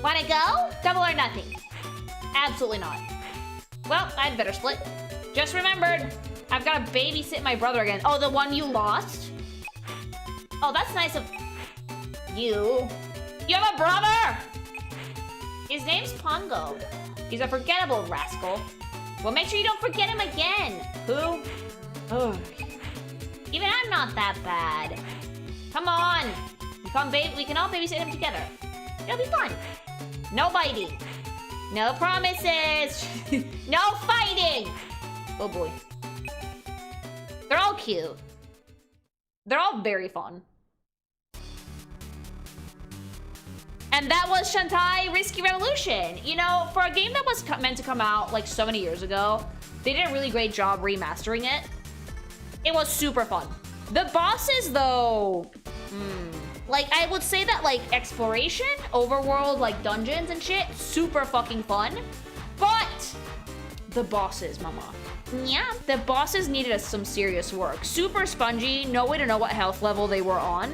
Wanna go? Double or nothing? Absolutely not. Well, I'd better split. Just remembered, I've got to babysit my brother again. Oh, the one you lost? Oh, that's nice of you. You have a brother! His name's Pongo. He's a forgettable rascal. Well, make sure you don't forget him again. Who? Ugh. Even I'm not that bad. Come on. We can all babysit him together. It'll be fun. No biting. No promises. No fighting. Oh boy. They're all cute. They're all very fun. And that was Shantae Risky Revolution. You know, for a game that was meant to come out like so many years ago, they did a really great job remastering it. It was super fun. The bosses, though, like, I would say that, like, exploration, overworld, like, dungeons and shit, super fucking fun. But the bosses, mama. Yeah, the bosses needed some serious work. Super spongy, no way to know what health level they were on.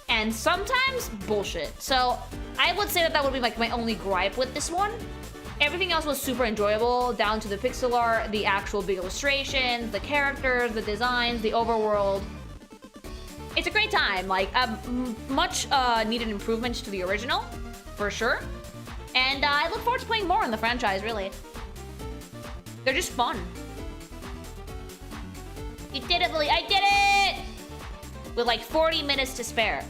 And sometimes, bullshit. So, I would say that that would be, like, my only gripe with this one. Everything else was super enjoyable, down to the pixel art, the actual big illustrations, the characters, the designs, the overworld. It's a great time, like, much needed improvements to the original, for sure. And I look forward to playing more in the franchise, really. They're just fun. You did it, Lily, I did it! With like 40 minutes to spare.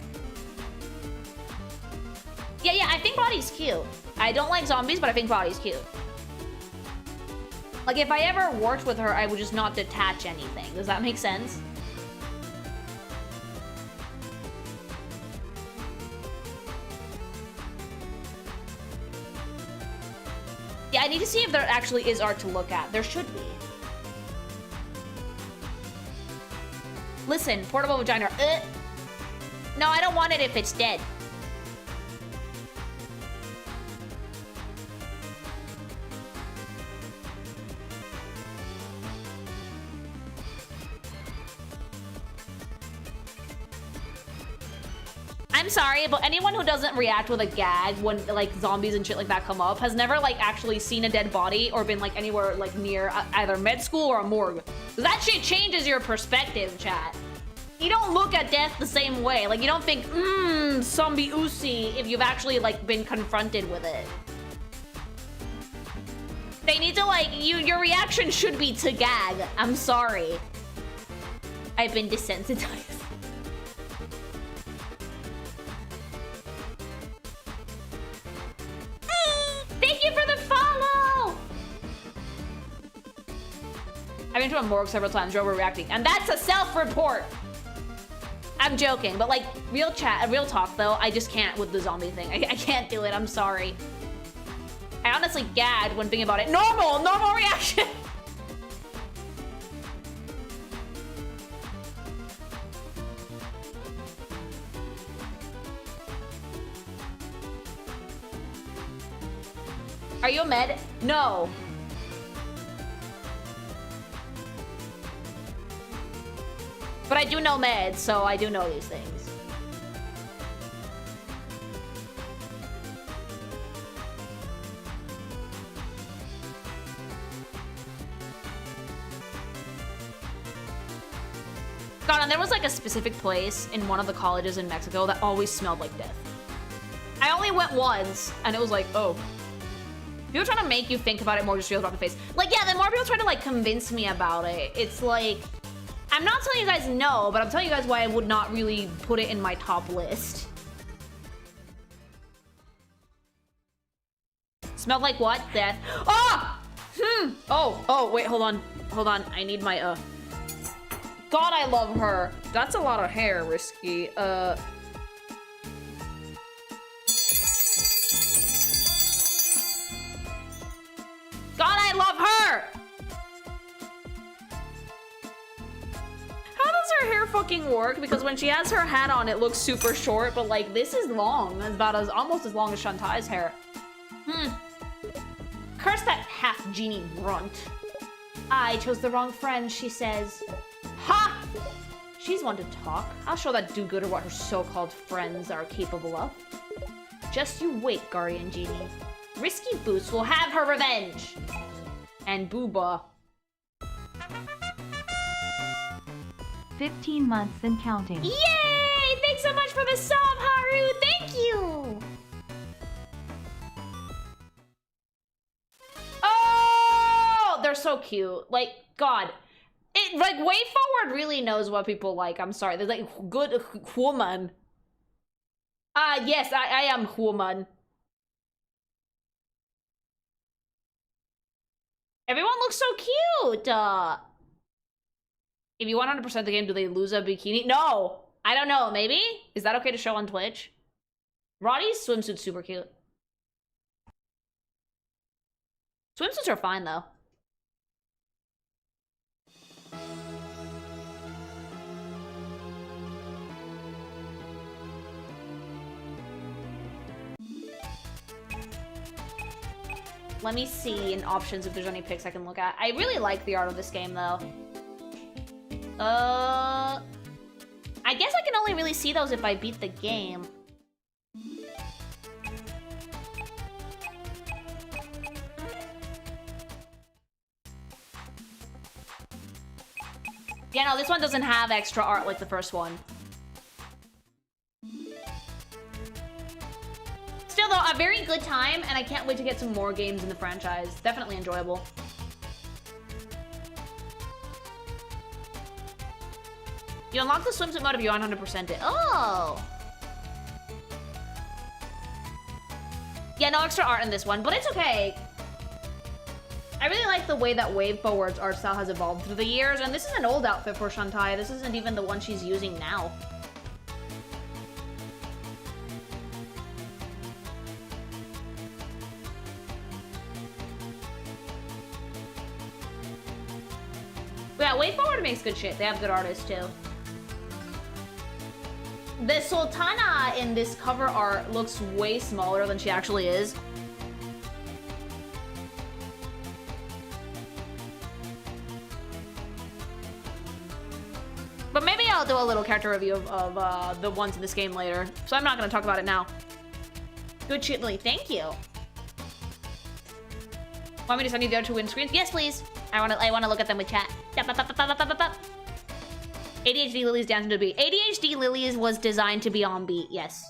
Yeah, I think Body's cute. I don't like zombies, but I think Body's cute. Like, if I ever worked with her, I would just not detach anything. Does that make sense? Yeah, I need to see if there actually is art to look at. There should be. Listen, portable vagina. No, I don't want it if it's dead. I'm sorry, but anyone who doesn't react with a gag when like zombies and shit like that come up has never like actually seen a dead body or been like anywhere like near either med school or a morgue. That shit changes your perspective, chat. You don't look at death the same way. Like you don't think, zombie oozy if you've actually like been confronted with it. They need to like, your reaction should be to gag. I'm sorry. I've been desensitized. Thank you for the follow! I've been to a morgue several times, you're overreacting. And that's a self-report! I'm joking, but like, real talk though, I just can't with the zombie thing. I can't do it, I'm sorry. I honestly gagged when thinking about it. Normal reaction! Are you a med? No. But I do know meds, so I do know these things. God, and there was like a specific place in one of the colleges in Mexico that always smelled like death. I only went once, and it was like, oh. People trying to make you think about it more just feels about the face. Like, yeah, the more people try to, like, convince me about it, it's like... I'm not telling you guys no, but I'm telling you guys why I would not really put it in my top list. Smelled like what? Death. Oh! Oh, wait, hold on. Hold on, I need my, God, I love her. That's a lot of hair, Risky. God, I love her! How does her hair fucking work? Because when she has her hat on, it looks super short, but like, this is long. It's about almost as long as Shantae's hair. Curse that half-genie brunt. I chose the wrong friend, she says. Ha! She's one to talk. I'll show that do-gooder what her so-called friends are capable of. Just you wait, Guardian Genie. Risky Boots will have her revenge. And Booba. 15 months and counting. Yay! Thanks so much for the sub, Haru! Thank you! Oh! They're so cute. Like, God. It, like, Way Forward really knows what people like. I'm sorry. There's, like, good woman. Yes, I am woman. Everyone looks so cute! If you 100% the game, do they lose a bikini? No! I don't know, maybe? Is that okay to show on Twitch? Roddy's swimsuit's super cute. Swimsuits are fine, though. Let me see in options if there's any pics I can look at. I really like the art of this game, though. I guess I can only really see those if I beat the game. Yeah, no, this one doesn't have extra art like the first one. Still, though, a very good time, and I can't wait to get some more games in the franchise. Definitely enjoyable. You unlock the swimsuit mode if you 100% it. Oh! Yeah, no extra art in this one, but it's okay. I really like the way that Wave Forward's art style has evolved through the years, and this is an old outfit for Shantae. This isn't even the one she's using now. Yeah, Wave Forward makes good shit. They have good artists, too. The Sultana in this cover art looks way smaller than she actually is. But maybe I'll do a little character review of the ones in this game later. So I'm not going to talk about it now. Good shit, Lily. Thank you. Want me to send you the other two win screens? Yes, please. I want to look at them with chat. ADHD Lily's dancing to the beat. ADHD Lily's was designed to be on beat, yes.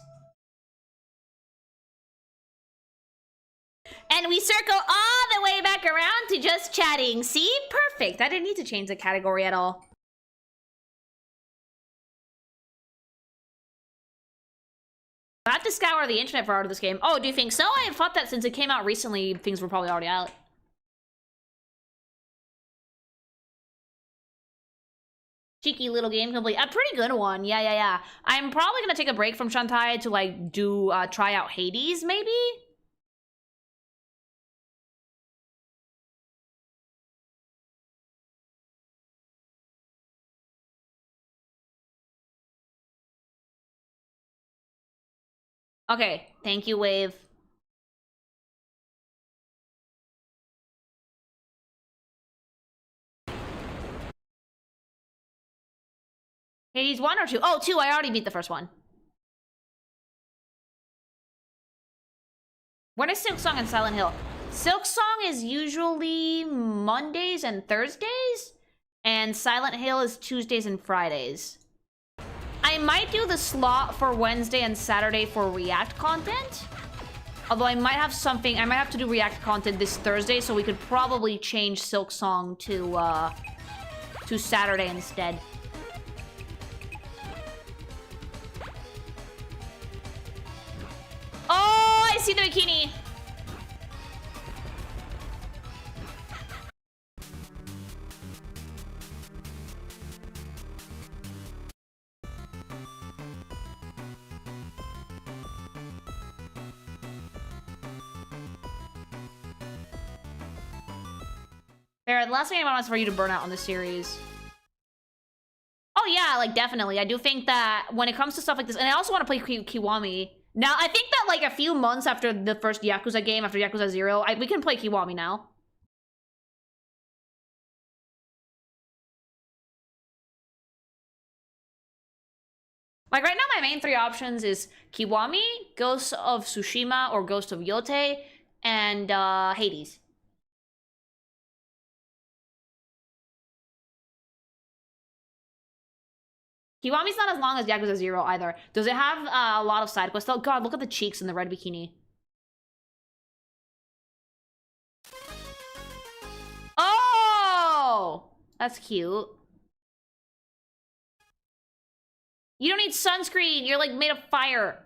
And we circle all the way back around to just chatting. See? Perfect. I didn't need to change the category at all. I have to scour the internet for art of this game. Oh, do you think so? I had thought that since it came out recently, things were probably already out. Cheeky little game complete. A pretty good one. Yeah. I'm probably gonna take a break from Shantae to, like, do, try out Hades, maybe? Okay. Thank you, Wave. Hades 1 or 2? Oh, 2. I already beat the first one. When is Silk Song and Silent Hill? Silk Song is usually Mondays and Thursdays, and Silent Hill is Tuesdays and Fridays. I might do the slot for Wednesday and Saturday for React content. Although I might have something, I might have to do React content this Thursday, so we could probably change Silk Song to Saturday instead. Oh, I see the bikini. Barrett, the last thing I want is for you to burn out on this series. Oh yeah, like definitely. I do think that when it comes to stuff like this, and I also want to play Kiwami. Now, I think that like a few months after the first Yakuza game, after Yakuza 0, we can play Kiwami now. Like right now, my main 3 options is Kiwami, Ghost of Tsushima, or Ghost of Yote, and Hades. Kiwami's not as long as Yakuza 0 either. Does it have a lot of side quests? Oh god, look at the cheeks in the red bikini. Oh! That's cute. You don't need sunscreen. You're like made of fire.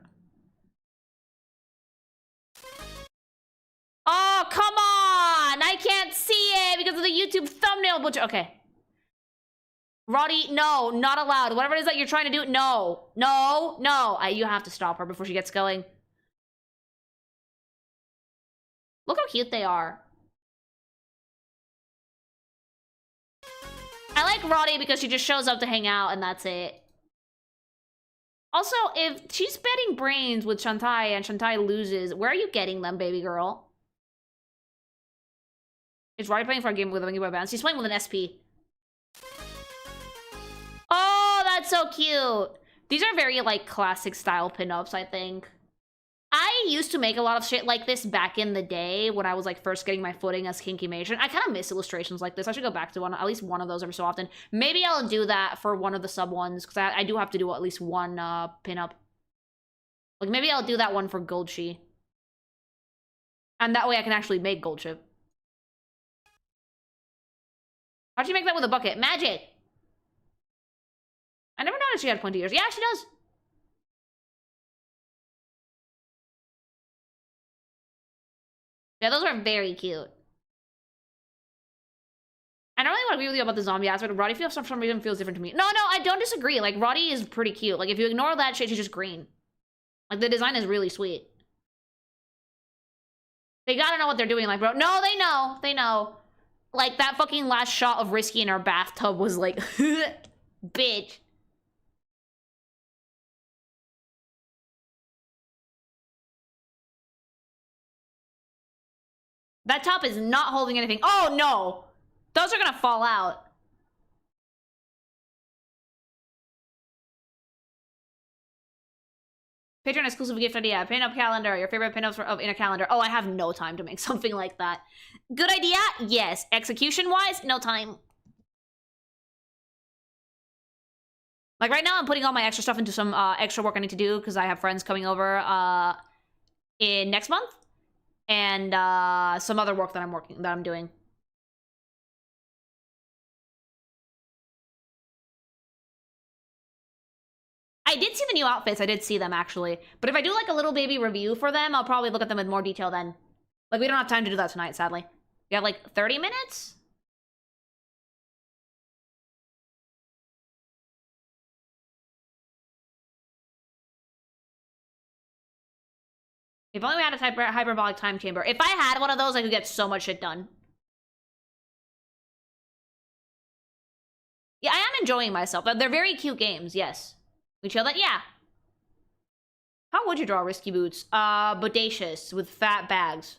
Oh, come on! I can't see it because of the YouTube thumbnail butcher. Okay. Roddy, no, not allowed. Whatever it is that you're trying to do, no. No, no. You have to stop her before she gets going. Look how cute they are. I like Roddy because she just shows up to hang out and that's it. Also, if she's betting brains with Shantae and Shantae loses, where are you getting them, baby girl? Is Roddy playing for a game with a Game Boy Advance? She's playing with an SP. Oh, that's so cute. These are very, like, classic style pinups, I think. I used to make a lot of shit like this back in the day when I was, like, first getting my footing as Kinky Matron. I kind of miss illustrations like this. I should go back to at least one of those every so often. Maybe I'll do that for one of the sub ones, because I do have to do at least one pinup. Like, maybe I'll do that one for Goldshi. And that way I can actually make Gold Chip. How'd you make that with a bucket? Magic! I never noticed she had pointy ears. Yeah, she does. Yeah, those are very cute. I don't really want to agree with you about the zombie aspect. Roddy feels for some reason feels different to me. No, I don't disagree. Like, Roddy is pretty cute. Like, if you ignore that shit, she's just green. Like, the design is really sweet. They gotta know what they're doing, like, bro. No, they know. They know. Like, that fucking last shot of Risky in her bathtub was like, bitch. That top is not holding anything. Oh, no. Those are gonna fall out. Patreon exclusive gift idea. Pin up calendar. Your favorite pinups in a calendar. Oh, I have no time to make something like that. Good idea? Yes. Execution-wise, no time. Like, right now, I'm putting all my extra stuff into some extra work I need to do because I have friends coming over in next month. And some other work that I'm doing. I did see the new outfits. I did see them, actually. But if I do, like, a little baby review for them, I'll probably look at them in more detail then. Like, we don't have time to do that tonight, sadly. We have, like, 30 minutes? If only we had a hyperbolic time chamber. If I had one of those, I could get so much shit done. Yeah, I am enjoying myself. They're very cute games, yes. We chill that? Yeah. How would you draw Risky Boots? Bodacious, with fat bags.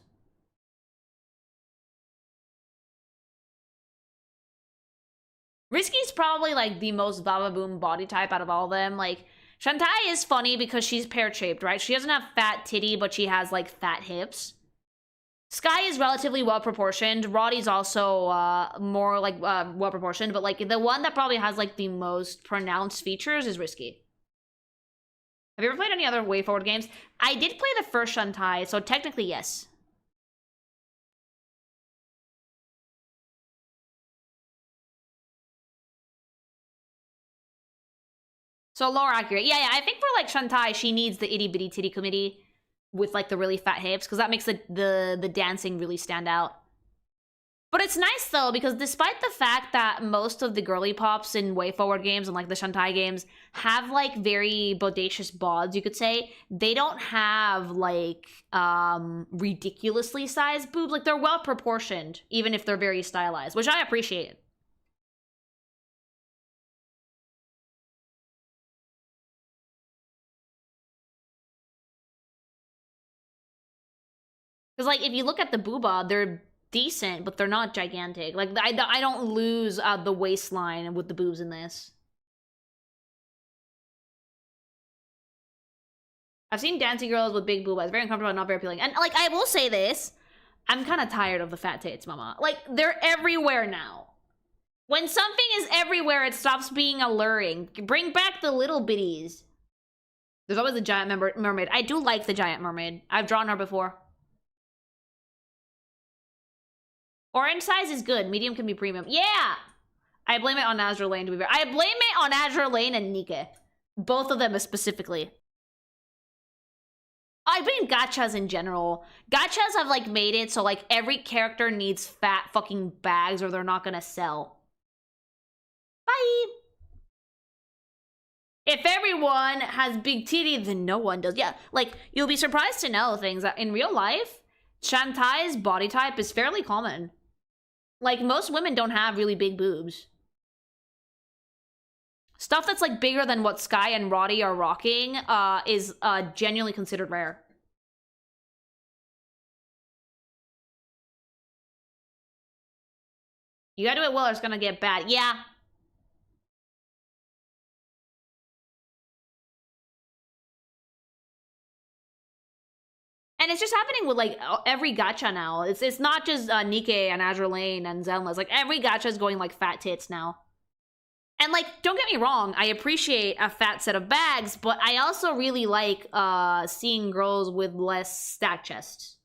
Risky's probably, like, the most Baba-Boom body type out of all of them. Like, Shantae is funny because she's pear-shaped, right? She doesn't have fat titty, but she has, like, fat hips. Sky is relatively well-proportioned. Roddy's also more, like, well-proportioned. But, like, the one that probably has, like, the most pronounced features is Risky. Have you ever played any other WayForward games? I did play the first Shantae, so technically, yes. So lore accurate. Yeah, I think for, like, Shantae, she needs the itty-bitty titty committee with, like, the really fat hips, because that makes the dancing really stand out. But it's nice though, because despite the fact that most of the girly pops in way forward games and like the Shantae games have like very bodacious bods, you could say, they don't have like ridiculously sized boobs. Like they're well proportioned, even if they're very stylized, which I appreciate. Because like if you look at the booba, they're decent, but they're not gigantic. Like I don't lose the waistline with the boobs in this. I've seen dancing girls with big boobas, very uncomfortable and not very appealing. And like I will say this, I'm kind of tired of the fat tits, mama. Like they're everywhere now. When something is everywhere, it stops being alluring. Bring back the little bitties. There's always a giant mermaid. I do like the giant mermaid. I've drawn her before. Orange size is good. Medium can be premium. Yeah! I blame it on Azure Lane, to be fair. I blame it on Azure Lane and Nika. Both of them specifically. I blame gachas in general. Gachas have, like, made it so, like, every character needs fat fucking bags or they're not gonna sell. Bye! If everyone has big titty, then no one does. Yeah, like, you'll be surprised to know things that in real life, Shantae's body type is fairly common. Like, most women don't have really big boobs. Stuff that's, like, bigger than what Sky and Roddy are rocking is genuinely considered rare. You gotta do it well or it's gonna get bad. Yeah. And it's just happening with, like, every gacha now. It's not just Nikke and Azure Lane and Zelma. It's like, every gacha is going, like, fat tits now. And, like, don't get me wrong. I appreciate a fat set of bags, but I also really like seeing girls with less stacked chests.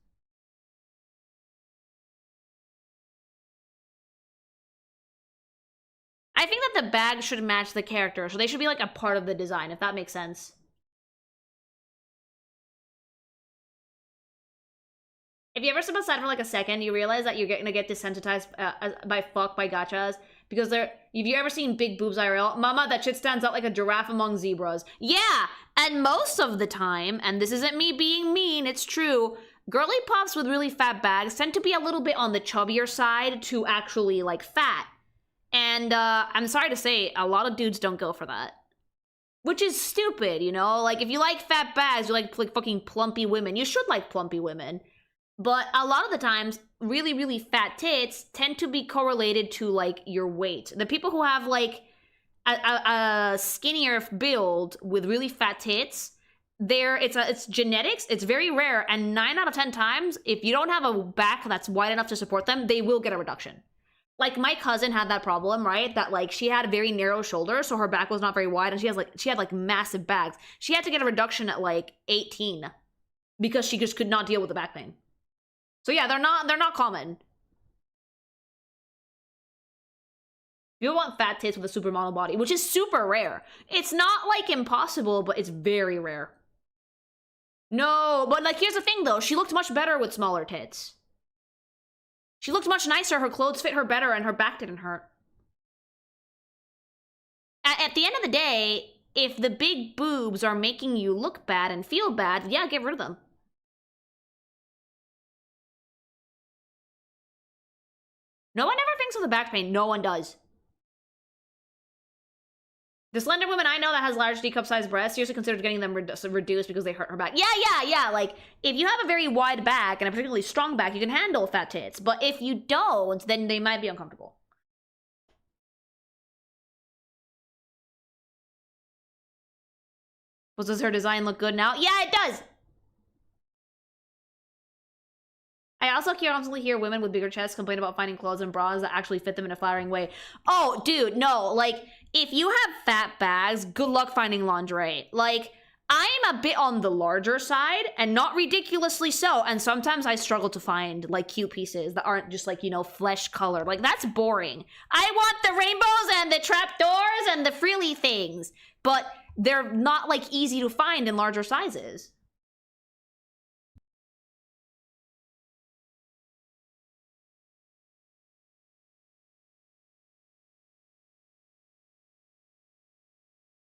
I think that the bag should match the character, so they should be, like, a part of the design, if that makes sense. If you ever step aside for like a second, you realize that you're gonna get desensitized by gachas because have you ever seen big boobs IRL? Mama, that shit stands out like a giraffe among zebras. Yeah, and most of the time, and this isn't me being mean, it's true, girly pops with really fat bags tend to be a little bit on the chubbier side to actually like fat. And I'm sorry to say, a lot of dudes don't go for that. Which is stupid, you know? Like, if you like fat bags, you like fucking plumpy women. You should like plumpy women. But a lot of the times, really, really fat tits tend to be correlated to, like, your weight. The people who have, like, a skinnier build with really fat tits, it's genetics, it's very rare, and 9 out of 10 times, if you don't have a back that's wide enough to support them, they will get a reduction. Like, my cousin had that problem, right? That, like, she had very narrow shoulders, so her back was not very wide, and she had, like, massive bags. She had to get a reduction at, like, 18 because she just could not deal with the back pain. So yeah, they're not common. You want fat tits with a supermodel body, which is super rare. It's not like impossible, but it's very rare. No, but like here's the thing though, she looked much better with smaller tits. She looked much nicer, her clothes fit her better, and her back didn't hurt. At the end of the day, if the big boobs are making you look bad and feel bad, yeah, get rid of them. No one ever thinks of the back pain. No one does. The slender woman I know that has large D-cup-sized breasts seriously considers getting them reduced because they hurt her back. Yeah. Like, if you have a very wide back and a particularly strong back, you can handle fat tits. But if you don't, then they might be uncomfortable. Well, does her design look good now? Yeah, it does! I also constantly hear women with bigger chests complain about finding clothes and bras that actually fit them in a flattering way. Oh, dude, no. Like, if you have fat bags, good luck finding lingerie. Like, I'm a bit on the larger side, and not ridiculously so, and sometimes I struggle to find, like, cute pieces that aren't just, like, you know, flesh colored. Like, that's boring. I want the rainbows and the trapdoors and the frilly things, but they're not, like, easy to find in larger sizes.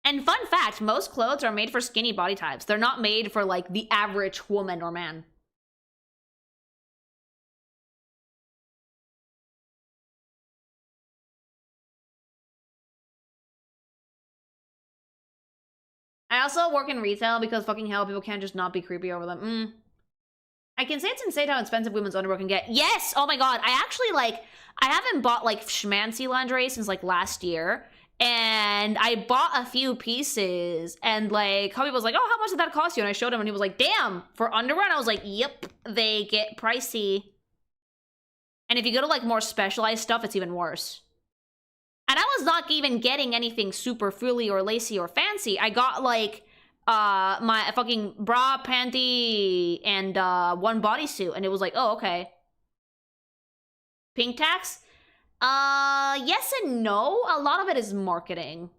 And fun fact, most clothes are made for skinny body types. They're not made for, like, the average woman or man. I also work in retail because fucking hell, people can't just not be creepy over them. I can say it's insane how expensive women's underwear can get. Yes! Oh my god, I actually, like, I haven't bought, like, schmancy lingerie since, like, last year. And I bought a few pieces, and, like, Hubby was like, oh, how much did that cost you? And I showed him, and he was like, damn, for underwear? And I was like, yep, they get pricey. And if you go to, like, more specialized stuff, it's even worse. And I was not even getting anything super frilly or lacy or fancy. I got, like, my fucking bra, panty, and one bodysuit, and it was like, oh, okay. Pink tax? Yes and no. A lot of it is marketing.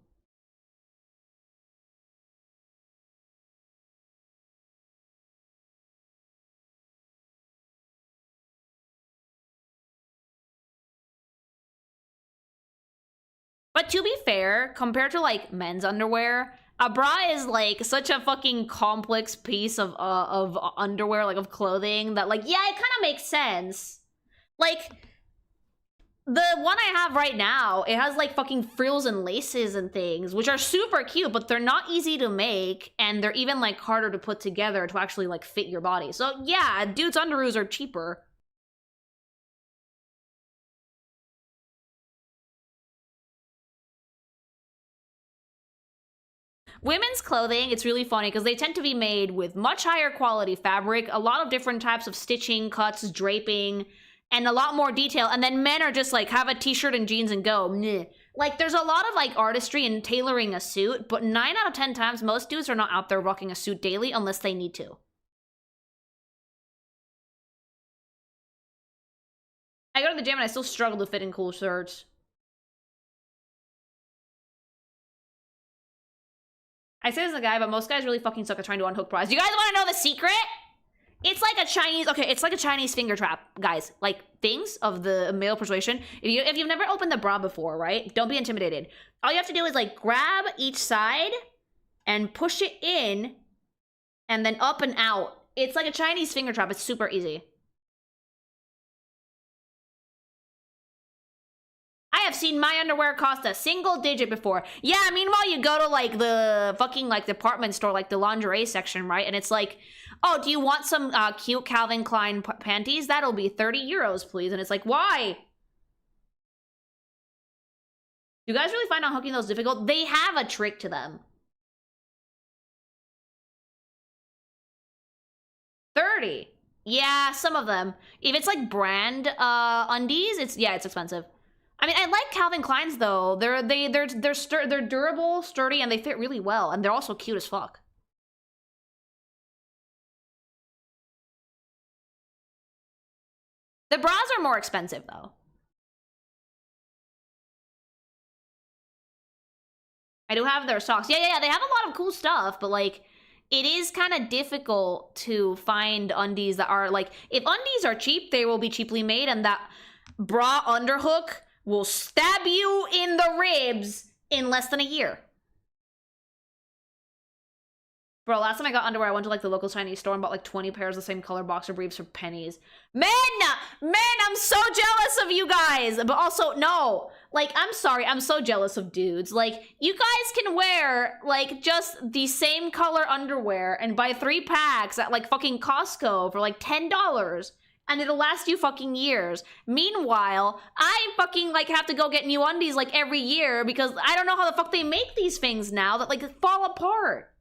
But to be fair, compared to, like, men's underwear, a bra is, like, such a fucking complex piece of underwear, like, of clothing, that, like, yeah, it kind of makes sense. Like, the one I have right now, it has, like, fucking frills and laces and things, which are super cute, but they're not easy to make, and they're even, like, harder to put together to actually, like, fit your body. So, yeah, dudes' underoos are cheaper. Women's clothing, it's really funny because they tend to be made with much higher quality fabric, a lot of different types of stitching, cuts, draping, and a lot more detail. And then men are just like, have a t-shirt and jeans and go. Meh. Like, there's a lot of, like, artistry in tailoring a suit, but 9 out of 10 times, most dudes are not out there rocking a suit daily unless they need to. I go to the gym and I still struggle to fit in cool shirts. I say this as a guy, but most guys really fucking suck at trying to unhook bras. You guys want to know the secret? It's like a Chinese, okay, it's like a Chinese finger trap, guys. Like, things of the male persuasion. If you've never opened the bra before, right? Don't be intimidated. All you have to do is, like, grab each side and push it in and then up and out. It's like a Chinese finger trap. It's super easy. I have seen my underwear cost a single digit before. Yeah, meanwhile, you go to, like, the fucking, like, department store, like, the lingerie section, right? And it's like, oh, do you want some cute Calvin Klein panties? That'll be 30 euros, please. And it's like, why? You guys really find unhooking those difficult? They have a trick to them. 30. Yeah, some of them. If it's, like, brand undies, it's expensive. I mean, I like Calvin Klein's though. They're durable, sturdy, and they fit really well, and they're also cute as fuck. The bras are more expensive though. I do have their socks. Yeah. They have a lot of cool stuff, but, like, it is kind of difficult to find undies that are, like, if undies are cheap, they will be cheaply made, and that bra underhook will stab you in the ribs in less than a year. Bro, last time I got underwear, I went to, like, the local Chinese store and bought, like, 20 pairs of the same color boxer briefs for pennies. Men, I'm so jealous of you guys. But also, no. Like, I'm sorry, I'm so jealous of dudes. Like, you guys can wear, like, just the same color underwear and buy 3 packs at, like, fucking Costco for, like, $10. And it'll last you fucking years. Meanwhile, I fucking, like, have to go get new undies, like, every year because I don't know how the fuck they make these things now that, like, fall apart.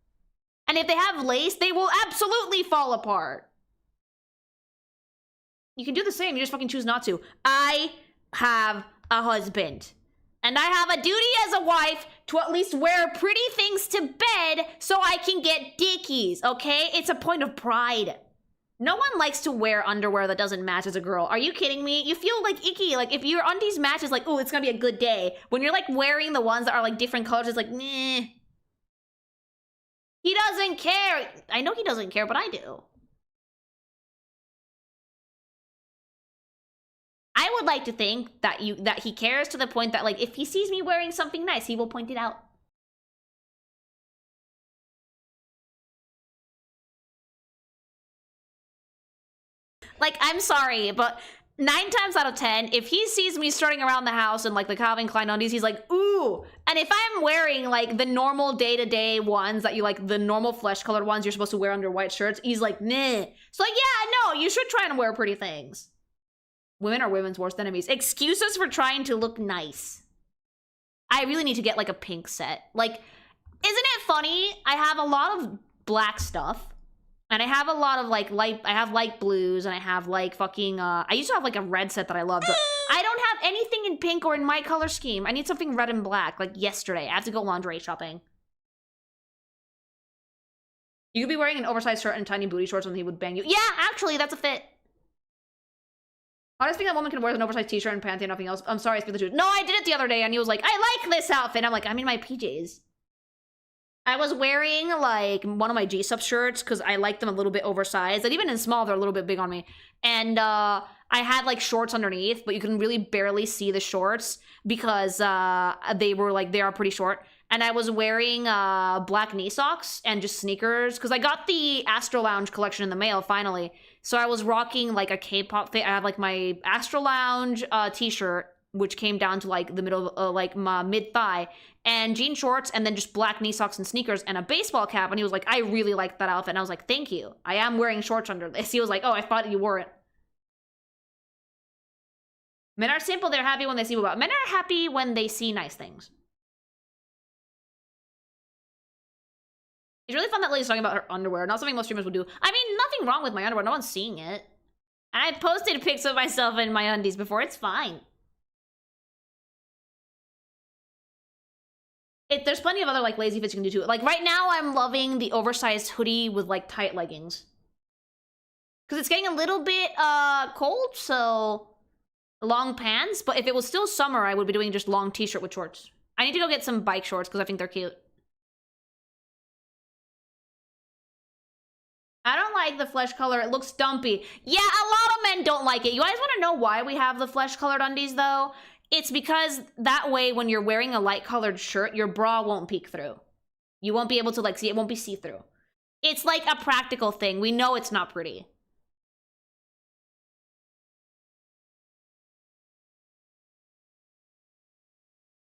And if they have lace, they will absolutely fall apart. You can do the same, you just fucking choose not to. I have a husband. And I have a duty as a wife to at least wear pretty things to bed so I can get dickies, okay? It's a point of pride. No one likes to wear underwear that doesn't match as a girl. Are you kidding me? You feel, like, icky. Like, if your undies match, it's like, oh, it's gonna be a good day. When you're, like, wearing the ones that are, like, different colors, it's like, meh. He doesn't care. I know he doesn't care, but I do. I would like to think that he cares to the point that, like, if he sees me wearing something nice, he will point it out. Like, I'm sorry, but 9 times out of 10, if he sees me strutting around the house in like the Calvin Klein undies, he's like, ooh. And if I'm wearing like the normal day-to-day ones that you like, the normal flesh-colored ones you're supposed to wear under white shirts, he's like, nah. So like, yeah, no, you should try and wear pretty things. Women are women's worst enemies. Excuses for trying to look nice. I really need to get like a pink set. Like, isn't it funny? I have a lot of black stuff. And I have a lot of like I have light blues and I have like fucking, I used to have like a red set that I loved, but I don't have anything in pink or in my color scheme. I need something red and black, like yesterday. I have to go lingerie shopping. You could be wearing an oversized shirt and tiny booty shorts when he would bang you. Yeah, actually, that's a fit. I just think that woman can wear an oversized t-shirt and panty and nothing else. I'm sorry, I speak the truth. No, I did it the other day and he was like, I like this outfit. I'm like, I'm in my PJs. I was wearing like one of my gsupps shirts because I like them a little bit oversized. And even in small, they're a little bit big on me. And I had like shorts underneath, but you can really barely see the shorts because they are pretty short. And I was wearing black knee socks and just sneakers because I got the Astro Lounge collection in the mail finally. So I was rocking like a K-pop thing. I have like my Astro Lounge t-shirt, which came down to like the middle, like my mid-thigh, and jean shorts, and then just black knee socks and sneakers, and a baseball cap. And he was like, I really like that outfit. And I was like, thank you. I am wearing shorts under this. He was like, oh, I thought you wore it. Men are simple. They're happy when they see what. Men are happy when they see nice things. It's really fun that lady's talking about her underwear. Not something most streamers would do. I mean, nothing wrong with my underwear. No one's seeing it. I posted pics of myself in my undies before. It's fine. There's plenty of other like lazy fits you can do too. Like right now I'm loving the oversized hoodie with like tight leggings. Cause it's getting a little bit cold, so long pants. But if it was still summer, I would be doing just long t-shirt with shorts. I need to go get some bike shorts because I think they're cute. I don't like the flesh color. It looks dumpy. Yeah, a lot of men don't like it. You guys want to know why we have the flesh colored undies though? It's because that way when you're wearing a light colored shirt, your bra won't peek through. You won't be able to like see, it won't be see-through. It's like a practical thing. We know it's not pretty.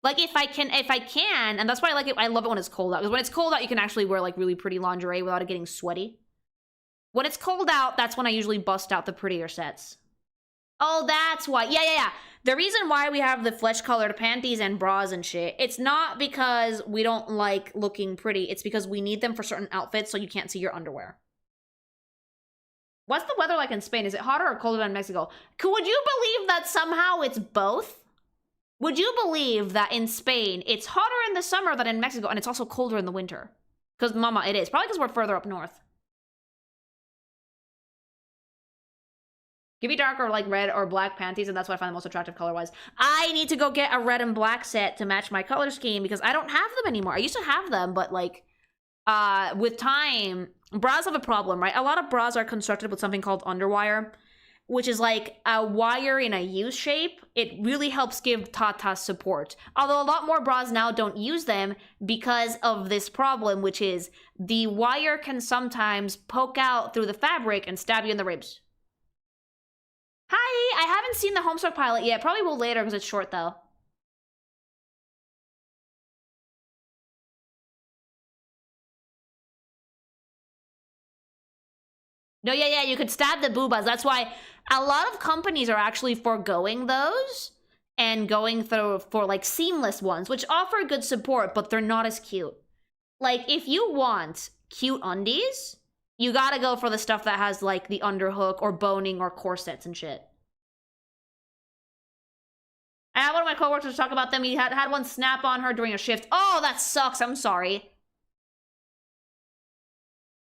Like if I can, and that's why I like it, I love it when it's cold out. Because when it's cold out, you can actually wear like really pretty lingerie without it getting sweaty. When it's cold out, that's when I usually bust out the prettier sets. Oh, that's why. Yeah. The reason why we have the flesh-colored panties and bras and shit, it's not because we don't like looking pretty. It's because we need them for certain outfits so you can't see your underwear. What's the weather like in Spain? Is it hotter or colder than Mexico? Would you believe that somehow it's both? Would you believe that in Spain, it's hotter in the summer than in Mexico, and it's also colder in the winter? Because, mama, it is. Probably because we're further up north. Give me dark or like red or black panties, and that's what I find the most attractive color-wise. I need to go get a red and black set to match my color scheme because I don't have them anymore. I used to have them, but like, with time, bras have a problem, right? A lot of bras are constructed with something called underwire, which is like a wire in a U shape. It really helps give tatas support. Although a lot more bras now don't use them because of this problem, which is the wire can sometimes poke out through the fabric and stab you in the ribs. Hi, I haven't seen the Homestuck pilot yet. Probably will later because it's short though. No, yeah, you could stab the boobas. That's why a lot of companies are actually foregoing those and going through for like seamless ones, which offer good support, but they're not as cute. Like if you want cute undies, you gotta go for the stuff that has like the underhook or boning or corsets and shit. I had one of my coworkers talk about them. He had one snap on her during a shift. Oh, that sucks. I'm sorry.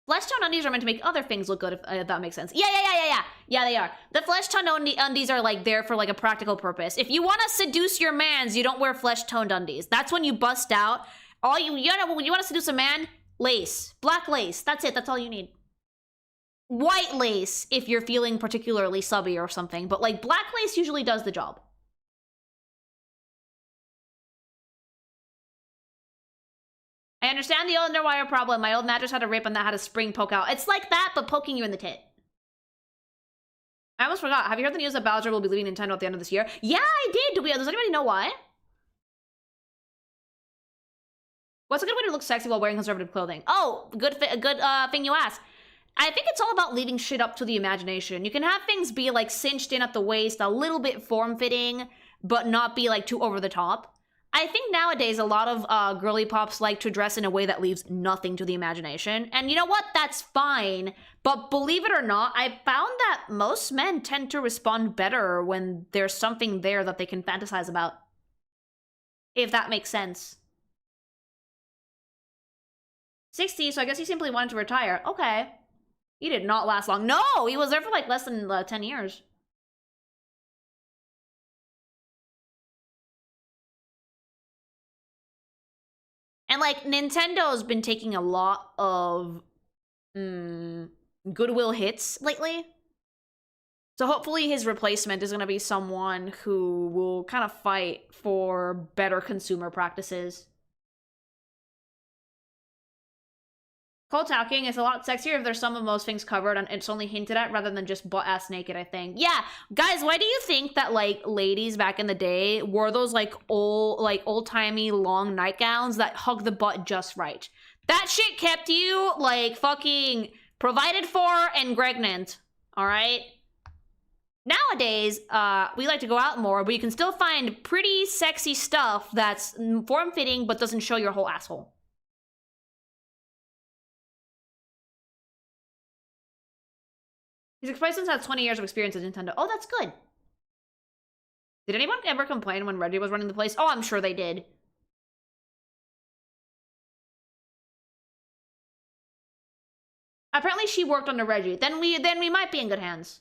Flesh tone undies are meant to make other things look good, if that makes sense. Yeah. Yeah, they are. The flesh tone undies are like there for like a practical purpose. If you want to seduce your mans, you don't wear flesh toned undies. That's when you bust out. All you know, when you want to seduce a man, lace, black lace. That's it. That's all you need. White lace if you're feeling particularly subby or something, but like black lace usually does the job. I understand the underwire problem. My old mattress had a rip and that had a spring poke out. It's like that, but poking you in the tit. I almost forgot. Have you heard the news that Bowser will be leaving Nintendo at the end of this year? Yeah, I did. Does anybody know why? What's a good way to look sexy while wearing conservative clothing? Oh, good thing you asked. I think it's all about leaving shit up to the imagination. You can have things be like cinched in at the waist, a little bit form-fitting, but not be like too over the top. I think nowadays a lot of girly pops like to dress in a way that leaves nothing to the imagination. And you know what? That's fine. But believe it or not, I found that most men tend to respond better when there's something there that they can fantasize about. If that makes sense. 60, so I guess he simply wanted to retire. Okay. He did not last long. No, he was there for like less than 10 years. And like Nintendo's been taking a lot of goodwill hits lately. So hopefully his replacement is going to be someone who will kind of fight for better consumer practices. Cold talking is a lot sexier if there's some of most things covered and it's only hinted at rather than just butt-ass naked, I think. Yeah, guys, why do you think that, like, ladies back in the day wore those, like, old-timey long nightgowns that hug the butt just right? That shit kept you, like, fucking provided for and pregnant, alright? Nowadays, we like to go out more, but you can still find pretty sexy stuff that's form-fitting but doesn't show your whole asshole. His ex-president has 20 years of experience at Nintendo. Oh, that's good. Did anyone ever complain when Reggie was running the place? Oh, I'm sure they did. Apparently she worked under Reggie. Then we might be in good hands.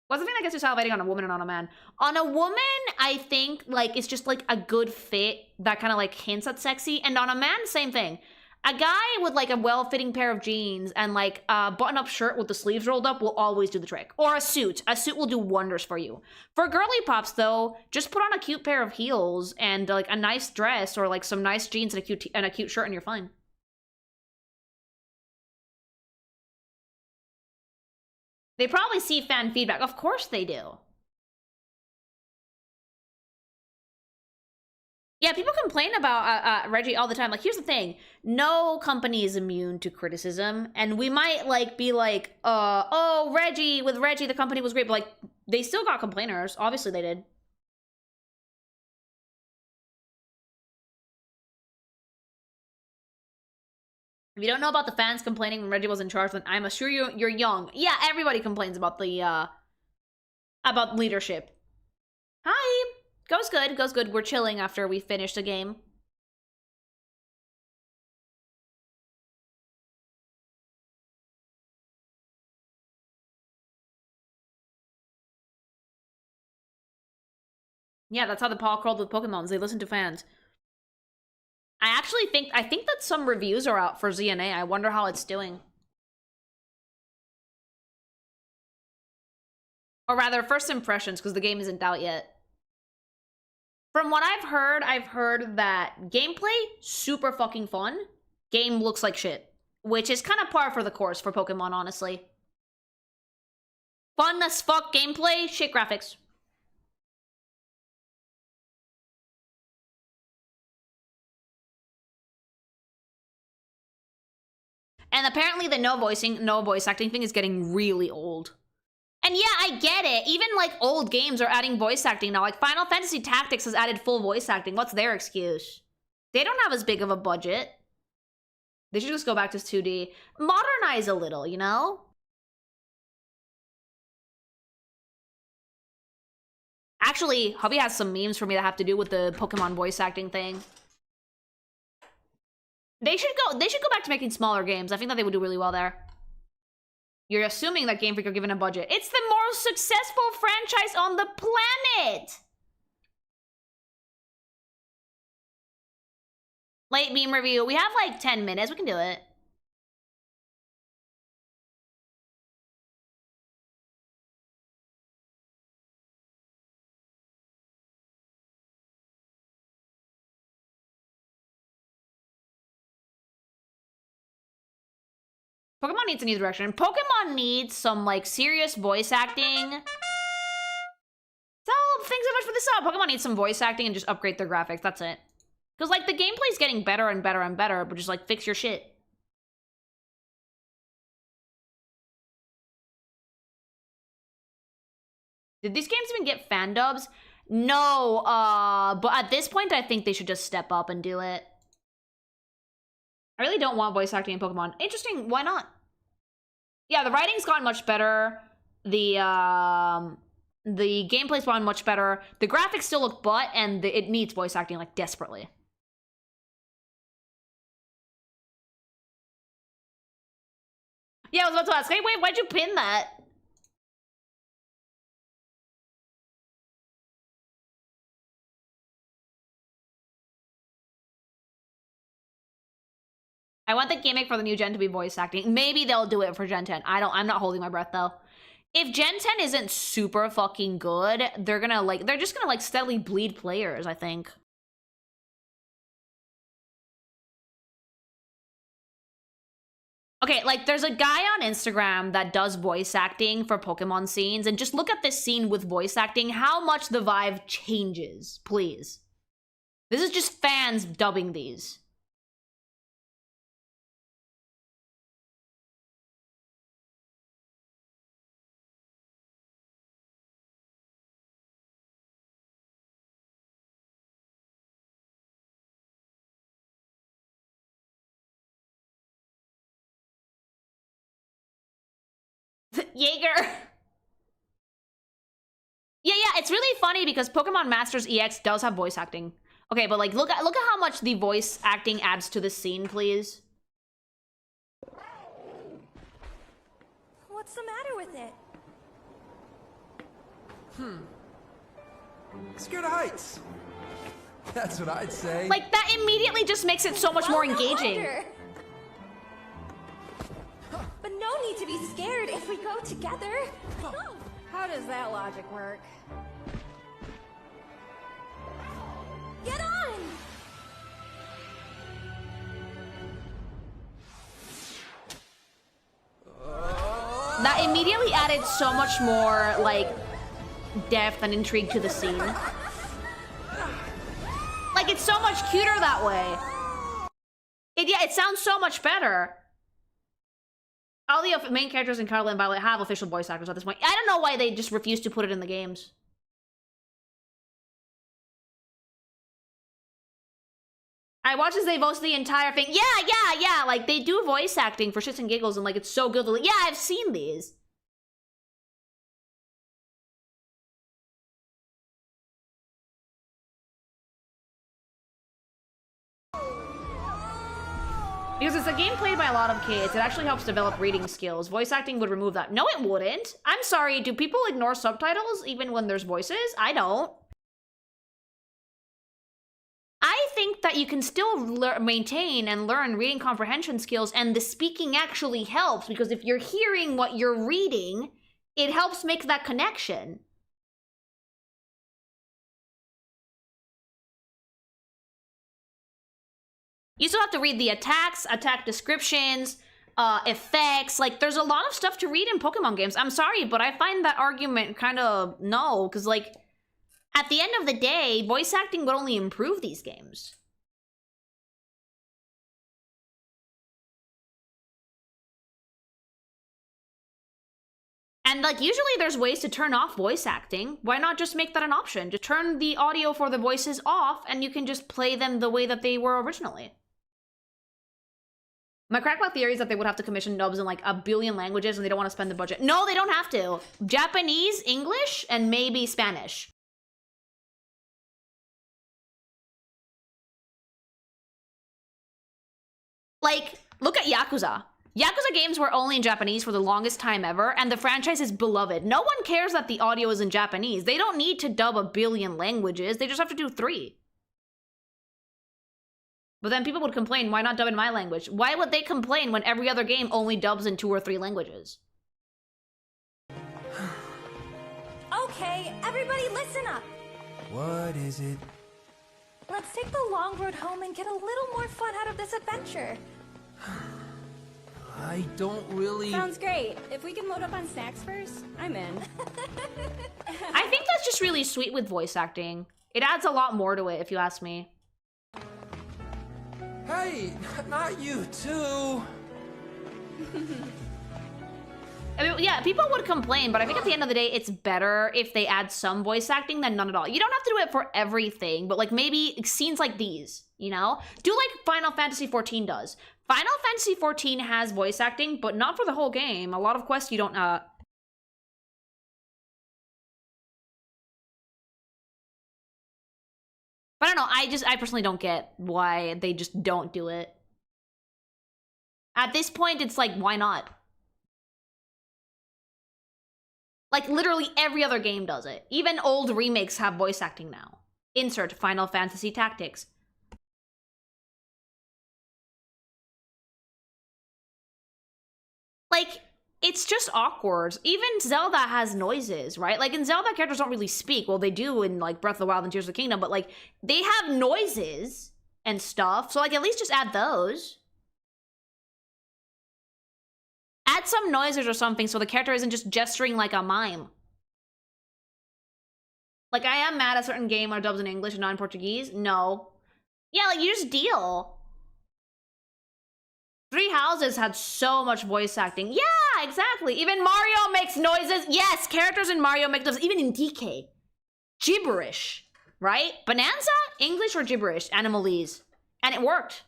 What's the thing that gets you salivating on a woman and on a man? On a woman, I think, like, it's just, like, a good fit that kind of, like, hints at sexy. And on a man, same thing. A guy with, like, a well-fitting pair of jeans and, like, a button-up shirt with the sleeves rolled up will always do the trick. Or a suit. A suit will do wonders for you. For girly pops, though, just put on a cute pair of heels and, like, a nice dress or, like, some nice jeans and a cute shirt and you're fine. They probably see fan feedback. Of course they do. Yeah, people complain about Reggie all the time. Like, here's the thing. No company is immune to criticism. And we might, like, be like, oh, Reggie, with Reggie, the company was great. But, like, they still got complainers. Obviously they did. If you don't know about the fans complaining when Reggie was in charge, then I'm sure you're young. Yeah, everybody complains about the, about leadership. Hi! Goes good, goes good. We're chilling after we finished the game. Yeah, that's how the Paul crawled with Pokemons. They listen to fans. I think that some reviews are out for ZNA. I wonder how it's doing. Or rather, first impressions, because the game isn't out yet. From what I've heard that gameplay, super fucking fun. Game looks like shit. Which is kind of par for the course for Pokemon, honestly. Fun as fuck gameplay, shit graphics. And apparently the no voice acting thing is getting really old. And yeah, I get it. Even, like, old games are adding voice acting now. Like, Final Fantasy Tactics has added full voice acting. What's their excuse? They don't have as big of a budget. They should just go back to 2D. Modernize a little, you know? Actually, Hubby has some memes for me that have to do with the Pokemon voice acting thing. They should go back to making smaller games. I think that they would do really well there. You're assuming that Game Freak are given a budget. It's the most successful franchise on the planet! Late meme review. We have like 10 minutes. We can do it. Pokemon needs a new direction. Pokemon needs some, like, serious voice acting. So, thanks so much for the sub. Pokemon needs some voice acting and just upgrade their graphics. That's it. Because, like, the gameplay's getting better and better and better, but just, like, fix your shit. Did these games even get fan dubs? No, but at this point, I think they should just step up and do it. I really don't want voice acting in Pokemon. Interesting, why not? Yeah, the writing's gotten much better. The gameplay's gotten much better. The graphics still look butt, and it needs voice acting, like, desperately. Yeah, I was about to ask, hey, wait, why'd you pin that? I want the gimmick for the new gen to be voice acting. Maybe they'll do it for Gen 10. I'm not holding my breath, though. If Gen 10 isn't super fucking good, they're just gonna, like, steadily bleed players, I think. Okay, like, there's a guy on Instagram that does voice acting for Pokemon scenes, and just look at this scene with voice acting, how much the vibe changes, please. This is just fans dubbing these. Jaeger. Yeah, it's really funny because Pokemon Masters EX does have voice acting. Okay, but like, look at how much the voice acting adds to the scene, please. What's the matter with it? Scared of heights. That's what I'd say. Like, that immediately just makes it so much more engaging. Wonder. But no need to be scared if we go together. How does that logic work? Get on! That immediately added so much more, like, depth and intrigue to the scene. Like, it's so much cuter that way. It sounds so much better. All the main characters in Scarlet and Violet have official voice actors at this point. I don't know why they just refuse to put it in the games. I watch as they voice the entire thing. Yeah. Like, they do voice acting for shits and giggles, and, like, it's so good. Yeah, I've seen these. Because it's a game played by a lot of kids, it actually helps develop reading skills. Voice acting would remove that. No, it wouldn't. I'm sorry, do people ignore subtitles even when there's voices? I don't. I think that you can still maintain and learn reading comprehension skills, and the speaking actually helps, because if you're hearing what you're reading, it helps make that connection. You still have to read the attacks, attack descriptions, effects. Like, there's a lot of stuff to read in Pokemon games. I'm sorry, but I find that argument kind of no, because, like, at the end of the day, voice acting would only improve these games. And, like, usually there's ways to turn off voice acting. Why not just make that an option? Just turn the audio for the voices off, and you can just play them the way that they were originally. My crackpot theory is that they would have to commission dubs in, like, a billion languages, and they don't want to spend the budget. No, they don't have to. Japanese, English, and maybe Spanish. Like, look at Yakuza. Yakuza games were only in Japanese for the longest time ever, and the franchise is beloved. No one cares that the audio is in Japanese. They don't need to dub a billion languages. They just have to do 3. But then people would complain, why not dub in my language? Why would they complain when every other game only dubs in 2 or 3 languages? Okay, everybody listen up. What is it? Let's take the long road home and get a little more fun out of this adventure. I don't really... Sounds great. If we can load up on snacks first, I'm in. I think that's just really sweet with voice acting. It adds a lot more to it, if you ask me. Hey, not you too. I mean, yeah, people would complain, but I think at the end of the day, it's better if they add some voice acting than none at all. You don't have to do it for everything, but like maybe scenes like these, you know? Do like Final Fantasy XIV does. Final Fantasy XIV has voice acting, but not for the whole game. A lot of quests you don't, But I don't know, I personally don't get why they just don't do it. At this point, it's like, why not? Like, literally every other game does it. Even old remakes have voice acting now. Insert Final Fantasy Tactics. Like, it's just awkward. Even Zelda has noises, right? Like, in Zelda, characters don't really speak. Well, they do in, like, Breath of the Wild and Tears of the Kingdom, but, like, they have noises and stuff. So, like, at least just add those. Add some noises or something so the character isn't just gesturing like a mime. Like, I am mad at a certain game where dubs in English and not in Portuguese. No. Yeah, like, you just deal. Three Houses had so much voice acting. Yeah, exactly. Even Mario makes noises. Yes, characters in Mario make noises. Even in DK. Gibberish, right? Bonanza? English or gibberish? Animalese. And it worked.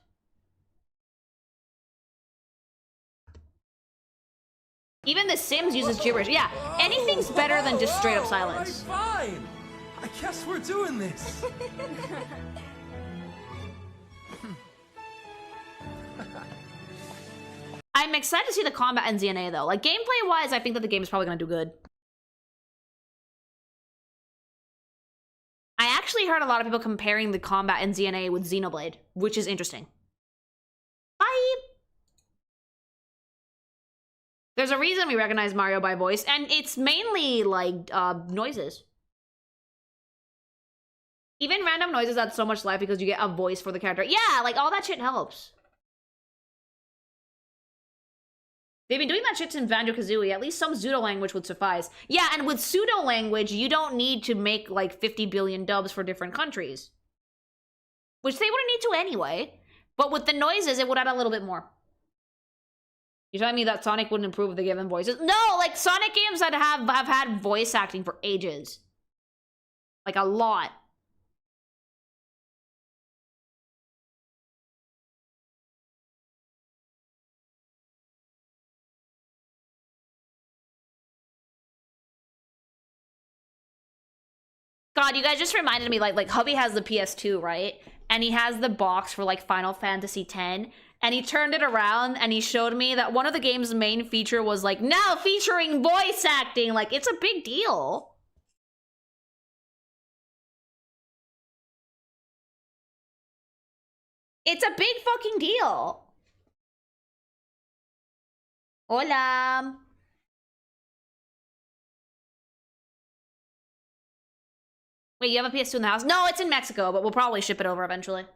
Even The Sims uses gibberish. Yeah, anything's better than just straight up silence. Fine. I guess we're doing this. I'm excited to see the combat in ZNA though. Like, gameplay-wise, I think that the game is probably gonna do good. I actually heard a lot of people comparing the combat in ZNA with Xenoblade, which is interesting. Bye! There's a reason we recognize Mario by voice, and it's mainly, like, noises. Even random noises add so much life because you get a voice for the character. Yeah, like, all that shit helps. They've been doing that shit in Banjo-Kazooie. At least some pseudo-language would suffice. Yeah, and with pseudo-language, you don't need to make, like, 50 billion dubs for different countries. Which they wouldn't need to anyway. But with the noises, it would add a little bit more. You're telling me that Sonic wouldn't improve if they gave them voices? No, like, Sonic games that have had voice acting for ages. Like, a lot. God, you guys just reminded me, like Hubby has the PS2, right? And he has the box for, like, Final Fantasy X. And he turned it around and he showed me that one of the game's main feature was, like, now featuring voice acting. Like, it's a big deal. It's a big fucking deal. Hola. Wait, you have a PS2 in the house? No, it's in Mexico, but we'll probably ship it over eventually.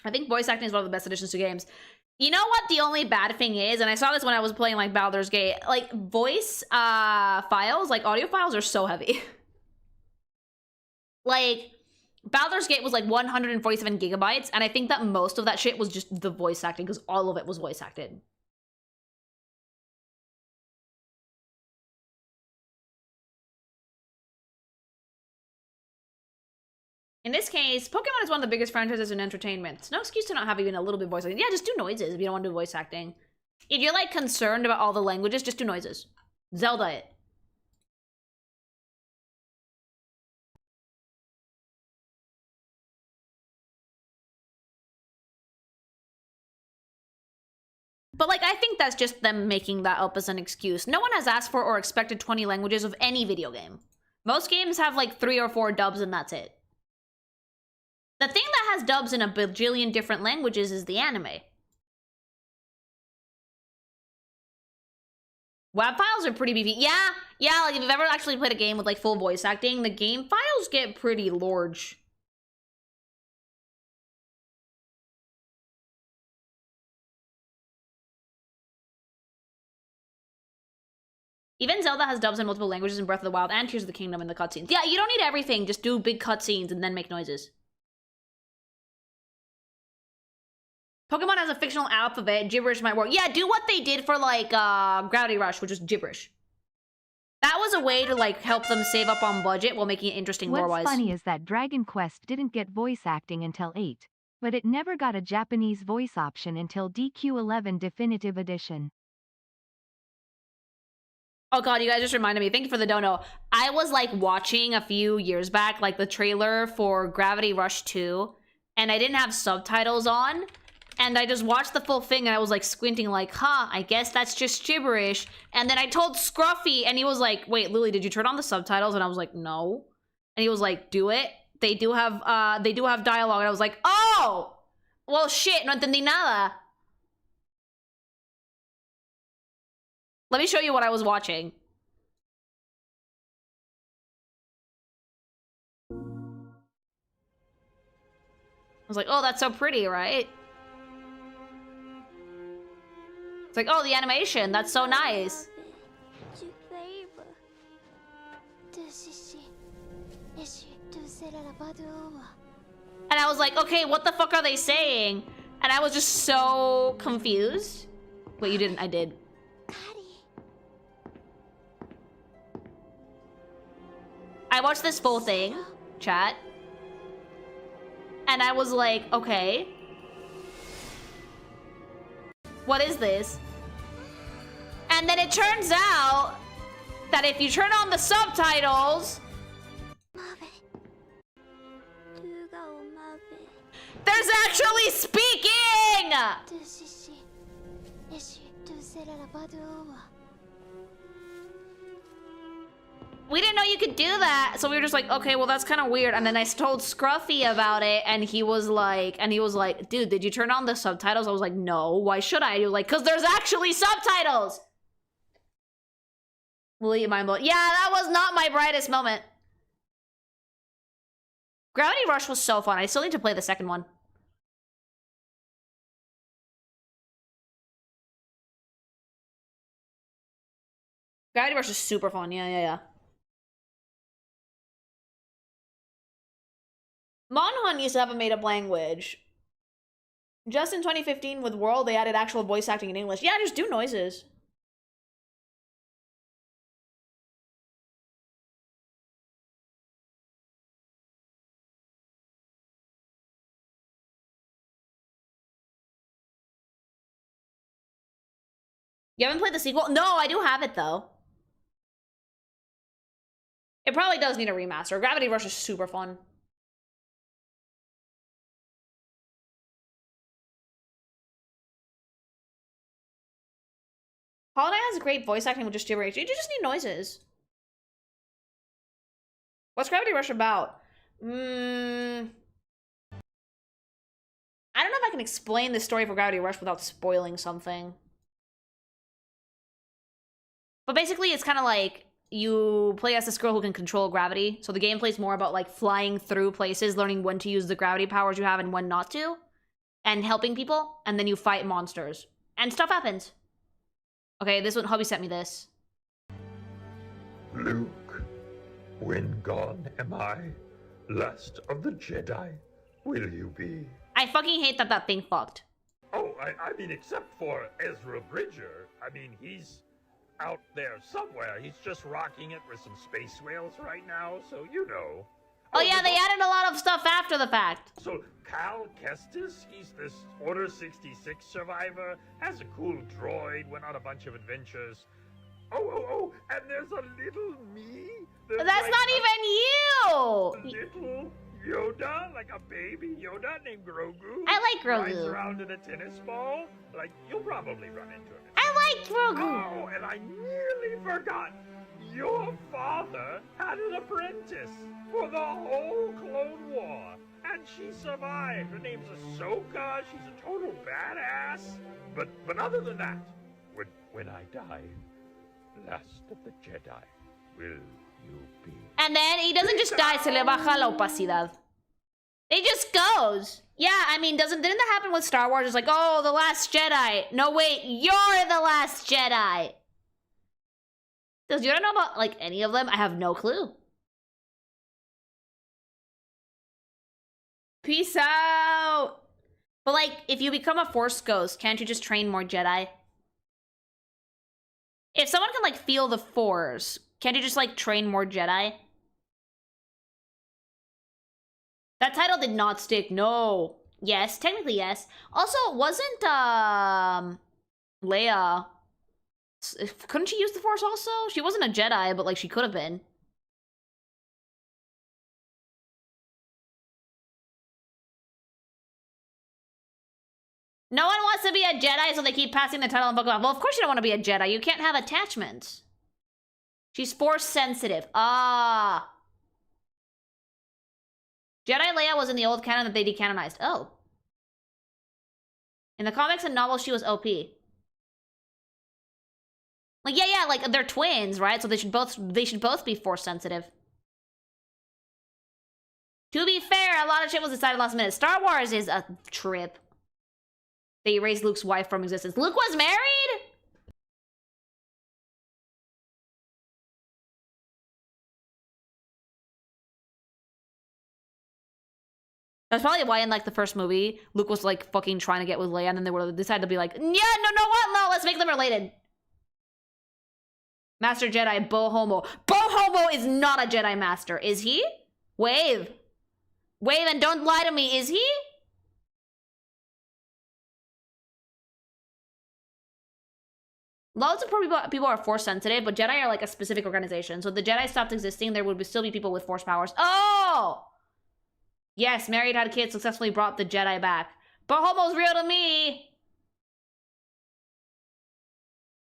I think voice acting is one of the best additions to games. You know what the only bad thing is? And I saw this when I was playing, like, Baldur's Gate. Like, voice files, like, audio files are so heavy. Like, Baldur's Gate was, like, 147 gigabytes. And I think that most of that shit was just the voice acting, because all of it was voice acted. In this case, Pokemon is one of the biggest franchises in entertainment. It's no excuse to not have even a little bit of voice acting. Yeah, just do noises if you don't want to do voice acting. If you're, like, concerned about all the languages, just do noises. Zelda it. But, like, I think that's just them making that up as an excuse. No one has asked for or expected 20 languages of any video game. Most games have, like, 3 or 4 dubs and that's it. The thing that has dubs in a bajillion different languages is the anime. WAV files are pretty beefy. Yeah, like, if you've ever actually played a game with, like, full voice acting, the game files get pretty large. Even Zelda has dubs in multiple languages in Breath of the Wild and Tears of the Kingdom in the cutscenes. Yeah, you don't need everything. Just do big cutscenes and then make noises. Pokemon has a fictional alphabet. Gibberish might work. Yeah, do what they did for, like, Gravity Rush, which was gibberish. That was a way to, like, help them save up on budget while making it interesting lore-wise. What's funny is that Dragon Quest didn't get voice acting until 8, but it never got a Japanese voice option until DQ11 Definitive Edition. Oh god, you guys just reminded me. Thank you for the dono. I was like watching a few years back, like the trailer for Gravity Rush 2, and I didn't have subtitles on, and I just watched the full thing and I was like squinting like, huh, I guess that's just gibberish. And then I told Scruffy and he was like, wait, Lily, did you turn on the subtitles? And I was like, no. And he was like, do it. They do have dialogue. And I was like, oh, well shit, no entendí nada. Let me show you what I was watching. I was like, oh, that's so pretty, right? It's like, oh, the animation, that's so nice. And I was like, okay, what the fuck are they saying? And I was just so confused. Wait, you didn't, I did. I watched this full thing, chat, and I was like, okay, what is this? And then it turns out that if you turn on the subtitles, there's actually speaking! We didn't know you could do that, so we were just like, okay, well that's kind of weird. And then I told Scruffy about it, and he was like, dude, did you turn on the subtitles? I was like, no, why should I? He was like, because there's actually subtitles. Lily, mind blown. Yeah, that was not my brightest moment. Gravity Rush was so fun. I still need to play the second one. Gravity Rush is super fun. Yeah. Monhun used to have a made-up language. Just in 2015 with World, they added actual voice acting in English. Yeah, just do noises. You haven't played the sequel? No, I do have it, though. It probably does need a remaster. Gravity Rush is super fun. Hollow Knight has great voice acting with just gibberish. You just need noises. What's Gravity Rush about? I don't know if I can explain the story for Gravity Rush without spoiling something. But basically, it's kind of like you play as this girl who can control gravity. So the gameplay is more about like flying through places, learning when to use the gravity powers you have and when not to, and helping people. And then you fight monsters. And stuff happens. Okay, this one, hubby sent me this. Luke, when gone am I? Last of the Jedi, will you be? I fucking hate that that thing fucked. Oh, I mean, except for Ezra Bridger. I mean, he's out there somewhere. He's just rocking it with some space whales right now, so you know. Oh yeah, they added a lot of stuff after the fact. So Cal Kestis, he's this Order 66 survivor, has a cool droid, went on a bunch of adventures. Oh, and there's a little me. That's like not even you! Little Yoda, like a baby Yoda named Grogu. I like Grogu. Rides around in a tennis ball. Like, you'll probably run into him. I like Grogu. Oh, and I nearly forgot. Your father had an apprentice for the whole Clone War, and she survived. Her name's Ahsoka. She's a total badass. But other than that, when I die, last of the Jedi, will you be? And then he doesn't just die, se le baja la opacidad. It just goes. Yeah, I mean, didn't that happen with Star Wars? It's like, oh, the Last Jedi. No, wait, you're the Last Jedi. Does you don't know about, like, any of them? I have no clue. Peace out! But, like, if you become a Force Ghost, can't you just train more Jedi? If someone can, like, feel the Force, can't you just, like, train more Jedi? That title did not stick, no. Yes, technically yes. Also, wasn't, Leia... Couldn't she use the Force also? She wasn't a Jedi, but, like, she could have been. No one wants to be a Jedi, so they keep passing the title on Pokemon. Well, of course you don't want to be a Jedi. You can't have attachments. She's Force sensitive. Ah. Jedi Leia was in the old canon that they decanonized. Oh. In the comics and novels, she was OP. Like, yeah, like, they're twins, right? So they should both be Force sensitive. To be fair, a lot of shit was decided last minute. Star Wars is a trip. They erased Luke's wife from existence. Luke was married?! That's probably why in, like, the first movie, Luke was, like, fucking trying to get with Leia, and then they would decide to be like, yeah, no, let's make them related. Master Jedi, Bo Homo. Bo Homo is not a Jedi Master, is he? Wave. Wave, and don't lie to me, is he? Lots of people are Force sensitive, but Jedi are like a specific organization. So if the Jedi stopped existing, there would still be people with Force powers. Oh! Yes, married, had kids, successfully brought the Jedi back. But Homo's real to me!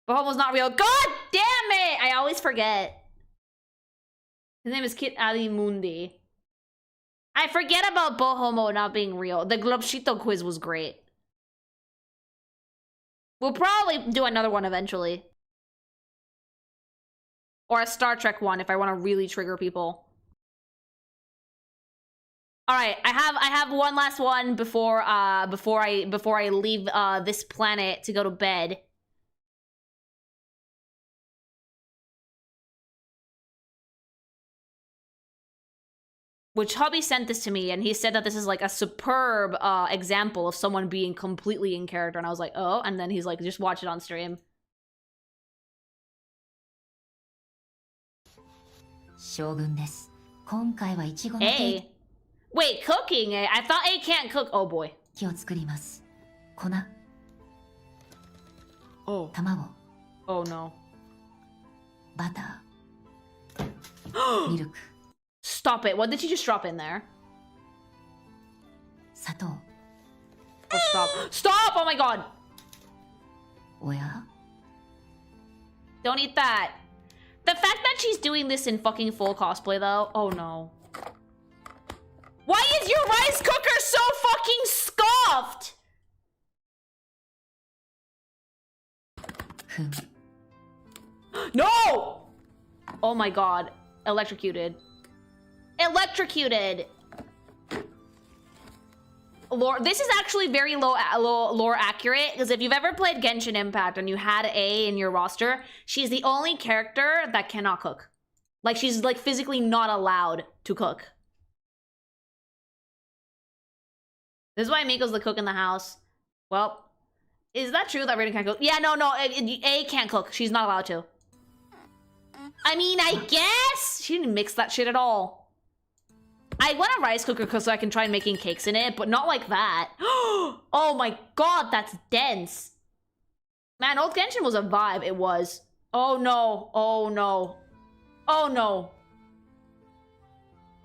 But Homo's not real. God damn it! I always forget. His name is Kit Ali Mundi. I forget about Bo Homo not being real. The Globshito quiz was great. We'll probably do another one eventually. Or a Star Trek one if I want to really trigger people. All right, I have one last one before I leave this planet to go to bed. Which hubby sent this to me, and he said that this is like a superb example of someone being completely in character, and I was like, oh, and then he's like, just watch it on stream. A. Wait, cooking, eh? I thought A can't cook. Oh boy. Oh. Oh no. Stop it. What did she just drop in there? Oh, stop. Stop! Oh my god! Don't eat that. The fact that she's doing this in fucking full cosplay, though. Oh no. Why is your rice cooker so fucking scuffed? No! Oh my god. Electrocuted. Electrocuted. Lore. This is actually very low lore accurate, because if you've ever played Genshin Impact and you had A in your roster, she's the only character that cannot cook. Like, she's like physically not allowed to cook. This is why Miko's the cook in the house. Well, is that true that Raiden can't cook? Yeah, no, A can't cook. She's not allowed to. I mean, I guess she didn't mix that shit at all. I want a rice cooker so I can try making cakes in it, but not like that. Oh my god, that's dense. Man, old Genshin was a vibe. It was. Oh no. Oh no. Oh no.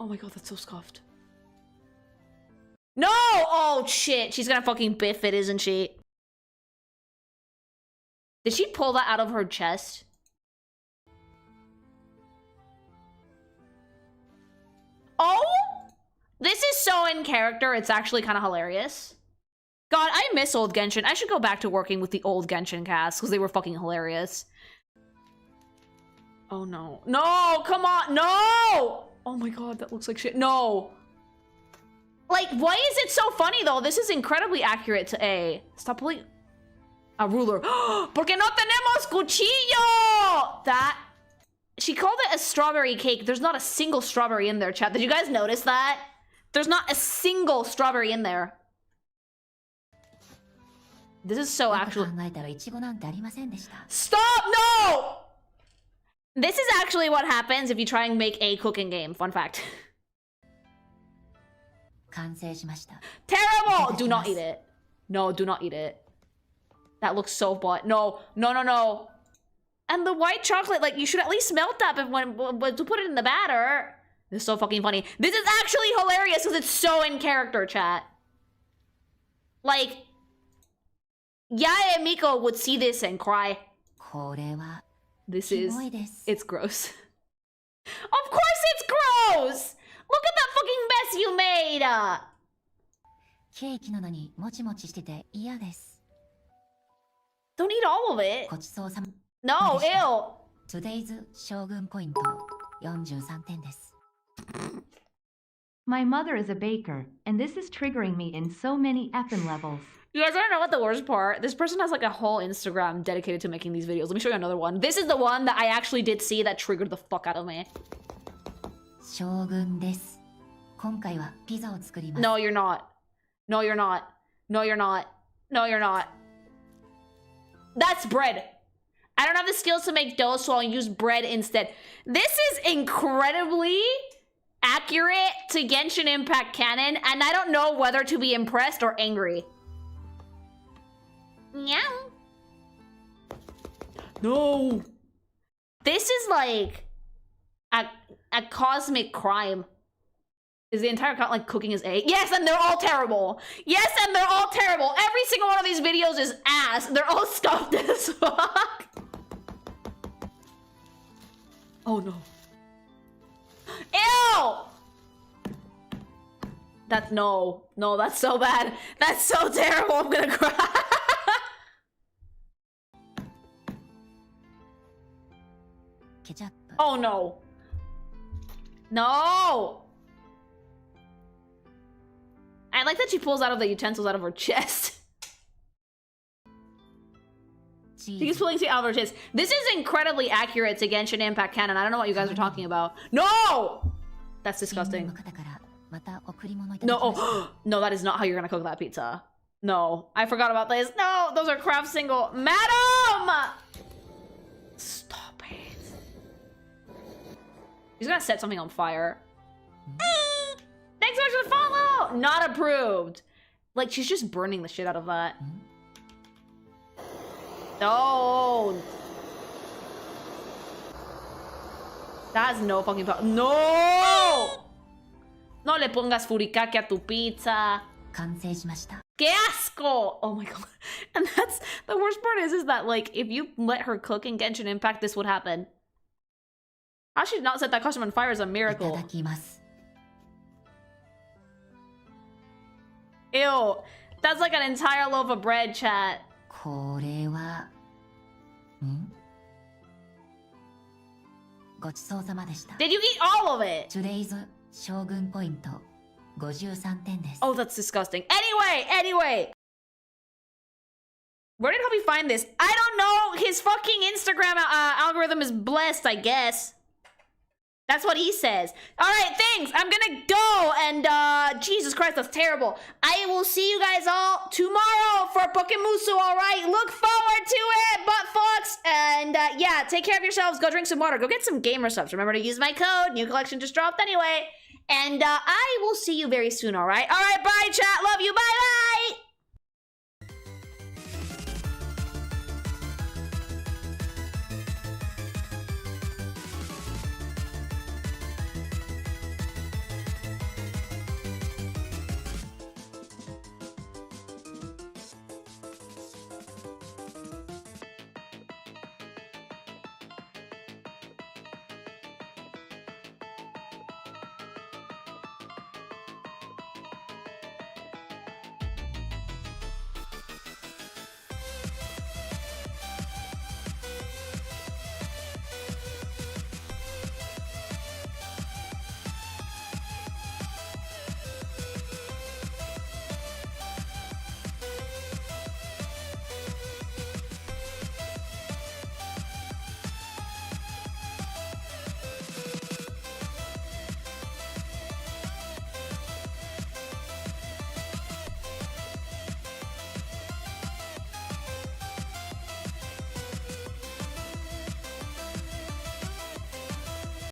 Oh my god, that's so scuffed. No! Oh shit, she's gonna fucking biff it, isn't she? Did she pull that out of her chest? Oh! This is so in character, it's actually kind of hilarious. God, I miss old Genshin. I should go back to working with the old Genshin cast, because they were fucking hilarious. Oh no. No! Come on! No! Oh my god, that looks like shit. No! Like, why is it so funny, though? This is incredibly accurate to A. Stop pulling... A ruler. Porque no tenemos cuchillo! That She called it a strawberry cake. There's not a single strawberry in there, chat. Did you guys notice that? There's not a single strawberry in there. This is so actually... Stop! No! This is actually what happens if you try and make a cooking game. Fun fact. Terrible! Do not eat it. No, do not eat it. That looks so butt. No, no, no, no. And the white chocolate, like, you should at least melt that to put it in the batter. This is so fucking funny. This is actually hilarious because it's so in character, chat. Like, Yae and Miko would see this and cry. This is... It's gross. Of course it's gross! Look at that fucking mess you made! Don't eat all of it. No, ew. Today's Shogun point 43点です。 My mother is a baker, and this is triggering me in so many effing levels. You guys don't know what the worst part? This person has like a whole Instagram dedicated to making these videos. Let me show you another one. This is the one that I actually did see that triggered the fuck out of me. Shogun です。今回はピザを作ります。 No, you're not. No, you're not. No, you're not. No, you're not. That's bread. I don't have the skills to make dough, so I'll use bread instead. This is incredibly accurate to Genshin Impact canon, and I don't know whether to be impressed or angry. Meow. No. This is like a cosmic crime. Is the entire account like cooking his egg? Yes, and they're all terrible. Yes, and they're all terrible. Every single one of these videos is ass. They're all stuffed as fuck. Oh no. Ew! That's no, that's so bad. That's so terrible. I'm gonna cry. Ketchup. Oh no. No! I like that she pulls out of the utensils out of her chest. She's pulling out of her chest. This is incredibly accurate to Genshin Impact canon. I don't know what you guys are talking about. No! That's disgusting. No, oh, no, that is not how you're gonna cook that pizza. No, I forgot about this. No, those are craft single. Madam! Stop it. He's gonna set something on fire. Thanks so much for the follow! Not approved. Like, she's just burning the shit out of that. No! That has no fucking power. No! No le pongas furikake a tu pizza. ¡Qué asco! Oh my god. And that's... The worst part is that, like, if you let her cook in Genshin Impact, this would happen. How she did not set that costume on fire is a miracle. Ew. That's like an entire loaf of bread, chat. Did you eat all of it? Today's Shogun point 53点です。 Oh, that's disgusting. Anyway. Where did Hubby find this? I don't know. His fucking Instagram algorithm is blessed, I guess. That's what he says. All right, thanks. I'm gonna go and Jesus Christ, that's terrible. I will see you guys all tomorrow for Pokemusu, all right? Look forward to it, butt fucks. And yeah, take care of yourselves. Go drink some water. Go get some gamer subs. Remember to use my code. New collection just dropped anyway. And I will see you very soon, all right? All right, bye, chat. Love you. Bye-bye.